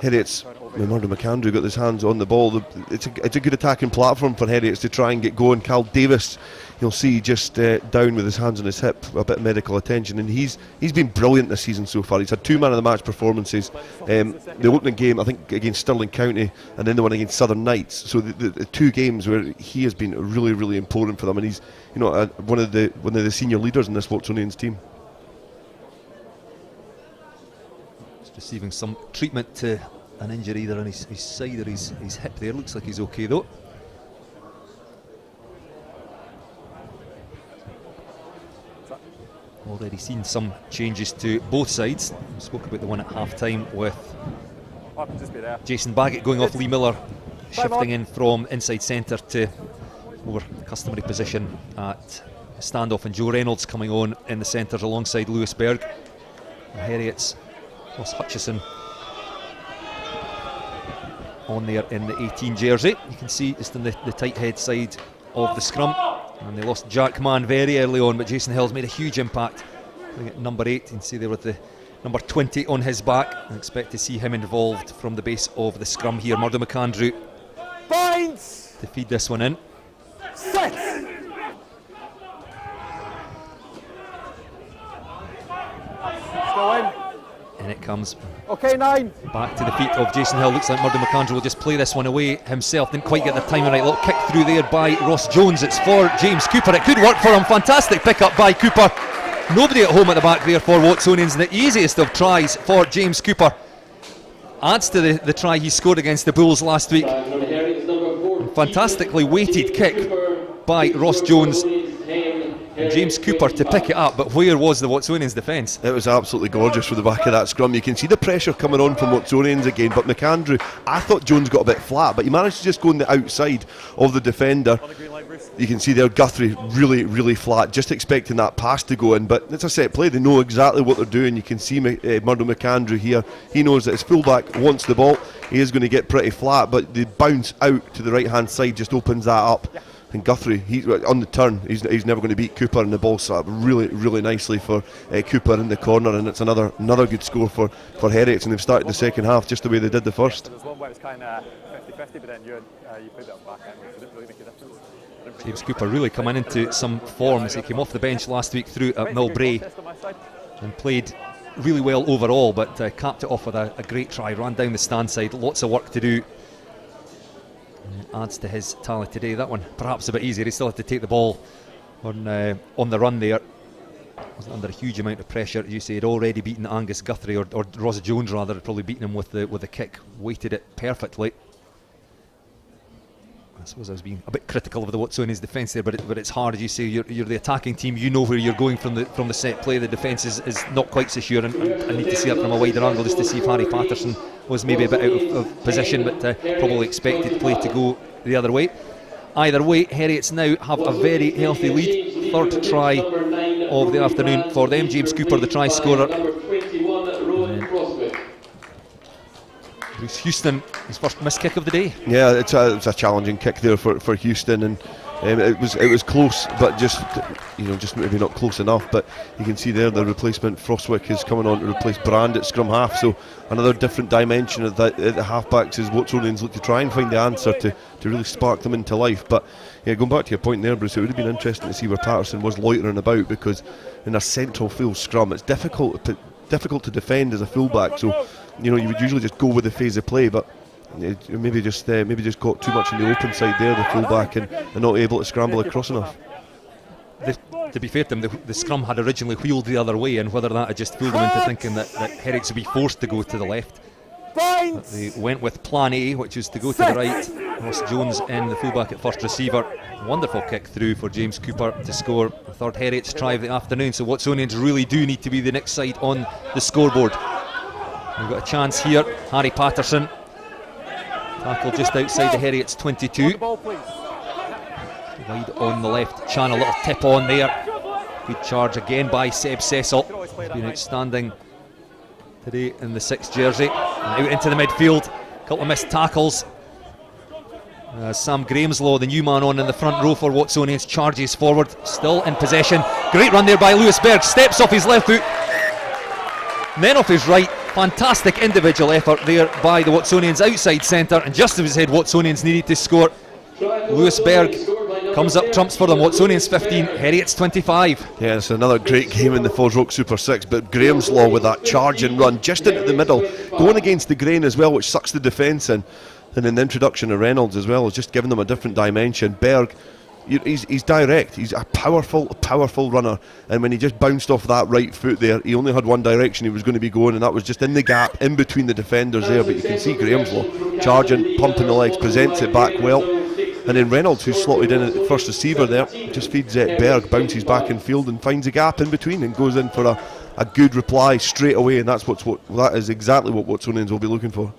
Speaker 2: Heriot's Murdo McAndrew got his hands on the ball. It's a good attacking platform for Heriot's to try and get going. Cal Davis, you'll see, just down with his hands on his hip, a bit of medical attention, and he's been brilliant this season so far. He's had 2 man of the match performances. The opening game, I think, against Stirling County, and then the one against Southern Knights. So the 2 games where he has been really important for them, and he's one of the senior leaders in this Watsonians team.
Speaker 1: Just receiving some treatment to an injury either on his side or his hip there. Looks like he's okay though. Already seen some changes to both sides. We spoke about the one at half time with Jason Baggett going off Lee Millar, shifting in from inside centre to more customary position at standoff, and Joe Reynolds coming on in the centres alongside Lewis Berg. Heriot's Ross Hutchison on there in the 18 jersey. You can see just in the tight head side of the scrum, and they lost Jack Mann very early on, but Jason Hill's made a huge impact. Number 8, you can see there with the number 20 on his back. I expect to see him involved from the base of the scrum here. Murdo McAndrew to feed this one in.
Speaker 3: Set. Go in.
Speaker 1: And it comes
Speaker 3: Okay, 9.
Speaker 1: back to the feet of Jason Hill. Looks like Murdo McAndrew will just play this one away himself. Didn't quite get the timing right. Little kick through there by Ross Jones. It's for James Cooper. It could work for him. Fantastic pick up by Cooper. Nobody at home at the back there for Watsonians. The easiest of tries for James Cooper. Adds to the try he scored against the Bulls last week. Fantastically weighted kick by Ross Jones. And James Cooper to pick it up, but where was the Watsonians defence?
Speaker 2: It was absolutely gorgeous from the back of that scrum. You can see the pressure coming on from Watsonians again, but McAndrew, I thought Jones got a bit flat, but he managed to just go on the outside of the defender. You can see there Guthrie really flat, just expecting that pass to go in, but it's a set play. They know exactly what they're doing. You can see Murdo McAndrew here. He knows that his fullback wants the ball. He is going to get pretty flat, but the bounce out to the right hand side just opens that up. And Guthrie, he's on the turn. He's never going to beat Cooper, and the ball set up really nicely for Cooper in the corner, and it's another good score for Heriot, and they've started the second half just the way they did the first.
Speaker 3: There was one where it was kind of 50-50, but then you put that back, and it didn't really make a difference.
Speaker 1: James Cooper really coming into some form as he came off the bench last week through at Millbrae and played really well overall, but capped it off with a great try, ran down the stand side, lots of work to do. Adds to his tally today. That one perhaps a bit easier. He still had to take the ball on the run there. Wasn't under a huge amount of pressure. As you say, he'd already beaten Angus Guthrie, or Ross Jones rather, had probably beaten him with the kick. Weighted it perfectly. I suppose I was being a bit critical of the Watsonians' defence there, but it's hard, as you say. You're the attacking team. You know where you're going from the set play. The defence is not quite so sure, and I need to see it from a wider angle just to see if Harry Patterson was maybe a bit out of position, but probably expected play to go the other way. Either way, Heriots now have a very healthy lead. Third try of the afternoon for them. James Cooper, the try scorer. Bruce Houston, his first missed kick of the day.
Speaker 2: Yeah, it's a challenging kick there for Houston, and it was close, but just maybe not close enough. But you can see there the replacement FOSROC is coming on to replace Brand at scrum half, so another different dimension at the halfbacks is Watsonians look to try and find the answer to really spark them into life. But yeah, going back to your point there, Bruce, it would have been interesting to see where Patterson was loitering about, because in a central field scrum it's difficult to defend as a fullback. So you would usually just go with the phase of play, but maybe just got too much in the open side there, the fullback, and not able to scramble across enough.
Speaker 1: To be fair to them, the scrum had originally wheeled the other way, and whether that had just fooled them into thinking that Heriot would be forced to go to the left. But they went with plan A, which is to go to the right. Ross Jones in, the fullback at first receiver. Wonderful kick through for James Cooper to score the third Heriot's try of the afternoon. So Watsonians really do need to be the next side on the scoreboard. We've got a chance here. Harry Patterson, tackle just outside the Heriot's 22. Wide on the left channel, little tip on there. Good charge again by Seb Cecil. He's been outstanding today in the 6th jersey. And out into the midfield, a couple of missed tackles. Sam Grahamslaw, the new man on in the front row for Watsonians, charges forward, still in possession. Great run there by Lewis Berg, steps off his left foot, and then off his right. Fantastic individual effort there by the Watsonians outside centre, and just as we said Watsonians needed to score, Lewis Berg comes up trumps for them. Watsonians 15, Heriot's 25.
Speaker 2: Yeah, it's another great game in the FOSROC Super 6, but Grahamslaw with that charge and run just into the middle, going against the grain as well, which sucks the defence in, and in the introduction of Reynolds as well, is just giving them a different dimension. Berg, he's direct, he's a powerful runner, and when he just bounced off that right foot there, he only had one direction he was going to be going, and that was just in the gap in between the defenders there. But you can see Grahamslaw charging, pumping the legs, presents it back well, and then Reynolds, who's slotted in at the first receiver there, just feeds Berg, bounces back in field and finds a gap in between and goes in for a good reply straight away, and that is exactly what Watsonians will be looking for.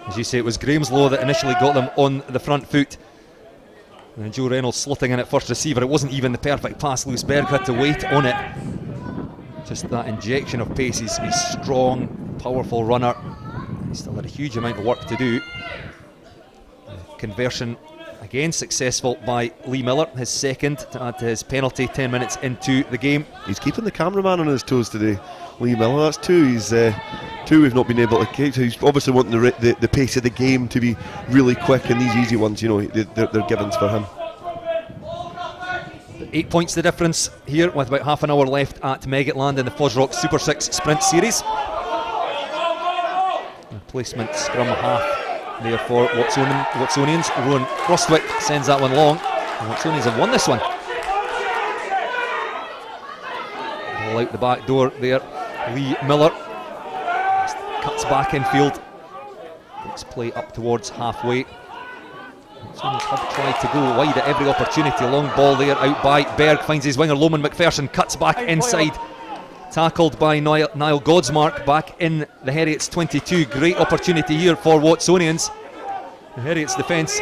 Speaker 1: As you say, it was Grahamslaw that initially got them on the front foot. And Joe Reynolds slotting in at first receiver. It wasn't even the perfect pass. Lewis Berg had to wait on it. Just that injection of pace. He's strong, powerful runner. He still had a huge amount of work to do. Conversion again successful by Lee Miller, his second, to add to his penalty 10 minutes into the game.
Speaker 2: He's keeping the cameraman on his toes today, Lee Miller. That's two. He's two we've not been able to catch. He's obviously wanting the pace of the game to be really quick, and these easy ones, they're givens for him.
Speaker 1: 8 points the difference here with about half an hour left at Meggetland in the FOSROC Super 6 Sprint Series. Replacement scrum half there for Watsonians. Rowan Frostwick sends that one long. And Watsonians have won this one. Ball out the back door there. Lee Miller cuts back in field. Takes play up towards halfway. Watsonians have tried to go wide at every opportunity. A long ball there out by Berg. Finds his winger Loman McPherson. Cuts back inside. Tackled by Niall Godsmark back in the Heriot's 22. Great opportunity here for Watsonians. The Heriot's defence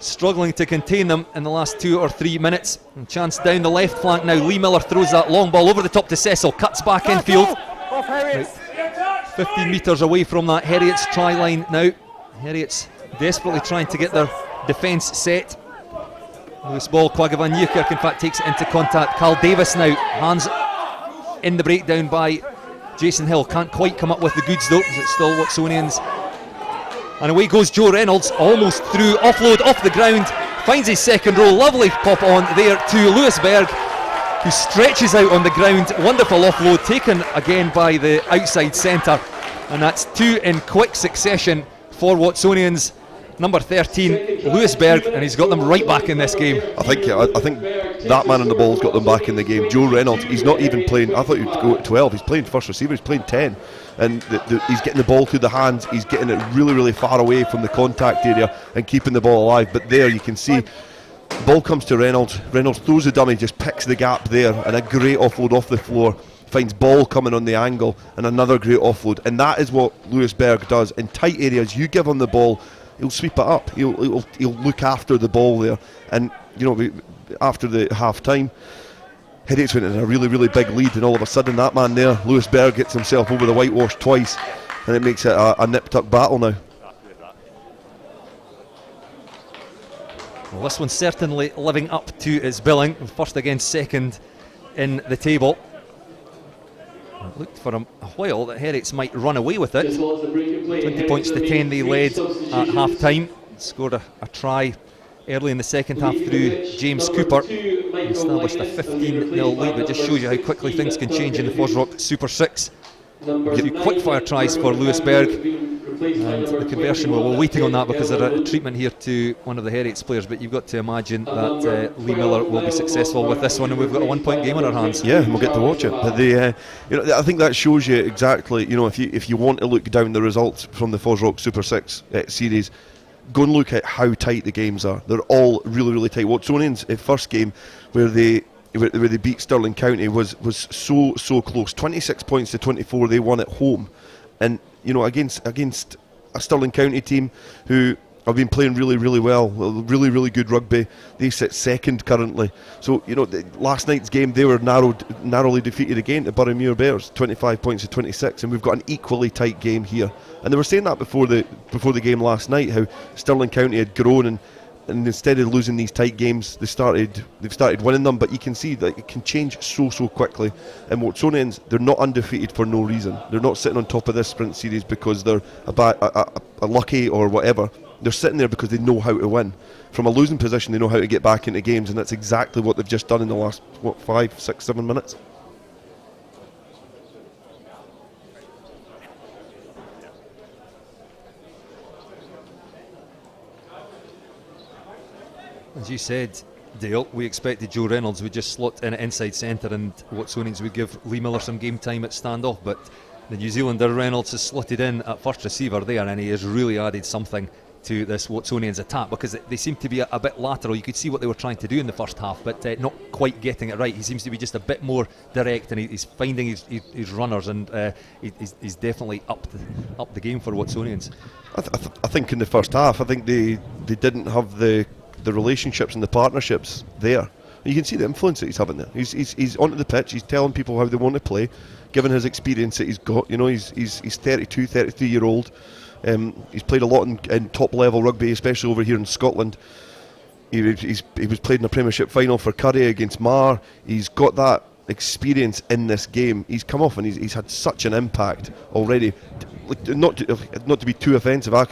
Speaker 1: struggling to contain them in the last 2 or 3 minutes. And chance down the left flank now. Lee Miller throws that long ball over the top to Cecil. Cuts back infield. 15 metres away from that Heriot's try line now. Heriot's desperately trying to get their defence set. Loose ball. Quagga Newkirk in fact takes it into contact. Carl Davis now. Hands in the breakdown by Jason Hill. Can't quite come up with the goods though, because it's still Watsonians. And away goes Joe Reynolds, almost through, offload off the ground, finds his second row. Lovely pop on there to Lewis Berg, who stretches out on the ground. Wonderful offload taken again by the outside centre, and that's 2 in quick succession for Watsonians. Number 13, Lewis Berg, and he's got them right back in this game.
Speaker 2: I think that man on the ball's got them back in the game. Joe Reynolds, he's not even playing. I thought he'd go at 12. He's playing first receiver. He's playing 10, and he's getting the ball through the hands. He's getting it really, really far away from the contact area and keeping the ball alive. But there you can see, the ball comes to Reynolds. Reynolds throws the dummy, just picks the gap there, and a great offload off the floor. Finds ball coming on the angle, and another great offload. And that is what Lewis Berg does in tight areas. You give him the ball, he'll sweep it up. He'll look after the ball there. And after the half time, Heriot's went in a really, really big lead, and all of a sudden that man there, Lewis Berg, gets himself over the whitewash twice, and it makes it a nip-tuck battle now.
Speaker 1: Well, this one's certainly living up to its billing. First against second in the table. It looked for a while that Heriots might run away with it. 20 points to 10 they led at half time. Scored a try early in the second half through James Cooper. Established a 15-0 lead, but just shows you how quickly things can change in the FOSROC Super 6. A few quick-fire tries for Lewis Berg, and the conversion, well, we're waiting on that because of a treatment here to one of the Heriots players, but you've got to imagine that Lee Miller will be successful with this one, and we've got a 1-point game on our hands.
Speaker 2: Yeah, and we'll get to watch it. But I think that shows you exactly, if you want to look down the results from the FOSROC Super 6 series, go and look at how tight the games are. They're all really, really tight. Watsonians' first game, where they beat Stirling County, was so close. 26 points to 24 they won at home, and against a Stirling County team who have been playing really, really well, really, really good rugby. They sit second currently. So last night's game, they were narrowly defeated again to Boroughmuir Bears, 25 points to 26, and we've got an equally tight game here. And they were saying that before the game last night, how Stirling County had grown, and instead of losing these tight games, they've started winning them. But you can see that it can change so quickly. And Watsonians, they're not undefeated for no reason. They're not sitting on top of this sprint series because they're a lucky or whatever. They're sitting there because they know how to win. From a losing position, they know how to get back into games, and that's exactly what they've just done in the last 5, 6, 7 minutes.
Speaker 1: As you said, Dale, we expected Joe Reynolds would just slot in at inside centre and Watsonians would give Lee Miller some game time at standoff, but the New Zealander Reynolds has slotted in at first receiver there, and he has really added something to this Watsonians attack, because they seem to be a bit lateral. You could see what they were trying to do in the first half, but not quite getting it right. He seems to be just a bit more direct, and he's finding his runners, and he's definitely up the game for Watsonians.
Speaker 2: I think in the first half, I think they didn't have the relationships and the partnerships there. You can see the influence that he's having there. He's onto the pitch, he's telling people how they want to play, given his experience that he's got. He's 32, 33 year old. He's played a lot in top level rugby, especially over here in Scotland. He was played in a Premiership final for Curry against Mar. He's got that experience in this game. He's come off and he's had such an impact already. Not to be too offensive, I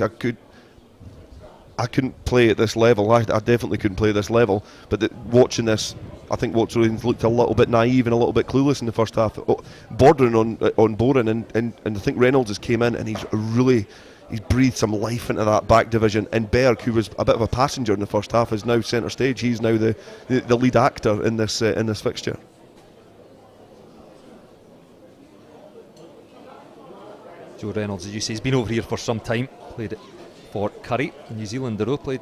Speaker 2: couldn't play at this level. I definitely couldn't play at this level. But watching this, I think Watsonians looked a little bit naive and a little bit clueless in the first half, bordering on boring. And I think Reynolds has came in and he's breathed some life into that back division. And Berg, who was a bit of a passenger in the first half, is now centre stage. He's now the lead actor in this fixture.
Speaker 1: Joe Reynolds, as you say, he's been over here for some time. Played it for Curry, New Zealand Duro, played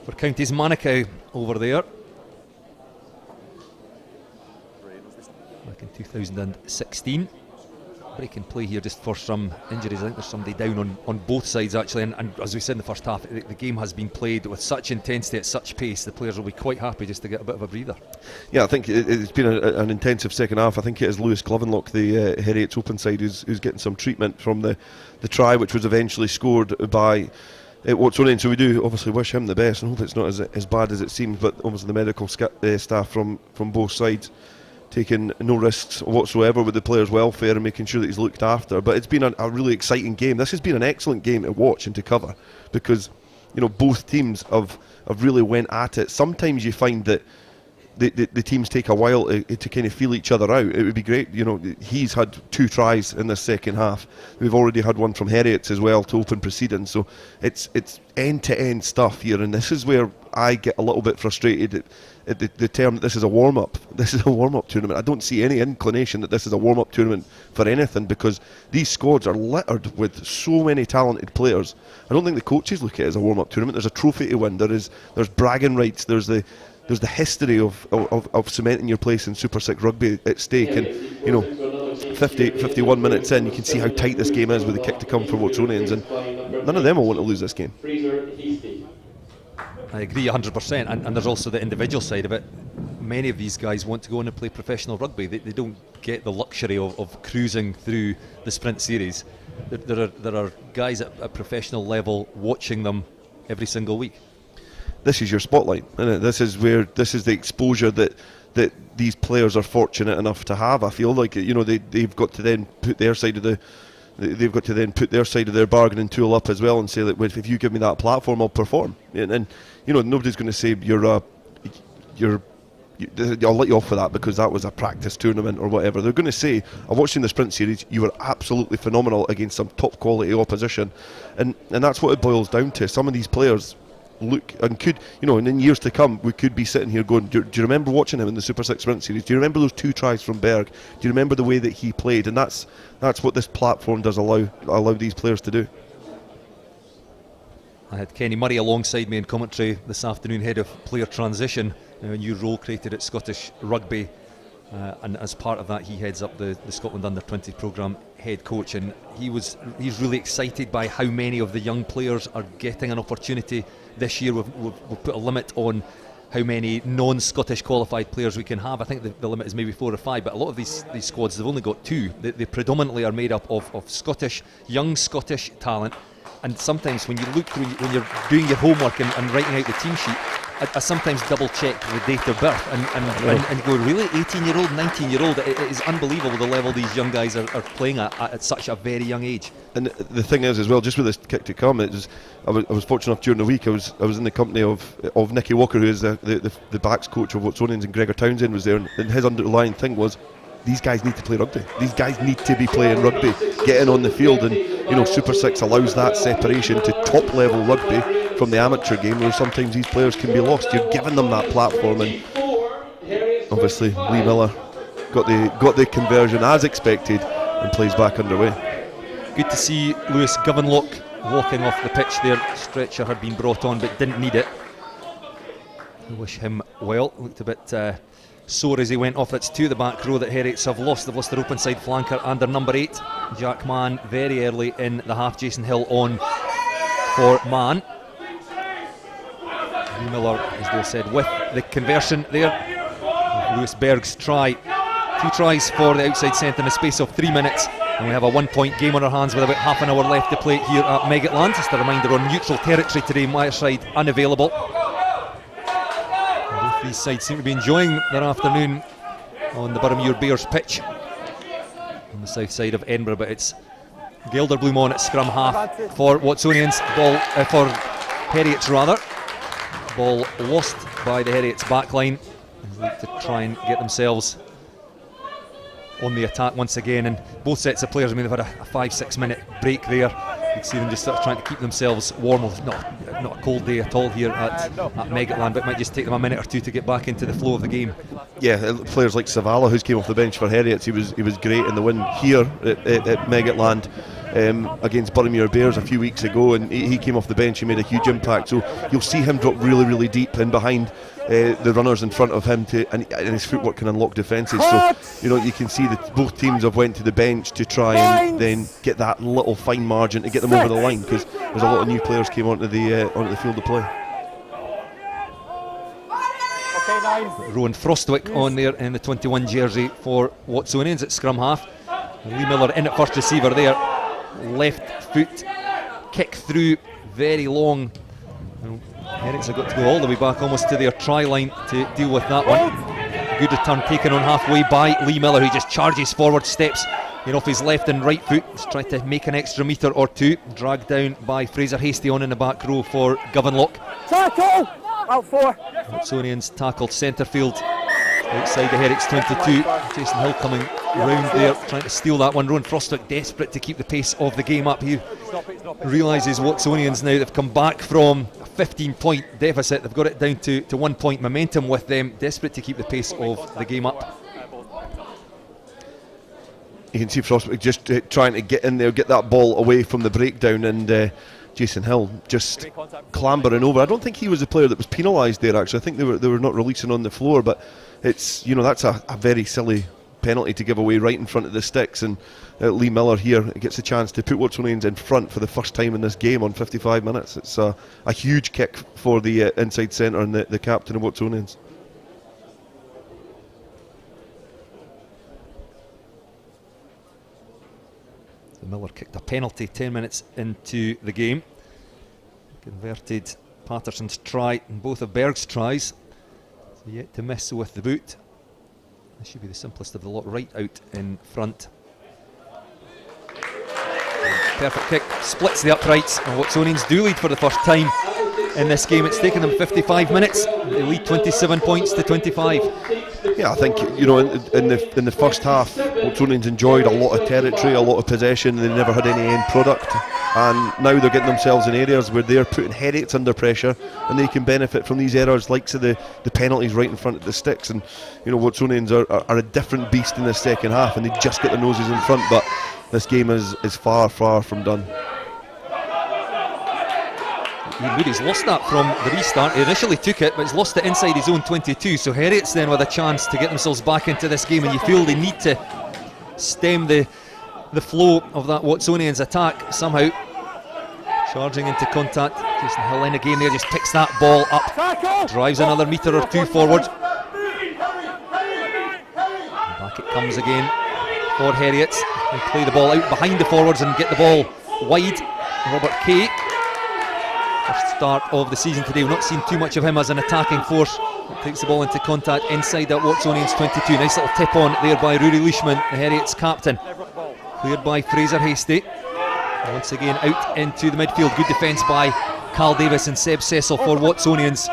Speaker 1: for Counties Manukau over there back in 2016. Break and play here just for some injuries. I think there's somebody down on both sides actually, and as we said in the first half, the game has been played with such intensity at such pace, the players will be quite happy just to get a bit of a breather. Yeah,
Speaker 2: I think it's been an intensive second half. I think it is Lewis Glovenlock, the Heriot's open side, who's getting some treatment from the try which was eventually scored by Watsonians. So we do obviously wish him the best and hope it's not as bad as it seems, but obviously the medical staff from both sides taking no risks whatsoever with the players' welfare and making sure that he's looked after. But it's been a really exciting game. This has been an excellent game to watch and to cover, because both teams have really went at it. Sometimes you find that the teams take a while to kind of feel each other out. It would be great, he's had 2 tries in the second half. We've already had one from Heriot as well to open proceedings. So it's end-to-end stuff here, and this is where I get a little bit frustrated at the term that this is a warm-up. This is a warm-up tournament. I don't see any inclination that this is a warm-up tournament for anything, because these squads are littered with so many talented players. I don't think the coaches look at it as a warm-up tournament. There's a trophy to win. There's bragging rights. There's the history of cementing your place in Super 6 rugby at stake, and 51 minutes in, you can see how tight this game is with the kick to come for Watsonians, and none of them will want to lose this game.
Speaker 1: I agree 100%, and there's also the individual side of it. Many of these guys want to go on and play professional rugby. They don't get the luxury of cruising through the sprint series. There are guys at professional level watching them every single week.
Speaker 2: This is your spotlight, isn't it? This is the exposure that these players are fortunate enough to have. I feel like they've got to then put their side of their bargaining tool up as well, and say that if you give me that platform, I'll perform. And nobody's going to say I'll let you off for that because that was a practice tournament or whatever. They're going to say, I'm watching the sprint series, you were absolutely phenomenal against some top quality opposition, and that's what it boils down to. Some of these players look and could, and in years to come, we could be sitting here going, do you remember watching him in the Super 6 sprint series? Do you remember those 2 tries from Berg? Do you remember the way that he played? And that's what this platform does allow these players to do.
Speaker 1: I had Kenny Murray alongside me in commentary this afternoon, head of player transition, a new role created at Scottish Rugby, and as part of that he heads up the Scotland Under-20 programme, head coach, and he's really excited by how many of the young players are getting an opportunity this year. We've put a limit on how many non-Scottish qualified players we can have. I think the limit is maybe 4 or 5, but a lot of these squads, they've only got 2. They predominantly are made up of young Scottish talent. And sometimes when you look through, when you're doing your homework and writing out the team sheet, I sometimes double check the date of birth and go, really, 18-year-old, 19-year-old? It is unbelievable the level these young guys are playing at such a very young age. And
Speaker 2: the thing is as well, just with this kick to come, I was fortunate enough during the week, I was in the company of Nicky Walker, who is the backs coach of Watsonians, and Gregor Townsend was there, and his underlying thing was, these guys need to play rugby. These guys need to be playing rugby, getting on the field, and Super 6 allows that separation to top level rugby from the amateur game, where sometimes these players can be lost. You're giving them that platform, and obviously Lee Miller got the conversion as expected and plays back underway.
Speaker 1: Good to see Lewis Govenlock walking off the pitch there. Stretcher had been brought on but didn't need it. I wish him well. Looked a bit sore as he went off. It's 2 at the back row that Heriots have lost. They've lost their open side flanker and their number 8, Jack Mann, very early in the half. Jason Hill on for Mann. Lee Miller, as they said, with the conversion there. Lewis Berg's try. 2 tries for the outside centre in the space of 3 minutes, and we have a 1-point game on our hands with about half an hour left to play here at Meggetland. Just a reminder, on neutral territory today, Mireside unavailable. Both these sides seem to be enjoying their afternoon on the Boroughmuir Bears pitch on the south side of Edinburgh, but it's Gelderbloom on at scrum half for Watsonians, ball for Heriots rather. Ball lost by the Heriots backline, and look to try and get themselves on the attack once again. And both sets of players, I mean, they've had a 5-6 minute break there. You can see them just sort of trying to keep themselves warm. Well, not a cold day at all here at Meggetland, but it might just take them a minute or 2 to get back into the flow of the game. Yeah,
Speaker 2: players like Savala, who's came off the bench for Heriots, he was great in the win here at Meggetland against Boroughmuir Bears a few weeks ago, and he came off the bench. He made a huge impact, so you'll see him drop really, really deep in behind the runners in front of him, and his footwork can unlock defences. So you can see that both teams have went to the bench to try and then get that little fine margin to get them over the line, because there's a lot of new players came onto the field of play. Rowan Frostwick on there in the 21 jersey for Watsonians at scrum half. Lee Miller in at first receiver there. Left foot kick through, very long. Heriots have got to go all the way back almost to their try line to deal with that one. Good return taken on halfway by Lee Miller, who just charges forward, steps
Speaker 1: off his left and right foot. He's trying to make an extra metre or two. Dragged down by Fraser Hastie on in the back row for Govanlock.
Speaker 3: Tackle! Out 4.
Speaker 1: Watsonians tackled centre field outside the Herrick's 22. Jason Hill coming round there, trying to steal that one. Rowan Frostwick desperate to keep the pace of the game up. He realises Watsonians now, they've come back from a 15-point deficit. They've got it down to 1 point momentum with them. Desperate to keep the pace of the game up.
Speaker 2: You can see Frostwick just trying to get in there, get that ball away from the breakdown, and Jason Hill just clambering over. I don't think he was the player that was penalised there, actually. I think they were not releasing on the floor, but it's, you know, that's a very silly penalty to give away right in front of the sticks, and Lee Miller here gets a chance to put Watsonians in front for the first time in this game on 55 minutes. It's a huge kick for the inside centre and the captain of Watsonians.
Speaker 1: Miller kicked a penalty 10 minutes into the game. Converted Patterson's try and both of Berg's tries. So yet to miss with the boot. This should be the simplest of the lot, right out in front. Perfect kick, splits the uprights, and Watsonians do lead for the first time in this game. It's taken them 55 minutes. They lead 27 points to 25.
Speaker 2: Yeah, I think, you know, in the first half, Watsonians enjoyed a lot of territory, a lot of possession. They never had any end product, and now they're getting themselves in areas where they're putting Heriots under pressure, and they can benefit from these errors, like the penalties right in front of the sticks. And you know, Watsonians are a different beast in the second half, and they just get their noses in front. But this game is far from done.
Speaker 1: Ian Moody's lost that from the restart. He initially took it, but he's lost it inside his own 22. So Heriots then with a chance to get themselves back into this game, and you feel they need to stem the flow of that Watsonians attack somehow. Charging into contact, Jason Hill in again there, just picks that ball up, drives another metre or two forward. And back it comes again for Heriots. They play the ball out behind the forwards and get the ball wide. Robert Kay, first start of the season today. We've not seen too much of him as an attacking force. Takes the ball into contact inside that Watsonians 22. Nice little tip on there by Rory Leishman, the Heriots captain. Cleared by Fraser Hastie. Once again out into the midfield. Good defence by Carl Davis and Seb Cecil for Watsonians.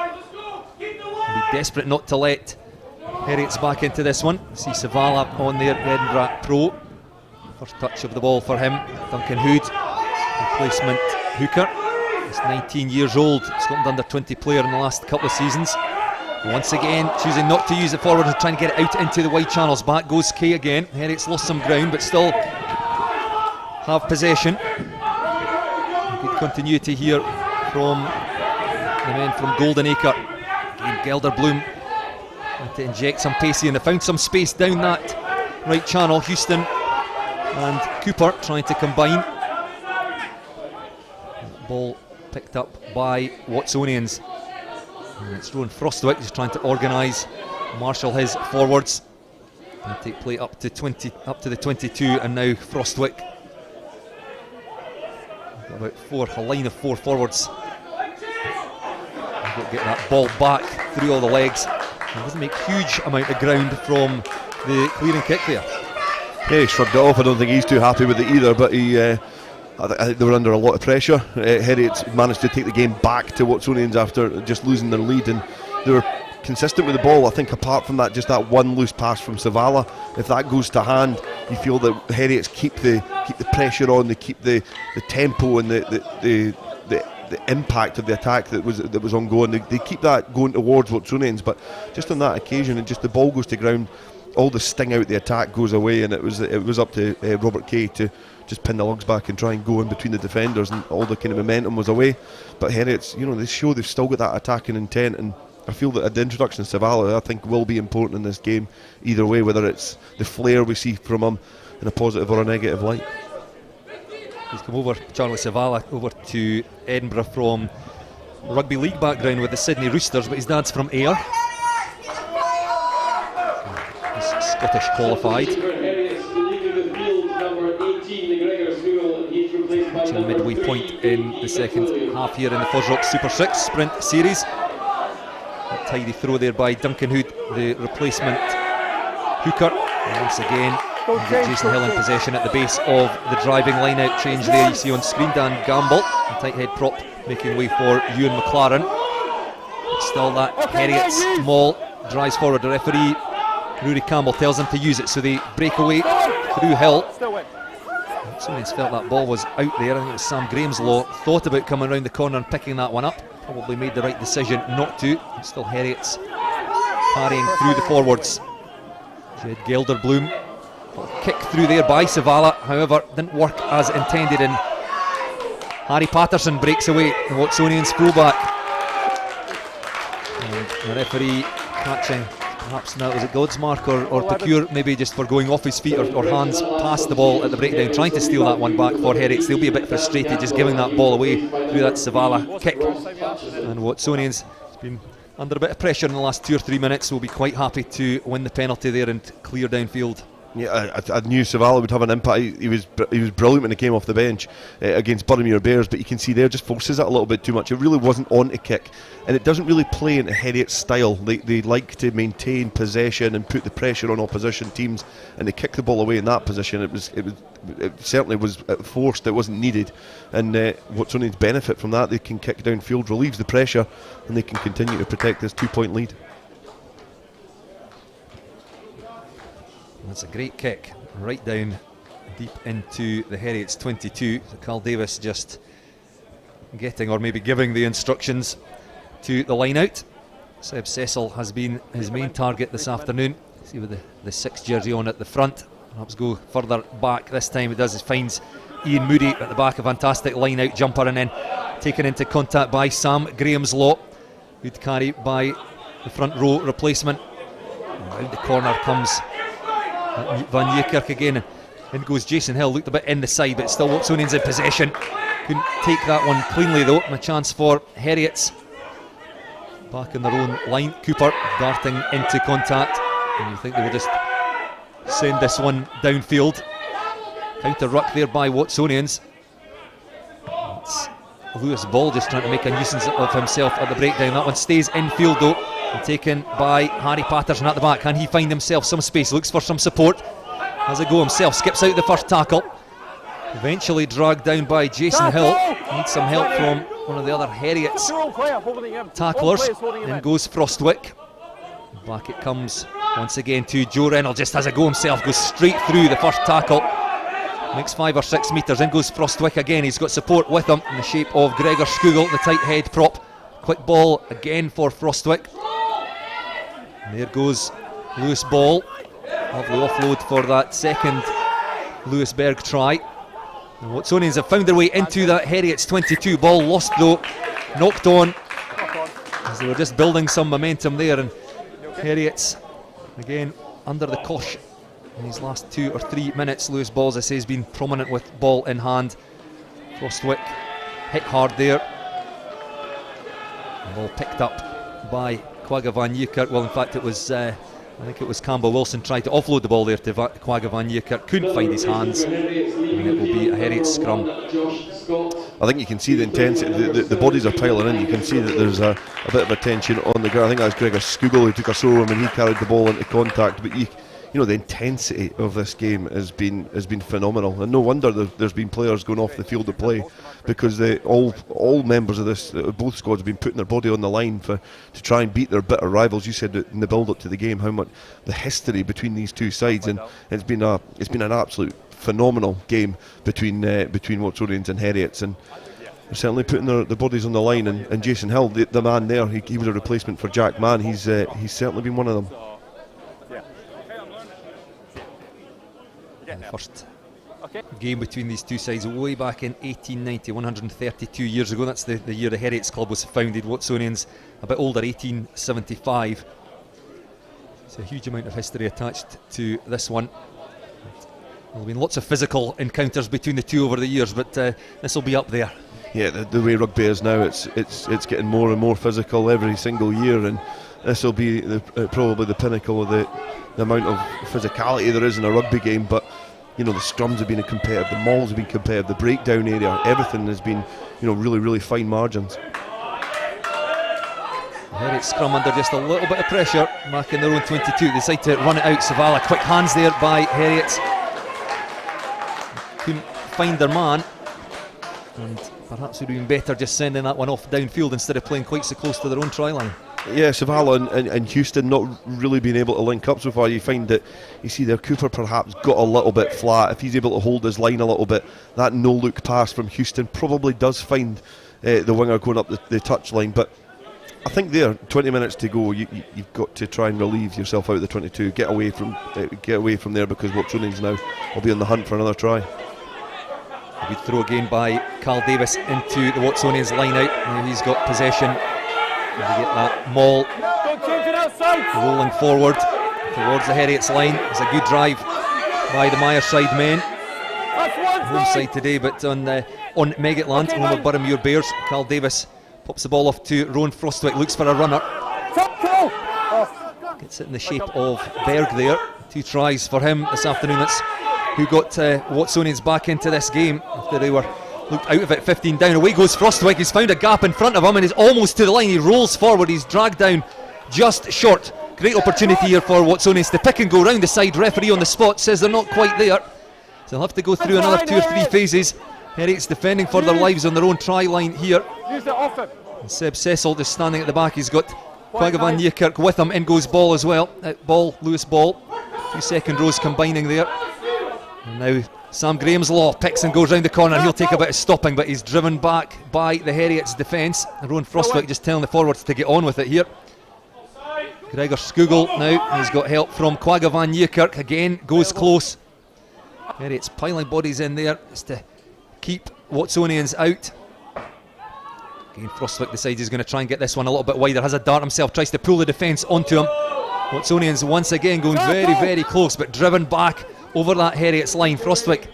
Speaker 1: Be desperate not to let Heriots back into this one. See Savala on there, Edinburgh pro. First touch of the ball for him. Duncan Hood, replacement hooker. He's 19 years old, Scotland under 20 player in the last couple of seasons. Once again choosing not to use it forward and trying to get it out into the wide channels. Back goes Kay again. Heriots lost some ground but still have possession. Good continuity here from the men from Golden Acre. Again, Gelderbloom trying to inject some pace in. They found some space down that right channel. Houston and Cooper trying to combine. Ball picked up by Watsonians. And it's Rowan Frostwick just trying to organise, marshal his forwards. And take play up to the 22, and now Frostwick. Got a line of four forwards. Got to get that ball back through all the legs. It doesn't make huge amount of ground from the clearing kick there.
Speaker 2: Yeah, he shrugged it off. I don't think he's too happy with it either, but I think they were under a lot of pressure. Heriot managed to take the game back to Watsonians after just losing their lead, and they were consistent with the ball. I think apart from that, just that one loose pass from Savala, if that goes to hand, you feel that Heriots keep the pressure on, they keep the tempo and the impact of the attack that was ongoing. They keep that going towards Watsonians, but just on that occasion, and just the ball goes to ground, all the sting out the attack goes away, and it was up to Robert Kay to just pin the lugs back and try and go in between the defenders, and all the kind of momentum was away. But Heriots, you know, they show they've still got that attacking intent, and I feel that the introduction of Savala, I think, will be important in this game either way, whether it's the flair we see from him in a positive or a negative light.
Speaker 1: He's come over, Charlie Savala, over to Edinburgh from rugby league background with the Sydney Roosters, but his dad's from Ayr. He's Scottish qualified. Reaching the midway point in the second half here in the FOSROC Super6 Sprint Series. A tidy throw there by Duncan Hood, the replacement hooker. And once again, Jason Hill in possession at the base of the driving line-out change there. You see on screen Dan Gamble, the tight head prop, making way for Ewan McLaren. Still that Heriot's maul drives forward. The referee, Rory Campbell, tells them to use it, so they break away through Hill. Someone's felt that ball was out there. I think it was Sam Grahamslaw thought about coming around the corner and picking that one up. Probably made the right decision not to. Still Heriot's parrying through the forwards. Jed Gelderblom, kick through there by Savala, however didn't work as intended, and Harry Patterson breaks away, the Watsonians fullback. And the referee catching, perhaps now, was it Godsmark or Pecure, maybe just for going off his feet or hands past the ball at the breakdown, trying to steal that one back for Heriot. They'll be a bit frustrated just giving that ball away through that Savala kick. And Watsonians has been under a bit of pressure in the last 2 or 3 minutes. Will be quite happy to win the penalty there and clear downfield. Yeah,
Speaker 2: I knew Savala would have an impact. He was brilliant when he came off the bench against Boroughmuir Bears, but you can see there just forces it a little bit too much. It really wasn't on to kick, and it doesn't really play into Heriot's style. They like to maintain possession and put the pressure on opposition teams, and they kick the ball away in that position. It certainly was forced. It wasn't needed, and Watsonians benefit from that. They can kick downfield, relieves the pressure, and they can continue to protect this 2-point lead.
Speaker 1: That's a great kick, right down deep into the Heriot's 22. So Carl Davis just getting, or maybe giving, the instructions to the line out. Seb Cecil has been his main target this afternoon. See with the 6 jersey on at the front. Perhaps go further back this time. It does, it finds Ian Moody at the back, a fantastic line out jumper, and then taken into contact by Sam Grahamslaw. Good carry by the front row replacement. And round the corner comes Van Niekerk again. In goes Jason Hill, looked a bit in the side, but still Watsonians in possession. Couldn't take that one cleanly though, and a chance for Heriots. Back in their own line, Cooper darting into contact, and you think they will just send this one downfield. Counter ruck there by Watsonians. It's Lewis Ball just trying to make a nuisance of himself at the breakdown. That one stays infield though, and taken by Harry Patterson at the back. Can he find himself some space? Looks for some support. Has a go himself, skips out the first tackle. Eventually dragged down by Jason Hill. Needs some help from one of the other Heriots tacklers. Then goes Frostwick. Back it comes once again to Joe Reynolds. Just has a go himself, goes straight through the first tackle. Makes 5 or 6 metres. In goes Frostwick again. He's got support with him in the shape of Gregor Skugel, the tight head prop. Quick ball again for Frostwick. And there goes Lewis Ball. Lovely offload for that second Lewisberg try. And Watsonians have found their way into that Heriot's 22. Ball lost though, knocked on as they were just building some momentum there, and Heriots again under the cosh in these last 2 or 3 minutes. Lewis Ball, as I say, has been prominent with ball in hand. Frostwick hit hard there. The ball picked up by Quagga Van Niekerk. Well, in fact, it was I think it was Campbell Wilson tried to offload the ball there to Quagga Van Niekerk. Couldn't find his hands, and it will be a Heriot scrum.
Speaker 2: I think you can see the intensity. The bodies are piling in. You can see that there's a bit of a tension on the ground. I think that's Gregor Skugel who took a throw when he carried the ball into contact. But you know, the intensity of this game has been phenomenal, and no wonder there's been players going off the field to play, because all members of this, both squads, have been putting their body on the line to try and beat their bitter rivals. You said in the build up to the game how much the history between these two sides, and it's been an absolute phenomenal game between Watsonians and Heriots, and they're certainly putting their bodies on the line. And Jason Hill, the man there, he was a replacement for Jack Mann. He's certainly been one of them.
Speaker 1: The first game between these two sides way back in 1890, 132 years ago. That's the year the Heriots Club was founded. Watsonians a bit older, 1875. There's a huge amount of history attached to this one. There have been lots of physical encounters between the two over the years, but this will be up there.
Speaker 2: Yeah, the way rugby is now, it's getting more and more physical every single year, and this will be probably the pinnacle of the amount of physicality there is in a rugby game. But you know, the scrums have been competitive, the mauls have been competitive, the breakdown area, everything has been, you know, really, really fine margins.
Speaker 1: Heriot scrum under just a little bit of pressure, marking their own 22. They decide to run it out. Savala, quick hands there by Heriot. Couldn't find their man, and perhaps it would have been better just sending that one off downfield instead of playing quite so close to their own try line.
Speaker 2: Yeah, Savala and Houston not really being able to link up so far. You find that, you see there, Cooper perhaps got a little bit flat. If he's able to hold his line a little bit, that no-look pass from Houston probably does find the winger going up the touch line. But I think there, 20 minutes to go, you've got to try and relieve yourself out of the 22. Get away from there, because Watsonians now will be on the hunt for another try.
Speaker 1: A good throw again by Carl Davis into the Watsonians line out. Now he's got possession. They get that maul rolling forward towards the Heriot's line. It's a good drive by the Myerside men. Home side today, but on Meggetland, home of Boroughmuir Bears. Carl Davis pops the ball off to Rowan Frostwick, looks for a runner. Gets it in the shape of Berg there. 2 tries for him this afternoon. That's who got Watsonians back into this game after they were looked out of it, 15 down. Away goes Frostwick. He's found a gap in front of him and is almost to the line. He rolls forward. He's dragged down just short. Great opportunity here for Watsonians to pick and go round the side. Referee on the spot says they're not quite there, so they'll have to go through another 2 or 3 phases. Heriot's defending for their lives on their own try line here. And Seb Cecil just standing at the back. He's got Quagga van Niekerk with him. In goes Ball as well. Out ball, Lewis Ball. 2 second rows combining there. And now Sam Graham's Law picks and goes round the corner. He'll take a bit of stopping, but he's driven back by the Heriot's defence. And Rowan Frostwick just telling the forwards to get on with it here. Gregor Skugel now, he's got help from Quagga van Niekerk. Again, goes close. Heriot's piling bodies in there just to keep Watsonians out. Again, Frostwick decides he's going to try and get this one a little bit wider. Has a dart himself, tries to pull the defence onto him. Watsonians once again going very, very close, but driven back over that Heriot's line. Frostwick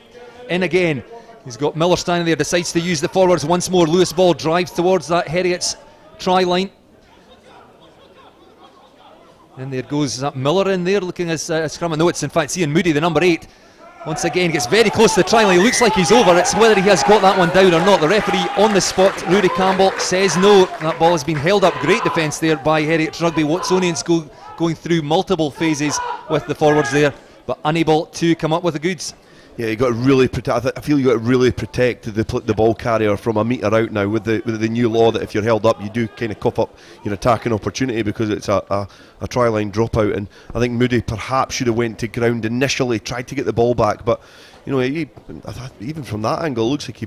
Speaker 1: in again. He's got Miller standing there, decides to use the forwards once more. Lewis Ball drives towards that Heriot's try line. And there goes that Miller in there looking as a scrum. No, it's in fact Ian Moody, the number 8. Once again gets very close to the try line. He looks like he's over. It's whether he has got that one down or not. The referee on the spot, Rory Campbell, says no. That ball has been held up. Great defence there by Heriot Rugby. Watsonians going through multiple phases with the forwards there, but unable to come up with the goods.
Speaker 2: Yeah, you got to really protect. I feel you got to really protect the ball carrier from a metre out now with the new law that if you're held up, you do kind of cough up your attacking opportunity because it's a try line dropout. And I think Moody perhaps should have went to ground initially, tried to get the ball back, but you know, even from that angle, it looks like he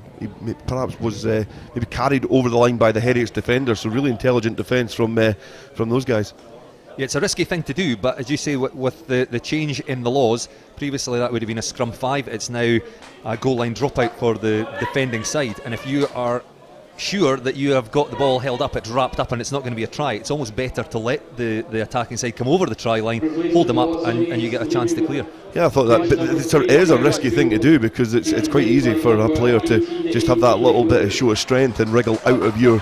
Speaker 2: perhaps was maybe carried over the line by the Heriot's defender. So really intelligent defence from those guys.
Speaker 1: Yeah, it's a risky thing to do, but as you say, with the change in the laws, previously that would have been a scrum 5, it's now a goal line dropout for the defending side. And if you are sure that you have got the ball held up, it's wrapped up and it's not going to be a try, it's almost better to let the attacking side come over the try line, hold them up, and you get a chance to clear.
Speaker 2: Yeah, I thought that, but it is a risky thing to do because it's quite easy for a player to just have that little bit of show of strength and wriggle out of your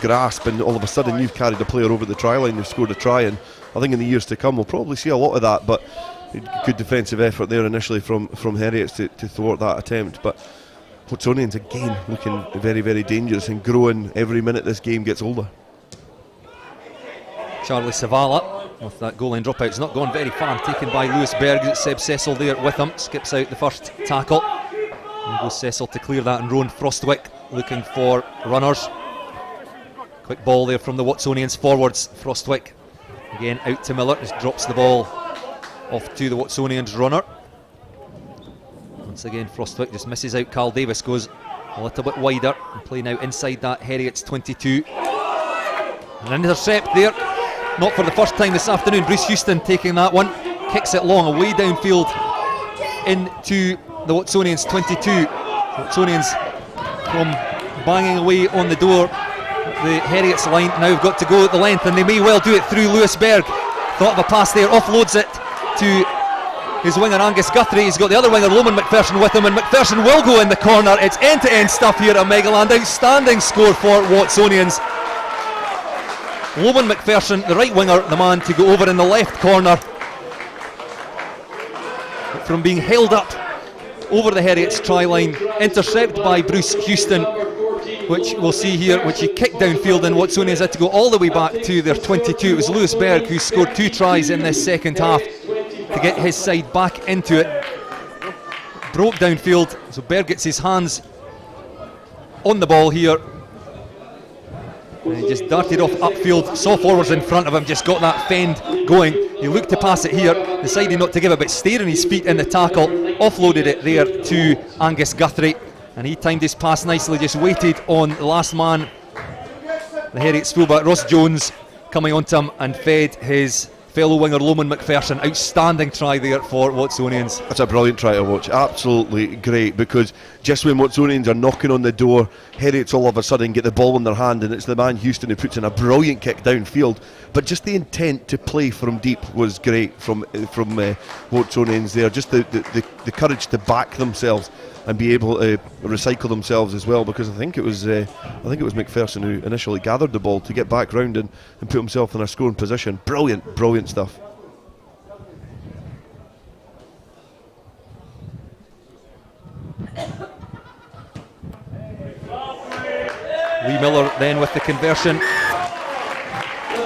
Speaker 2: grasp, and all of a sudden you've carried a player over the try line, you've scored a try. And I think in the years to come we'll probably see a lot of that, but good defensive effort there initially from Heriot to thwart that attempt. But Watsonians again looking very, very dangerous and growing every minute this game gets older. Charlie
Speaker 1: Savala with that goal line dropout, it's not gone very far, taken by Lewis Berg. Seb Cecil there with him, skips out the first tackle. And goes Cecil to clear that, and Rowan Frostwick looking for runners. Quick ball there from the Watsonians forwards. Frostwick again out to Miller, just drops the ball off to the Watsonians runner. Once again Frostwick just misses out. Carl Davis goes a little bit wider and play now inside that Heriot's 22. An intercept there, not for the first time this afternoon. Bruce Houston taking that one, kicks it long away downfield into the Watsonians 22. Watsonians from banging away on the door, the Heriot's line now have got to go at the length, and they may well do it through Lewis Berg. Thought of a pass there, offloads it to his winger Angus Guthrie. He's got the other winger Loman McPherson with him, and McPherson will go in the corner. It's end-to-end stuff here at Meggetland. Outstanding score for Watsonians. Loman McPherson, the right winger, the man to go over in the left corner. From being held up over the Heriot's try line, intercepted by Bruce Houston. which we'll see here, which he kicked downfield, and Watsonians had to go all the way back to their 22. It was Lewis Berg who scored 2 tries in this second half to get his side back into it. Broke downfield, so Berg gets his hands on the ball here. And he just darted off upfield, saw forwards in front of him, just got that fend going. He looked to pass it here, decided not to give it, but stayed on his feet in the tackle, offloaded it there to Angus Guthrie, and he timed his pass nicely, just waited on the last man, the Heriot's fullback Ross Jones, coming onto him and fed his fellow winger Loman McPherson. Outstanding try there for Watsonians.
Speaker 2: That's a brilliant try to watch, absolutely great, because just when Watsonians are knocking on the door, Heriots all of a sudden get the ball in their hand, and it's the man Houston who puts in a brilliant kick downfield. But just the intent to play from deep was great from Watsonians there. Just the courage to back themselves and be able to recycle themselves as well, because I think it was McPherson who initially gathered the ball to get back round and put himself in a scoring position. Brilliant stuff.
Speaker 1: Lee Miller then with the conversion.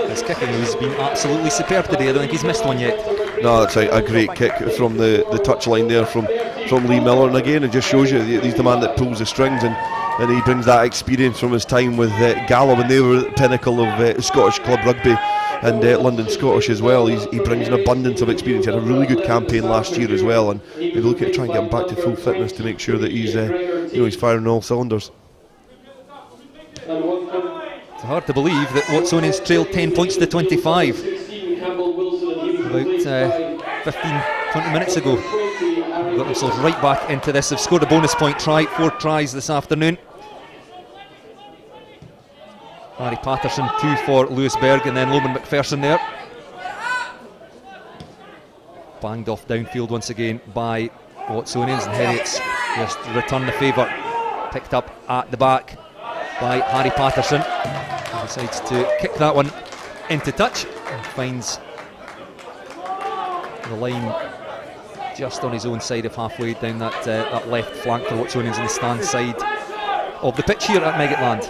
Speaker 1: His kicking has been absolutely superb today. I don't think he's missed one yet.
Speaker 2: No, that's a great kick from the touchline there from Lee Miller, and again it just shows you he's the man that pulls the strings, and he brings that experience from his time with Gala when they were at the pinnacle of Scottish club rugby and London Scottish as well. He brings an abundance of experience. He had a really good campaign last year as well, and they're looking to try and get him back to full fitness to make sure that he's firing on all cylinders.
Speaker 1: It's hard to believe that Watsonians trailed 10 points to 25 about 15-20 minutes ago. Got themselves right back into this. They've scored a bonus point try, 4 tries this afternoon. Harry Patterson, 2 for Lewis Berg, and then Loman McPherson there. Banged off downfield once again by Watsonians, and Heriots just return the favour. Picked up at the back by Harry Patterson. He decides to kick that one into touch and finds the line just on his own side of halfway down that left flank for Watsonians in the stand side of the pitch here at Meggetland.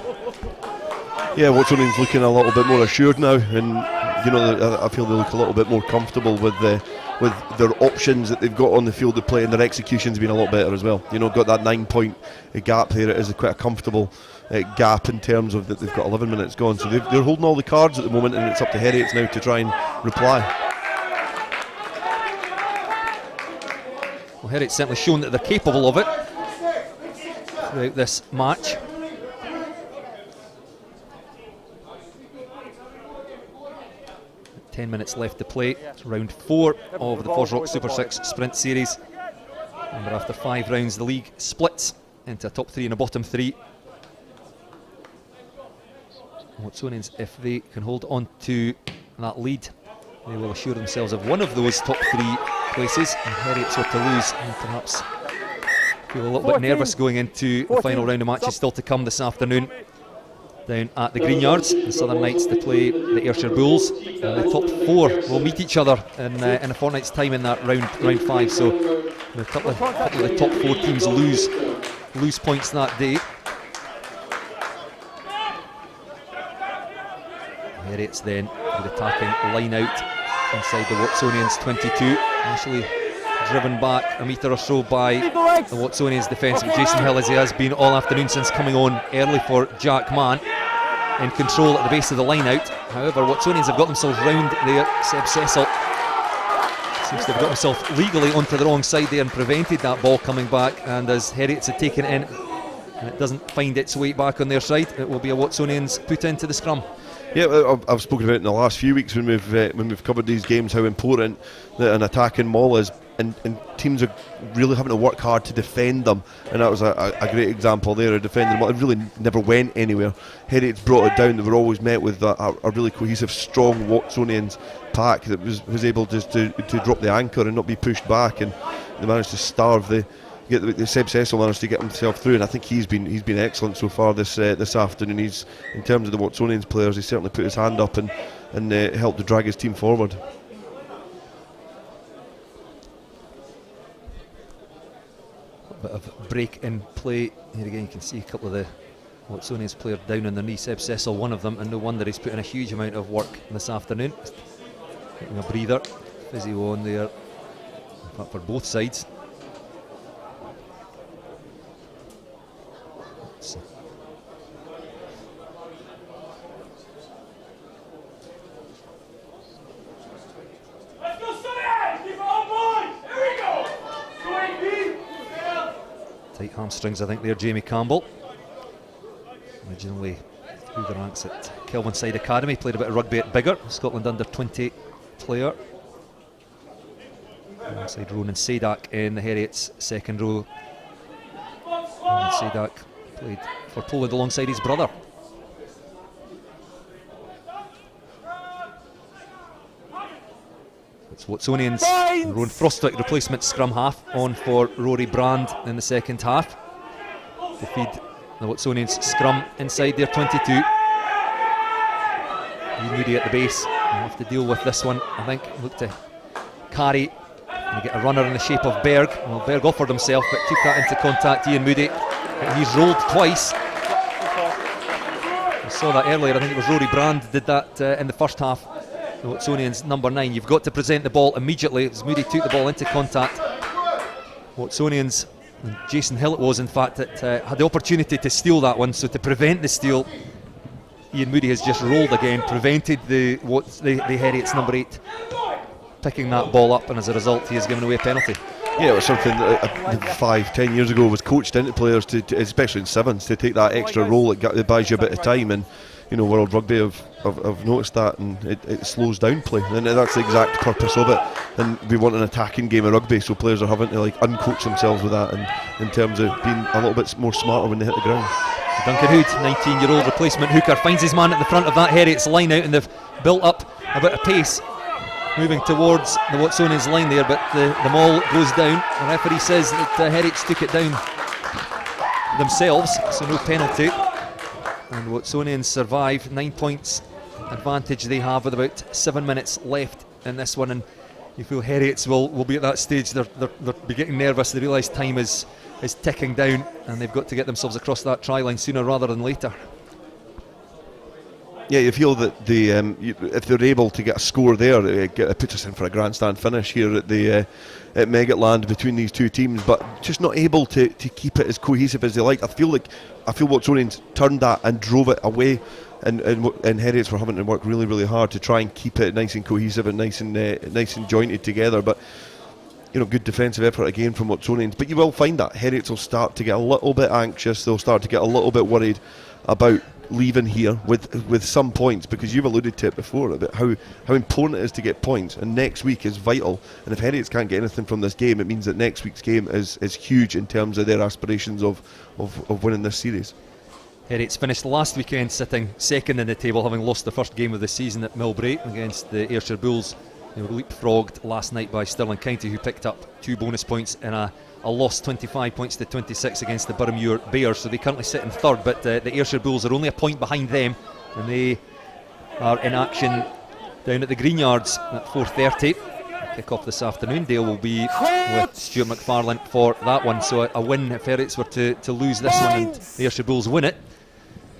Speaker 2: Yeah, Watsonians looking a little bit more assured now, and I feel they look a little bit more comfortable with their options that they've got on the field of play, and their execution's been a lot better as well. Got that 9-point gap there. It is quite a comfortable gap in terms of that they've got 11 minutes gone, so they're holding all the cards at the moment, and it's up to Heriots now to try and reply.
Speaker 1: Well, Heriot's certainly shown that they're capable of it throughout this match. Ten minutes left to play. It's round 4 of the FOSROC Super 6 Sprint Series. Remember, after 5 rounds, the league splits into a top 3 and a bottom 3. Watsonians, if they can hold on to that lead, they will assure themselves of one of those top 3 places, and Heriots are to lose and perhaps feel a little bit nervous going into the final round of matches still to come this afternoon down at the Green Yards. The Southern Knights to play the Ayrshire Bulls, and the top 4 will meet each other in a fortnight's time in that round 5, so a couple of the top 4 teams lose points that day. Heriots then with attacking line out inside the Watsonians 22, initially driven back a metre or so by the Watsonians defence, but Jason Hill, as he has been all afternoon since coming on early for Jack Mann, in control at the base of the line out. However, Watsonians have got themselves round there. Seb Cecil seems to have got himself legally onto the wrong side there and prevented that ball coming back, and as Heriots had taken it in and it doesn't find its way back on their side, it will be a Watsonians put into the scrum.
Speaker 2: Yeah, I've spoken about it in the last few weeks when we've covered these games, how important an attacking maul is, and teams are really having to work hard to defend them, and that was a great example there of defending them. It really never went anywhere. Heriots brought it down. They were always met with a really cohesive, strong Watsonians pack that was able just to drop the anchor and not be pushed back, and they managed to starve the Seb Cecil managed to get himself through, and I think he's been excellent so far this afternoon. He's, in terms of the Watsonians players, he certainly put his hand up and helped to drag his team forward. A bit of break in play here again. You can see a couple of the
Speaker 1: Watsonians player down on their knee, Seb Cecil, one of them, and no wonder he's put in a huge amount of work this afternoon. Taking a breather, physio on there, in fact for both sides. Tight hamstrings, I think, there, Jamie Campbell. Originally through the ranks at Kelvinside Academy, played a bit of rugby at Biggar, Scotland under-20 player. Alongside Ronan Sadak in the Heriot's second row. Ronan Sadak played for Poland alongside his brother. It's Watsonians. Rowan Frostwick, replacement scrum half, on for Rory Brand in the second half to feed the Watsonians scrum inside their 22. Ian Moody at the base. We'll have to deal with this one, I think. Look to carry and get a runner in the shape of Berg. Well, Berg offered himself but took that into contact, Ian Moody. He's rolled twice. We saw that earlier. I think it was Rory Brand did that in the first half. The Watsonians number 9. You've got to present the ball immediately as Moody took the ball into contact. Watsonians, and Jason Hill it was in fact, that had the opportunity to steal that one. So to prevent the steal, Ian Moody has just rolled again, prevented the Heriot's number 8 picking that ball up, and as a result he has given away a penalty.
Speaker 2: Yeah, it was something that 5-10 years ago was coached into players, to especially in sevens, to take that extra roll. It buys you a bit of time, and you know, World Rugby have noticed that, and it slows down play, and that's the exact purpose of it. And we want an attacking game of rugby, so players are having to like uncoach themselves with that, and in terms of being a little bit more smarter when they hit the ground.
Speaker 1: Duncan Hood, 19-year-old replacement hooker, finds his man at the front of that Heriot's line out, and they've built up a bit of pace moving towards the Watsonians line there, but the maul goes down. The referee says that Heriot's took it down themselves, so no penalty. And Watsonians survive. 9 points advantage they have with about 7 minutes left in this one, and you feel Heriot's will be at that stage. They're getting nervous. They realise time is ticking down, and they've got to get themselves across that try line sooner rather than later.
Speaker 2: Yeah, you feel that if they're able to get a score there, it puts us in for a grandstand finish here at Meggetland between these two teams, but just not able to keep it as cohesive as they like. I feel Watsonians turned that and drove it away, and Heriots were having to work really, really hard to try and keep it nice and cohesive and nice and jointed together. But you know, good defensive effort again from Watsonians. But you will find that Heriots will start to get a little bit anxious. They'll start to get a little bit worried about leaving here with some points, because you've alluded to it before about how important it is to get points, and next week is vital. And if Heriots can't get anything from this game, it means that next week's game is huge in terms of their aspirations of winning this series.
Speaker 1: Heriots finished last weekend sitting second in the table, having lost the first game of the season at Millbrae against the Ayrshire Bulls. They were leapfrogged last night by Stirling County, who picked up 2 bonus points in a loss, 25 points to 26 against the Boroughmuir Bears. So they currently sit in third, but the Ayrshire Bulls are only a point behind them, and they are in action down at the Greenyards at 4:30. Kick off this afternoon. Dale will be with Stuart McFarlane for that one. So a win if Heriots were to lose this one and the Ayrshire Bulls win it,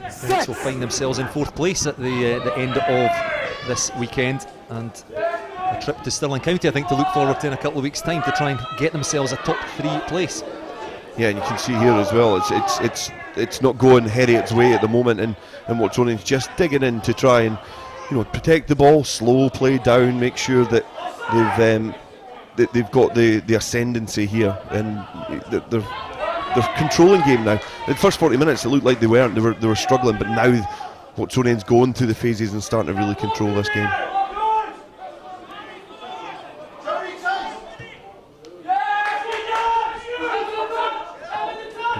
Speaker 1: Heriots will find themselves in 4th place at the end of this weekend, and a trip to Stirling County, I think, to look forward to in a couple of weeks' time to try and get themselves a top 3 place.
Speaker 2: Yeah, and you can see here as well, it's not going Heriot's way at the moment, and Watsonians just digging in to try and, you know, protect the ball, slow play down, make sure that they've got the ascendancy here, and they're controlling game now. In the first 40 minutes it looked like they weren't, they were struggling, but now Watsonians going through the phases and starting to really control this game.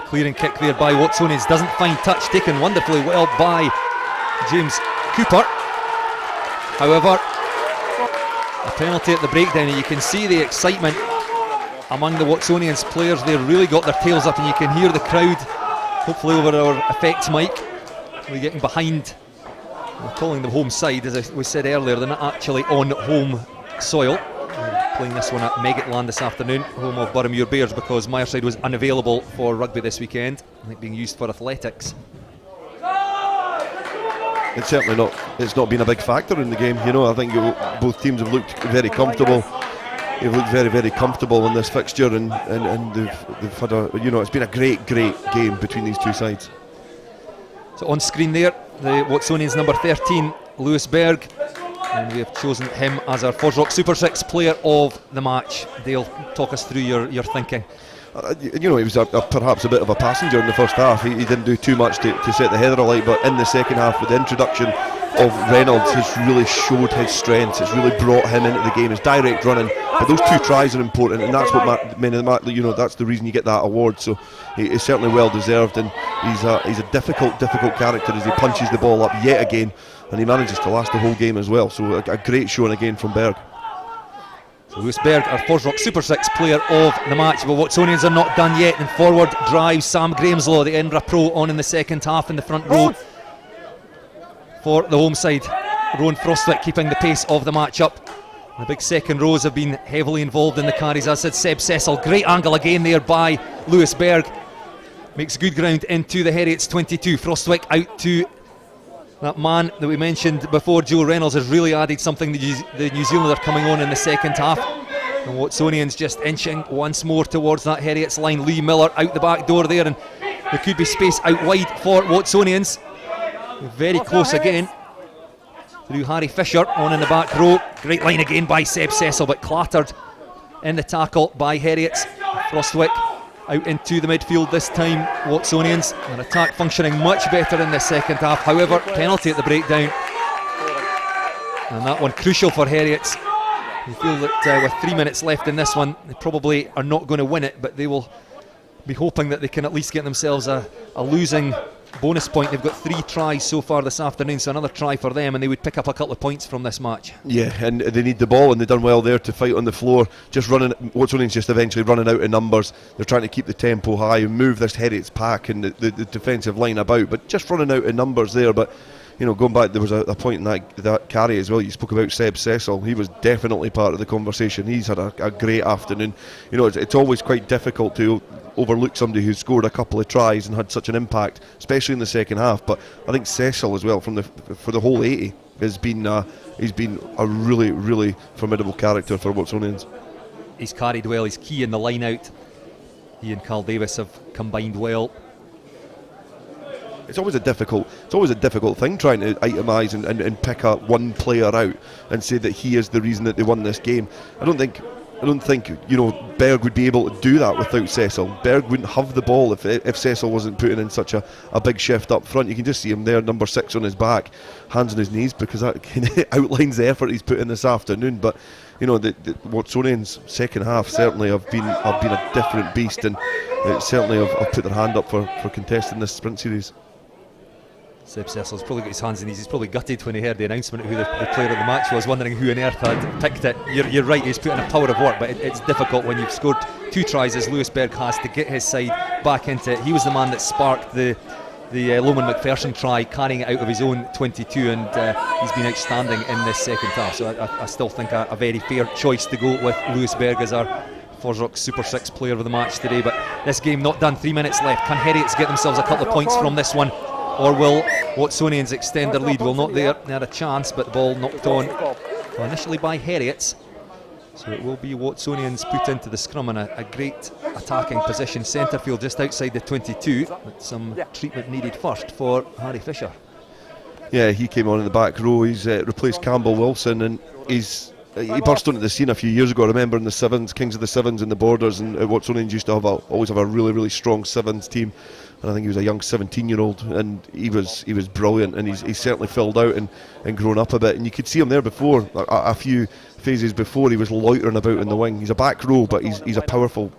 Speaker 1: Clearing kick there by Watsonians doesn't find touch, taken wonderfully well by James Cooper. However, a penalty at the breakdown, and you can see the excitement among the Watsonians players. They've really got their tails up, and you can hear the crowd, hopefully over our effects mic, really getting behind. We're calling them home side, as we said earlier. They're not actually on home soil. We're playing this one at Meggetland this afternoon, home of Boroughmuir Bears, because Myerside was unavailable for rugby this weekend, I think being used for athletics.
Speaker 2: it's certainly not. It's not been a big factor in the game. You know, I think both teams have looked very comfortable. They've looked very, very comfortable in this fixture, and they've had a, you know, it's been a great game between these two sides.
Speaker 1: So on screen there, the Watsonians number 13, Lewis Berg, and we have chosen him as our FOSROC Super 6 player of the match. Dale, talk us through your thinking.
Speaker 2: You know, he was perhaps a bit of a passenger in the first half. He didn't do too much to set the header alight, but in the second half, with the introduction of Reynolds, has really showed his strengths. It's really brought him into the game. His direct running, but those two tries are important, and that's what you know, that's the reason you get that award. So it's certainly well deserved, and he's a difficult character as he punches the ball up yet again, and he manages to last the whole game as well. So a great showing again from Berg.
Speaker 1: So Lewis Berg, our FOSROC Super 6 player of the match. But Watsonians are not done yet, and forward drives Sam Grahamslaw, the Edinburgh pro, on in the second half in the front row for the home side. Rowan Frostwick keeping the pace of the match up. The big second rows have been heavily involved in the carries, as said Seb Cecil. Great angle again there by Lewis Berg. Makes good ground into the Heriot's 22. Frostwick out to that man that we mentioned before, Joe Reynolds, has really added something. The New Zealander coming on in the second half. And Watsonians just inching once more towards that Heriot's line. Lee Miller out the back door there, and there could be space out wide for Watsonians. Very close again through Harry Fisher on in the back row. Great line again by Seb Cecil, but clattered in the tackle by Heriot's. Frostwick out into the midfield this time. Watsonians, an attack functioning much better in the second half. However, penalty at the breakdown, and that one crucial for Heriot's. They feel that with 3 minutes left in this one, they probably are not going to win it, but they will be hoping that they can at least get themselves a losing bonus point. They've got 3 tries so far this afternoon, so another try for them, and they would pick up a couple of points from this match. Yeah, and they need the ball, and they've done well there to fight on the floor. Just running, Watsonians just eventually running out of numbers. They're trying to keep the tempo high and move this Heriot's pack and the defensive line about, but just running out of numbers there. But you know, going back, there was a point in that carry as well. You spoke about Seb Cecil. He was definitely part of the conversation. He's had a great afternoon. You know, it's always quite difficult to overlook somebody who's scored a couple of tries and had such an impact, especially in the second half. But I think Cecil as well, for the whole 80, he's been a really, really formidable character for Watsonians. He's carried well. He's key in the line out. He and Carl Davis have combined well. It's always a difficult thing trying to itemise and pick up one player out and say that he is the reason that they won this game. I don't think you know, Berg would be able to do that without Cecil. Berg wouldn't have the ball if Cecil wasn't putting in such a big shift up front. You can just see him there, number 6 on his back, hands on his knees, because that outlines the effort he's put in this afternoon. But you know, the Watsonians' second half certainly have been a different beast, and certainly have put their hand up for contesting this sprint series. Seb Cecil's probably got his hands on knees. He's probably gutted when he heard the announcement of who the player of the match was, wondering who on earth had picked it. You're right, he's put in a power of work, but it's difficult when you've scored 2 tries, as Lewis Berg has, to get his side back into it. He was the man that sparked the Loman McPherson try, carrying it out of his own 22, and he's been outstanding in this second half. So I still think a very fair choice to go with Lewis Berg as our FOSROC Super 6 player of the match today. But this game not done, 3 minutes left. Can Heriots get themselves a couple of points from this one, or will Watsonians extend their lead? Well, not there. They had a chance, but the ball knocked on initially by Heriots. So it will be Watsonians put into the scrum in a great attacking position. Centre field just outside the 22, with some treatment needed first for Harry Fisher. Yeah, he came on in the back row. He's replaced Campbell Wilson, and he burst onto the scene a few years ago. I remember in the Sevens, Kings of the Sevens in the Borders, and Watsonians used to always have a really, really strong Sevens team. And I think he was a young 17-year-old, and he was brilliant, and he's certainly filled out and grown up a bit. And you could see him there before, a few phases before, he was loitering about in the wing. He's a back row, but he's a powerful,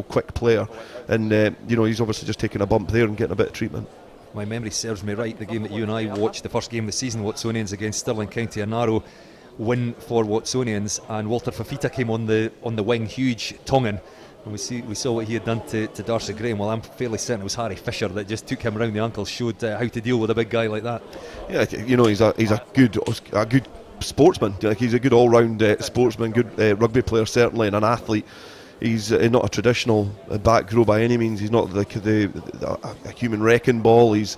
Speaker 1: quick player, and you know, he's obviously just taking a bump there and getting a bit of treatment. My memory serves me right, the game that you and I watched, the first game of the season, Watsonians against Stirling County, a narrow win for Watsonians, and Walter Fafita came on the wing, huge Tongan. And we saw what he had done to Darcy Graham. Well, I'm fairly certain it was Harry Fisher that just took him round the ankle, showed how to deal with a big guy like that. Yeah, you know, he's a good sportsman. Like, he's a good all-round sportsman, good rugby player certainly, and an athlete.
Speaker 2: He's not a traditional back row by any means. He's not a human wrecking ball. He's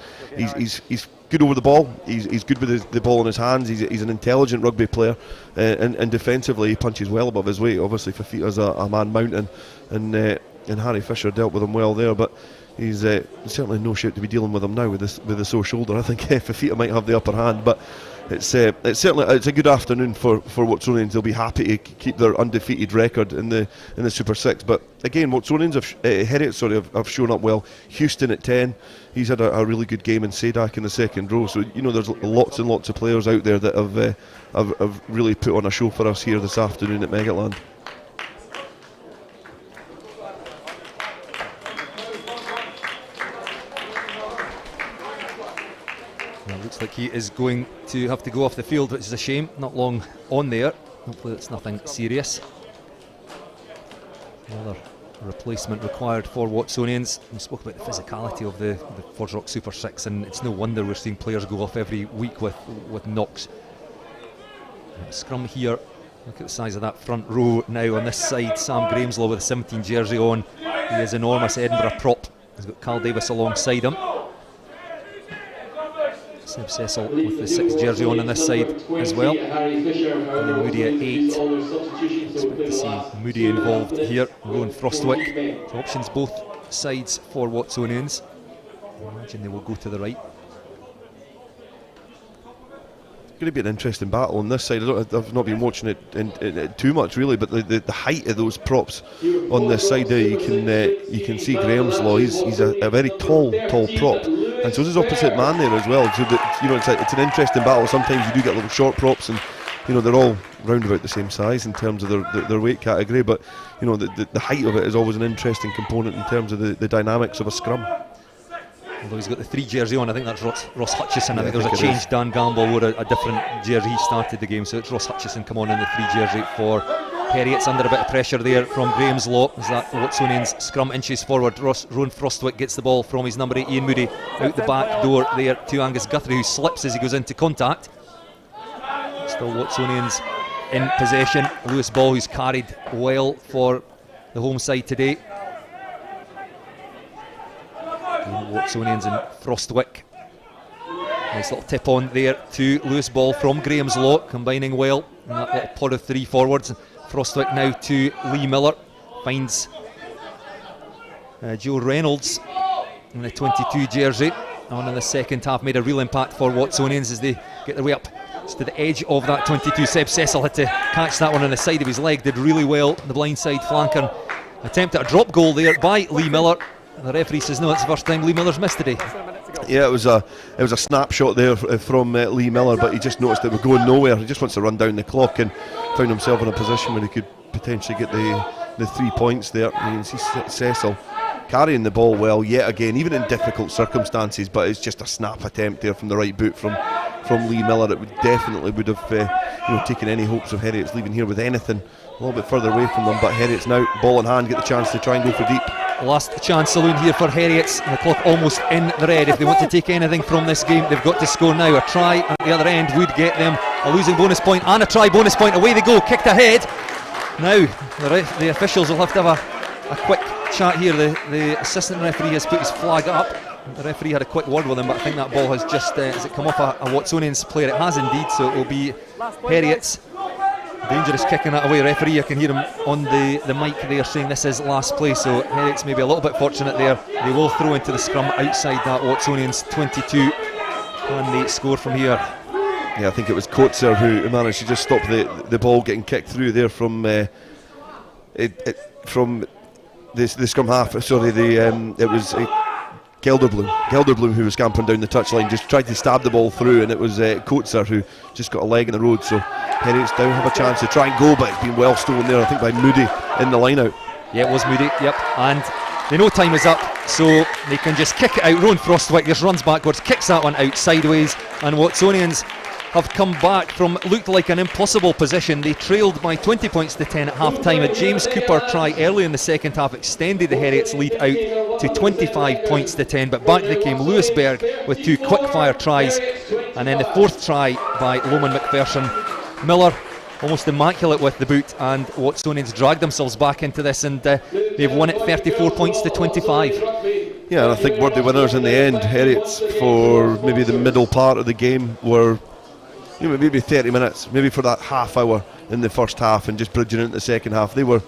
Speaker 2: good over the ball. He's good with the ball in his hands. He's an intelligent rugby player, and defensively he punches well above his weight. Obviously, Fafita's a man mountain, and Harry Fisher dealt with him well there. But he's certainly no shape to be dealing with him now with the sore shoulder. I think Fafita might have the upper hand, but it's certainly a good afternoon for Watsonians. They'll be happy to keep their undefeated record in the Super 6. But again, Watsonians Heriot have shown up well. Houston at 10, he's had a really good game, and Sadak in the second row. So there's lots and lots of players out there that have really put on a show for us here this afternoon at Meggetland.
Speaker 1: Looks like he is going to have to go off the field, which is a shame. Not long on there. Hopefully it's nothing serious. Another replacement required for Watsonians. We spoke about the physicality of the FOSROC Super 6, and it's no wonder we're seeing players go off every week with knocks. Scrum here. Look at the size of that front row now on this side. Sam Grahamslaw with a 17 jersey on. He is enormous Edinburgh prop. He's got Carl Davis alongside him. Seb Cecil with the 6 jersey on this side as well. And then Moody at 8. Expect to see Moody involved here. Rowan Frostwick. So options both sides for Watsonians. I imagine they will go to the right.
Speaker 2: It's going to be an interesting battle on this side. I've not been watching it too much really, but the height of those props on this side there, you can see Grahamslaw. He's a very tall prop, and so is his opposite man there as well. So that, it's an interesting battle. Sometimes you do get little short props, and they're all round about the same size in terms of their weight category. But the height of it is always an interesting component in terms of the dynamics of a scrum.
Speaker 1: Although he's got the 3 jersey on, I think that's Ross Hutchison. I think there's a change. Dan Gamble wore a different jersey. He started the game, so it's Ross Hutchison come on in the 3 jersey for Heriot's under a bit of pressure there from Grahamslaw. As that Watsonians scrum inches forward. Rowan Frostwick gets the ball from his number 8, Ian Moody, out the back door there to Angus Guthrie, who slips as he goes into contact. Still Watsonians in possession. Lewis Ball, who's carried well for the home side today. Watsonians and Frostwick. Nice little tip on there to Lewis Ball from Grahamslaw, combining well in that little pod of 3 forwards. Frostwick now to Lee Miller, finds Joe Reynolds in the 22 jersey on in the second half. Made a real impact for Watsonians as they get their way up to the edge of that 22. Seb Cecil had to catch that one on the side of his leg, did really well. The blindside flanker attempt at a drop goal there by Lee Miller. The referee says no, it's the first time Lee Miller's missed today.
Speaker 2: Yeah, it was a snapshot there from Lee Miller, but he just noticed that we're going nowhere. He just wants to run down the clock and found himself in a position where he could potentially get the 3 points there. You can see Cecil carrying the ball well yet again, even in difficult circumstances, but it's just a snap attempt there from the right boot from Lee Miller. It would have taken any hopes of Heriot's leaving here with anything a little bit further away from them, but Heriot's now ball in hand, get the chance to try and go for deep.
Speaker 1: Last chance saloon here for Heriot's, and the clock almost in the red. If they want to take anything from this game, they've got to score now. A try at the other end would get them a losing bonus point and a try bonus point. Away they go, kicked ahead. Now the officials will have to have a quick chat here. The assistant referee has put his flag up. The referee had a quick word with him, but I think that ball has just has it come off a Watsonians player? It has indeed, so it will be Heriot's. Dangerous kicking that away. Referee, I can hear him on the mic there saying this is last play, so Heriot's maybe a little bit fortunate there. They will throw into the scrum outside that Watsonians 22. Can they score from here?
Speaker 2: Yeah, I think it was Coetzer who managed to just stop the ball getting kicked through there from the scrum half. Sorry, it was Gelderblom who was scampering down the touchline, just tried to stab the ball through, and it was Coetzer who just got a leg in the road. So Heriot's now have a chance to try and go, but it's been well stolen there, I think, by Moody in the line out.
Speaker 1: Yeah, it was Moody, yep, and they know time is up, so they can just kick it out. Rowan Frostwick just runs backwards, kicks that one out sideways, and Watsonians have come back from looked like an impossible position. They trailed by 20 points to 10 at half time. A James Cooper try early in the second half extended the Heriot's lead out to 25 points to 10, but back they came. Lewis Berg with 2 quick fire tries, and then the 4th try by Loman McPherson. Miller almost immaculate with the boot, and Watsonians dragged themselves back into this, and they've won it 34 points to 25.
Speaker 2: Yeah, and I think worthy winners in the end. Heriots, for maybe the middle part of the game, were maybe 30 minutes, maybe for that half hour in the first half and just bridging into the second half. They were,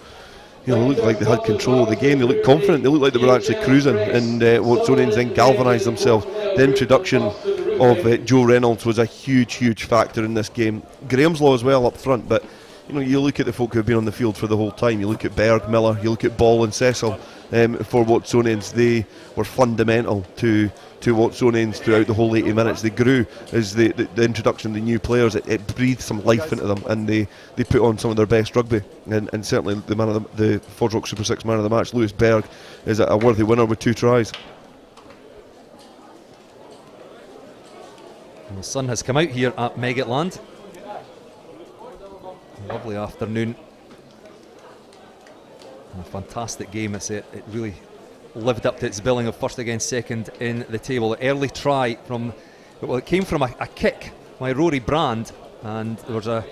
Speaker 2: looked like they had control of the game. They looked confident. They looked like they were actually cruising, and Watsonians then galvanised themselves. The introduction of Joe Reynolds was a huge factor in this game. Graham's Law as well up front, but you look at the folk who have been on the field for the whole time. You look at Berg, Miller, you look at Ball and Cecil for Watsonians. They were fundamental to Watsonians throughout the whole 80 minutes. They grew as the introduction of the new players. It breathed some life into them, and they put on some of their best rugby. And certainly the FOSROC Super 6 man of the match, Lewis Berg, is a worthy winner with 2 tries.
Speaker 1: And the sun has come out here at Meggetland. Lovely afternoon. And a fantastic game. It really lived up to its billing of first against second in the table. The early try it came from a kick by Rory Brand, and there was a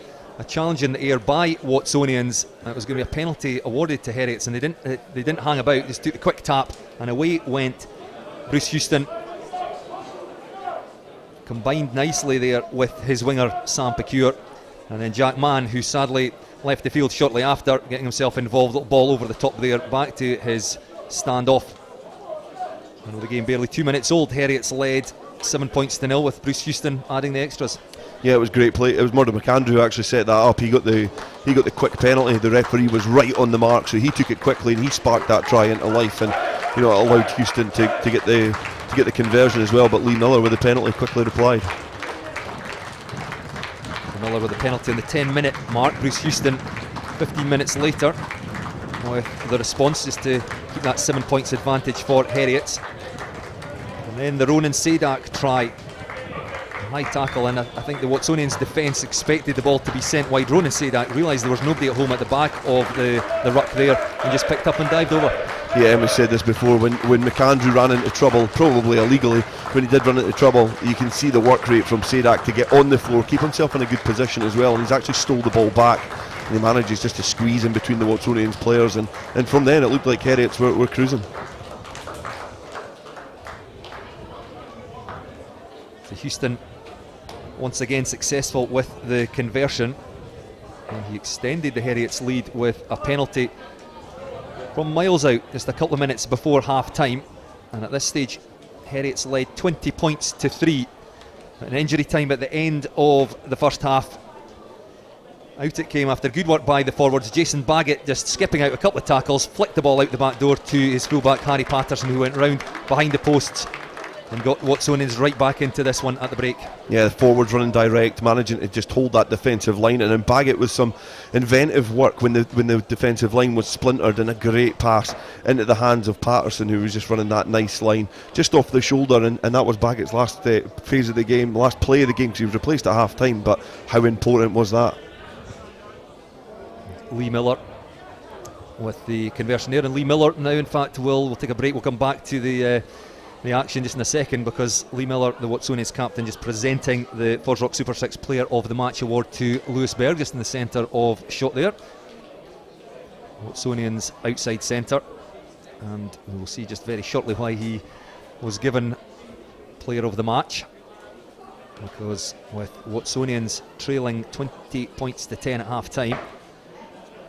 Speaker 1: challenge in the air by Watsonians. It was going to be a penalty awarded to Heriots, and they didn't hang about. Just took the quick tap, and away went Bruce Houston. Combined nicely there with his winger Sam Pecure, and then Jack Mann, who sadly left the field shortly after, getting himself involved. Little ball over the top there, back to his standoff. I know the game barely 2 minutes old. Heriots led 7 points to 0 with Bruce Houston adding the extras.
Speaker 2: Yeah, it was great play. It was Murdo McAndrew who actually set that up. He got the quick penalty. The referee was right on the mark, so he took it quickly and he sparked that try into life, and it allowed Houston to get the conversion as well. But Lee Miller with the penalty quickly replied.
Speaker 1: Miller with the penalty on the 10-minute mark. Bruce Houston 15 minutes later with the response is to keep that 7 points advantage for Heriots. And then the Ronan Sadak try. High tackle, and I think the Watsonians defence expected the ball to be sent wide. Ronan Sadak realised there was nobody at home at the back of the ruck there and just picked up and dived over.
Speaker 2: Yeah, Emma said this before, when McAndrew ran into trouble, probably illegally, when he did run into trouble, you can see the work rate from Sadak to get on the floor, keep himself in a good position as well, and he's actually stole the ball back, and he manages just to squeeze in between the Watsonians players, and from then it looked like Heriots were cruising.
Speaker 1: So Houston once again successful with the conversion, and he extended the Heriots lead with a penalty from miles out just a couple of minutes before half time, and at this stage Heriots led 20 points to 3. An injury time at the end of the first half. Out it came after good work by the forwards. Jason Baggett just skipping out a couple of tackles, flicked the ball out the back door to his fullback Harry Patterson, who went round behind the posts and got Watsonians right back into this one at the break.
Speaker 2: Yeah, the forwards running direct, managing to just hold that defensive line, and then Baggett with some inventive work when the defensive line was splintered, and a great pass into the hands of Patterson, who was just running that nice line just off the shoulder, and that was Baggett's last phase of the game, last play of the game, because he was replaced at half time. But how important was that?
Speaker 1: Lee Miller with the conversion there, and Lee Miller now, in fact, we'll take a break. We'll come back to the action just in a second, because Lee Miller, the Watsonians captain, just presenting the FOSROC Super 6 Player of the Match award to Lewis Berg, just in the centre of shot there. Watsonians outside centre, and we'll see just very shortly why he was given Player of the Match, because with Watsonians trailing 20 points to 10 at half time,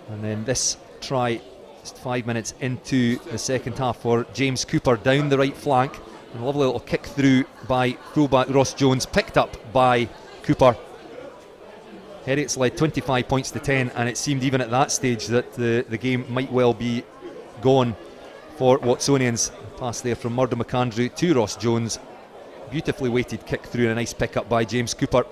Speaker 1: and then this try just 5 minutes into the second half for James Cooper down the right flank, and a lovely little kick through by fullback Ross Jones, picked up by Cooper. Heriots led 25 points to 10, and it seemed even at that stage that the game might well be gone for Watsonians. Pass there from Murdo McAndrew to Ross Jones, beautifully weighted kick through and a nice pick up by James Cooper.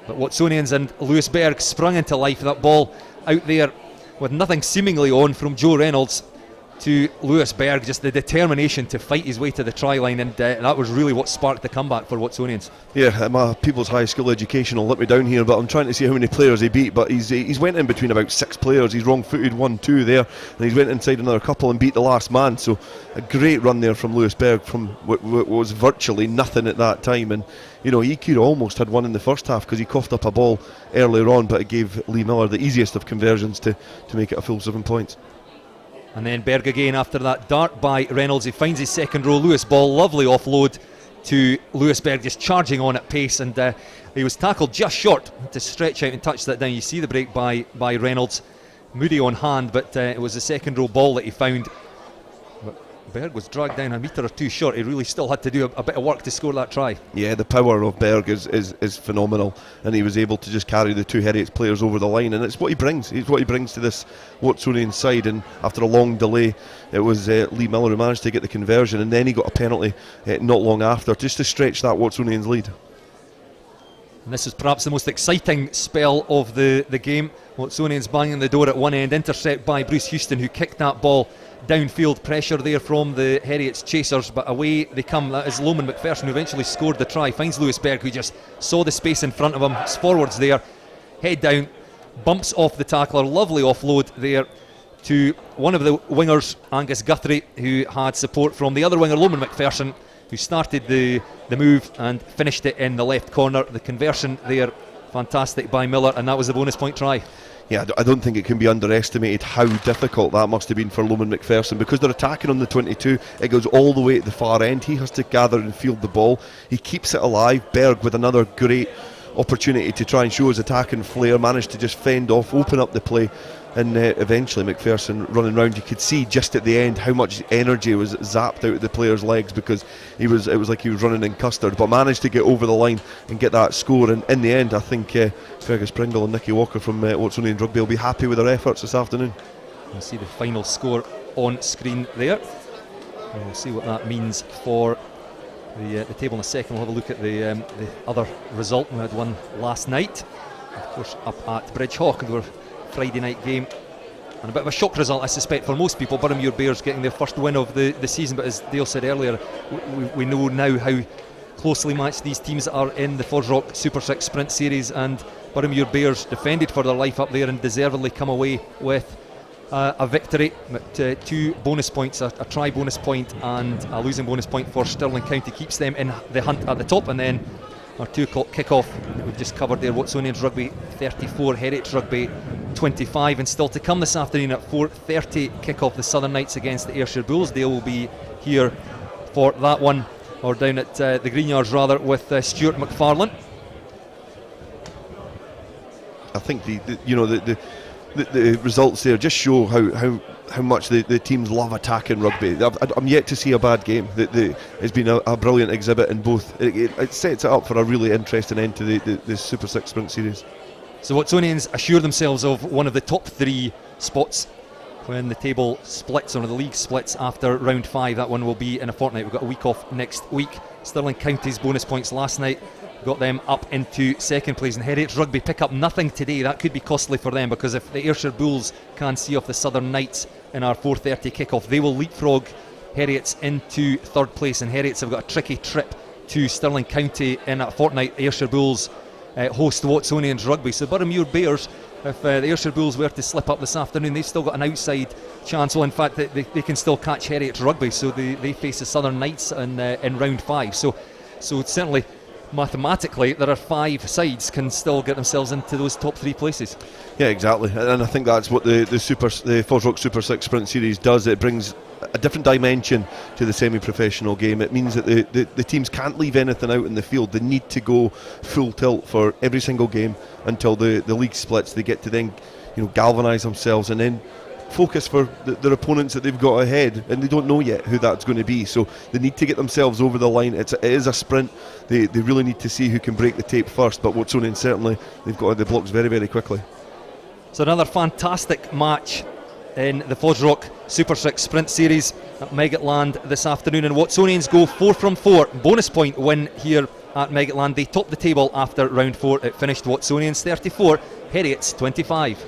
Speaker 1: But Watsonians and Lewis Berg sprung into life. That ball out there with nothing seemingly on from Joe Reynolds to Lewis Berg, just the determination to fight his way to the try line, and that was really what sparked the comeback for Watsonians.
Speaker 2: Yeah, my people's high school education will let me down here, but I'm trying to see how many players he beat. But he's went in between about 6 players. He's wrong-footed 1-2 there, and he's went inside another couple and beat the last man. So a great run there from Lewis Berg from what was virtually nothing at that time. And you know, he could almost had one in the first half because he coughed up a ball earlier on, but it gave Lee Miller the easiest of conversions to make it a full 7 points.
Speaker 1: And then Berg again after that dart by Reynolds. He finds his second row. Lewis ball, lovely offload to Lewis Berg, just charging on at pace, and he was tackled just short to stretch out and touch that down. You see the break by Reynolds. Moody on hand, but it was the second row ball that he found. But Berg was dragged down a metre or two short. He really still had to do a bit of work to score that try. Yeah,
Speaker 2: the power of Berg is phenomenal, and he was able to just carry the 2 Heriot players over the line, and it's what he brings. It's what he brings to this Watsonian side. And after a long delay, it was Lee Miller who managed to get the conversion, and then he got a penalty not long after, just to stretch that Watsonians lead.
Speaker 1: And this is perhaps the most exciting spell of the game. Watsonians banging the door at one end, intercept by Bruce Houston, who kicked that ball downfield. Pressure there from the Heriot's chasers, but away they come. That is Loman McPherson, who eventually scored the try. Finds Lewis Berg, who just saw the space in front of him. Forwards there, head down, bumps off the tackler. Lovely offload there to one of the wingers, Angus Guthrie, who had support from the other winger, Loman McPherson, who started the move and finished it in the left corner. The conversion there, fantastic by Miller, and that was the bonus point try.
Speaker 2: Yeah, I don't think it can be underestimated how difficult that must have been for Loman McPherson, because they're attacking on the 22. It goes all the way at the far end. He has to gather and field the ball. He keeps it alive. Berg with another great opportunity to try and show his attacking flair, managed to just fend off, open up the play, and eventually McPherson running round. You could see just at the end how much energy was zapped out of the player's legs, because it was like he was running in custard, but managed to get over the line and get that score. And in the end, I think Fergus Pringle and Nicky Walker from Watsonian Rugby will be happy with their efforts this afternoon.
Speaker 1: You'll see the final score on screen there, and we'll see what that means for the table in a second. We'll have a look at the other result. We had one last night, of course, up at Bridge Hawk, their Friday night game, and a bit of a shock result, I suspect, for most people. Boroughmuir Bears getting their first win of the season, but as Dale said earlier, we know now how closely matched these teams are in the FOSROC Super 6 Sprint Series, and Boroughmuir Bears defended for their life up there and deservedly come away with a victory. But 2 bonus points, a try bonus point and a losing bonus point for Stirling County, keeps them in the hunt at the top. And then our 2 o'clock kick-off we've just covered there, Watsonians Rugby 34, Heriot Rugby 25, and still to come this afternoon at 4:30 kick-off, the Southern Knights against the Ayrshire Bulls. Dale will be here for that one, or down at the Greenyards rather, with Stuart McFarlane.
Speaker 2: I think the results there just show how much the teams love attacking rugby. I'm yet to see a bad game. It's been a brilliant exhibit in both. It sets it up for a really interesting end to the Super 6 Sprint Series.
Speaker 1: So Watsonians assure themselves of one of the top 3 spots when the table splits, or the league splits after round 5. That one will be in a fortnight. We've got a week off next week. Stirling County's bonus points last night got them up into second place, and Heriot Rugby pick up nothing today. That could be costly for them, because if the Ayrshire Bulls can see off the Southern Knights in our 4:30 kick-off, they will leapfrog Heriots into third place, and Heriots have got a tricky trip to Stirling County in a fortnight. Ayrshire Bulls host Watsonians Rugby, so Boroughmuir Bears, if the Ayrshire Bulls were to slip up this afternoon, they've still got an outside chance. Well, in fact, they can still catch Heriot Rugby, so they face the Southern Knights in round 5. So certainly mathematically there are 5 sides can still get themselves into those top 3 places.
Speaker 2: Yeah, exactly, and I think that's what the FOSROC Super 6 Sprint Series does. It brings a different dimension to the semi-professional game. It means that the teams can't leave anything out in the field. They need to go full tilt for every single game until the league splits. They get to then galvanise themselves and then focus for their opponents that they've got ahead, and they don't know yet who that's going to be, so they need to get themselves over the line. It is a sprint. They really need to see who can break the tape first, but Watsonians certainly, they've got the blocks very, very quickly.
Speaker 1: So another fantastic match in the FOSROC Super 6 Sprint Series at Meggetland this afternoon, and Watsonians go 4 from 4, bonus point win here at Meggetland. They topped the table after round 4. It finished Watsonians 34, Heriots 25.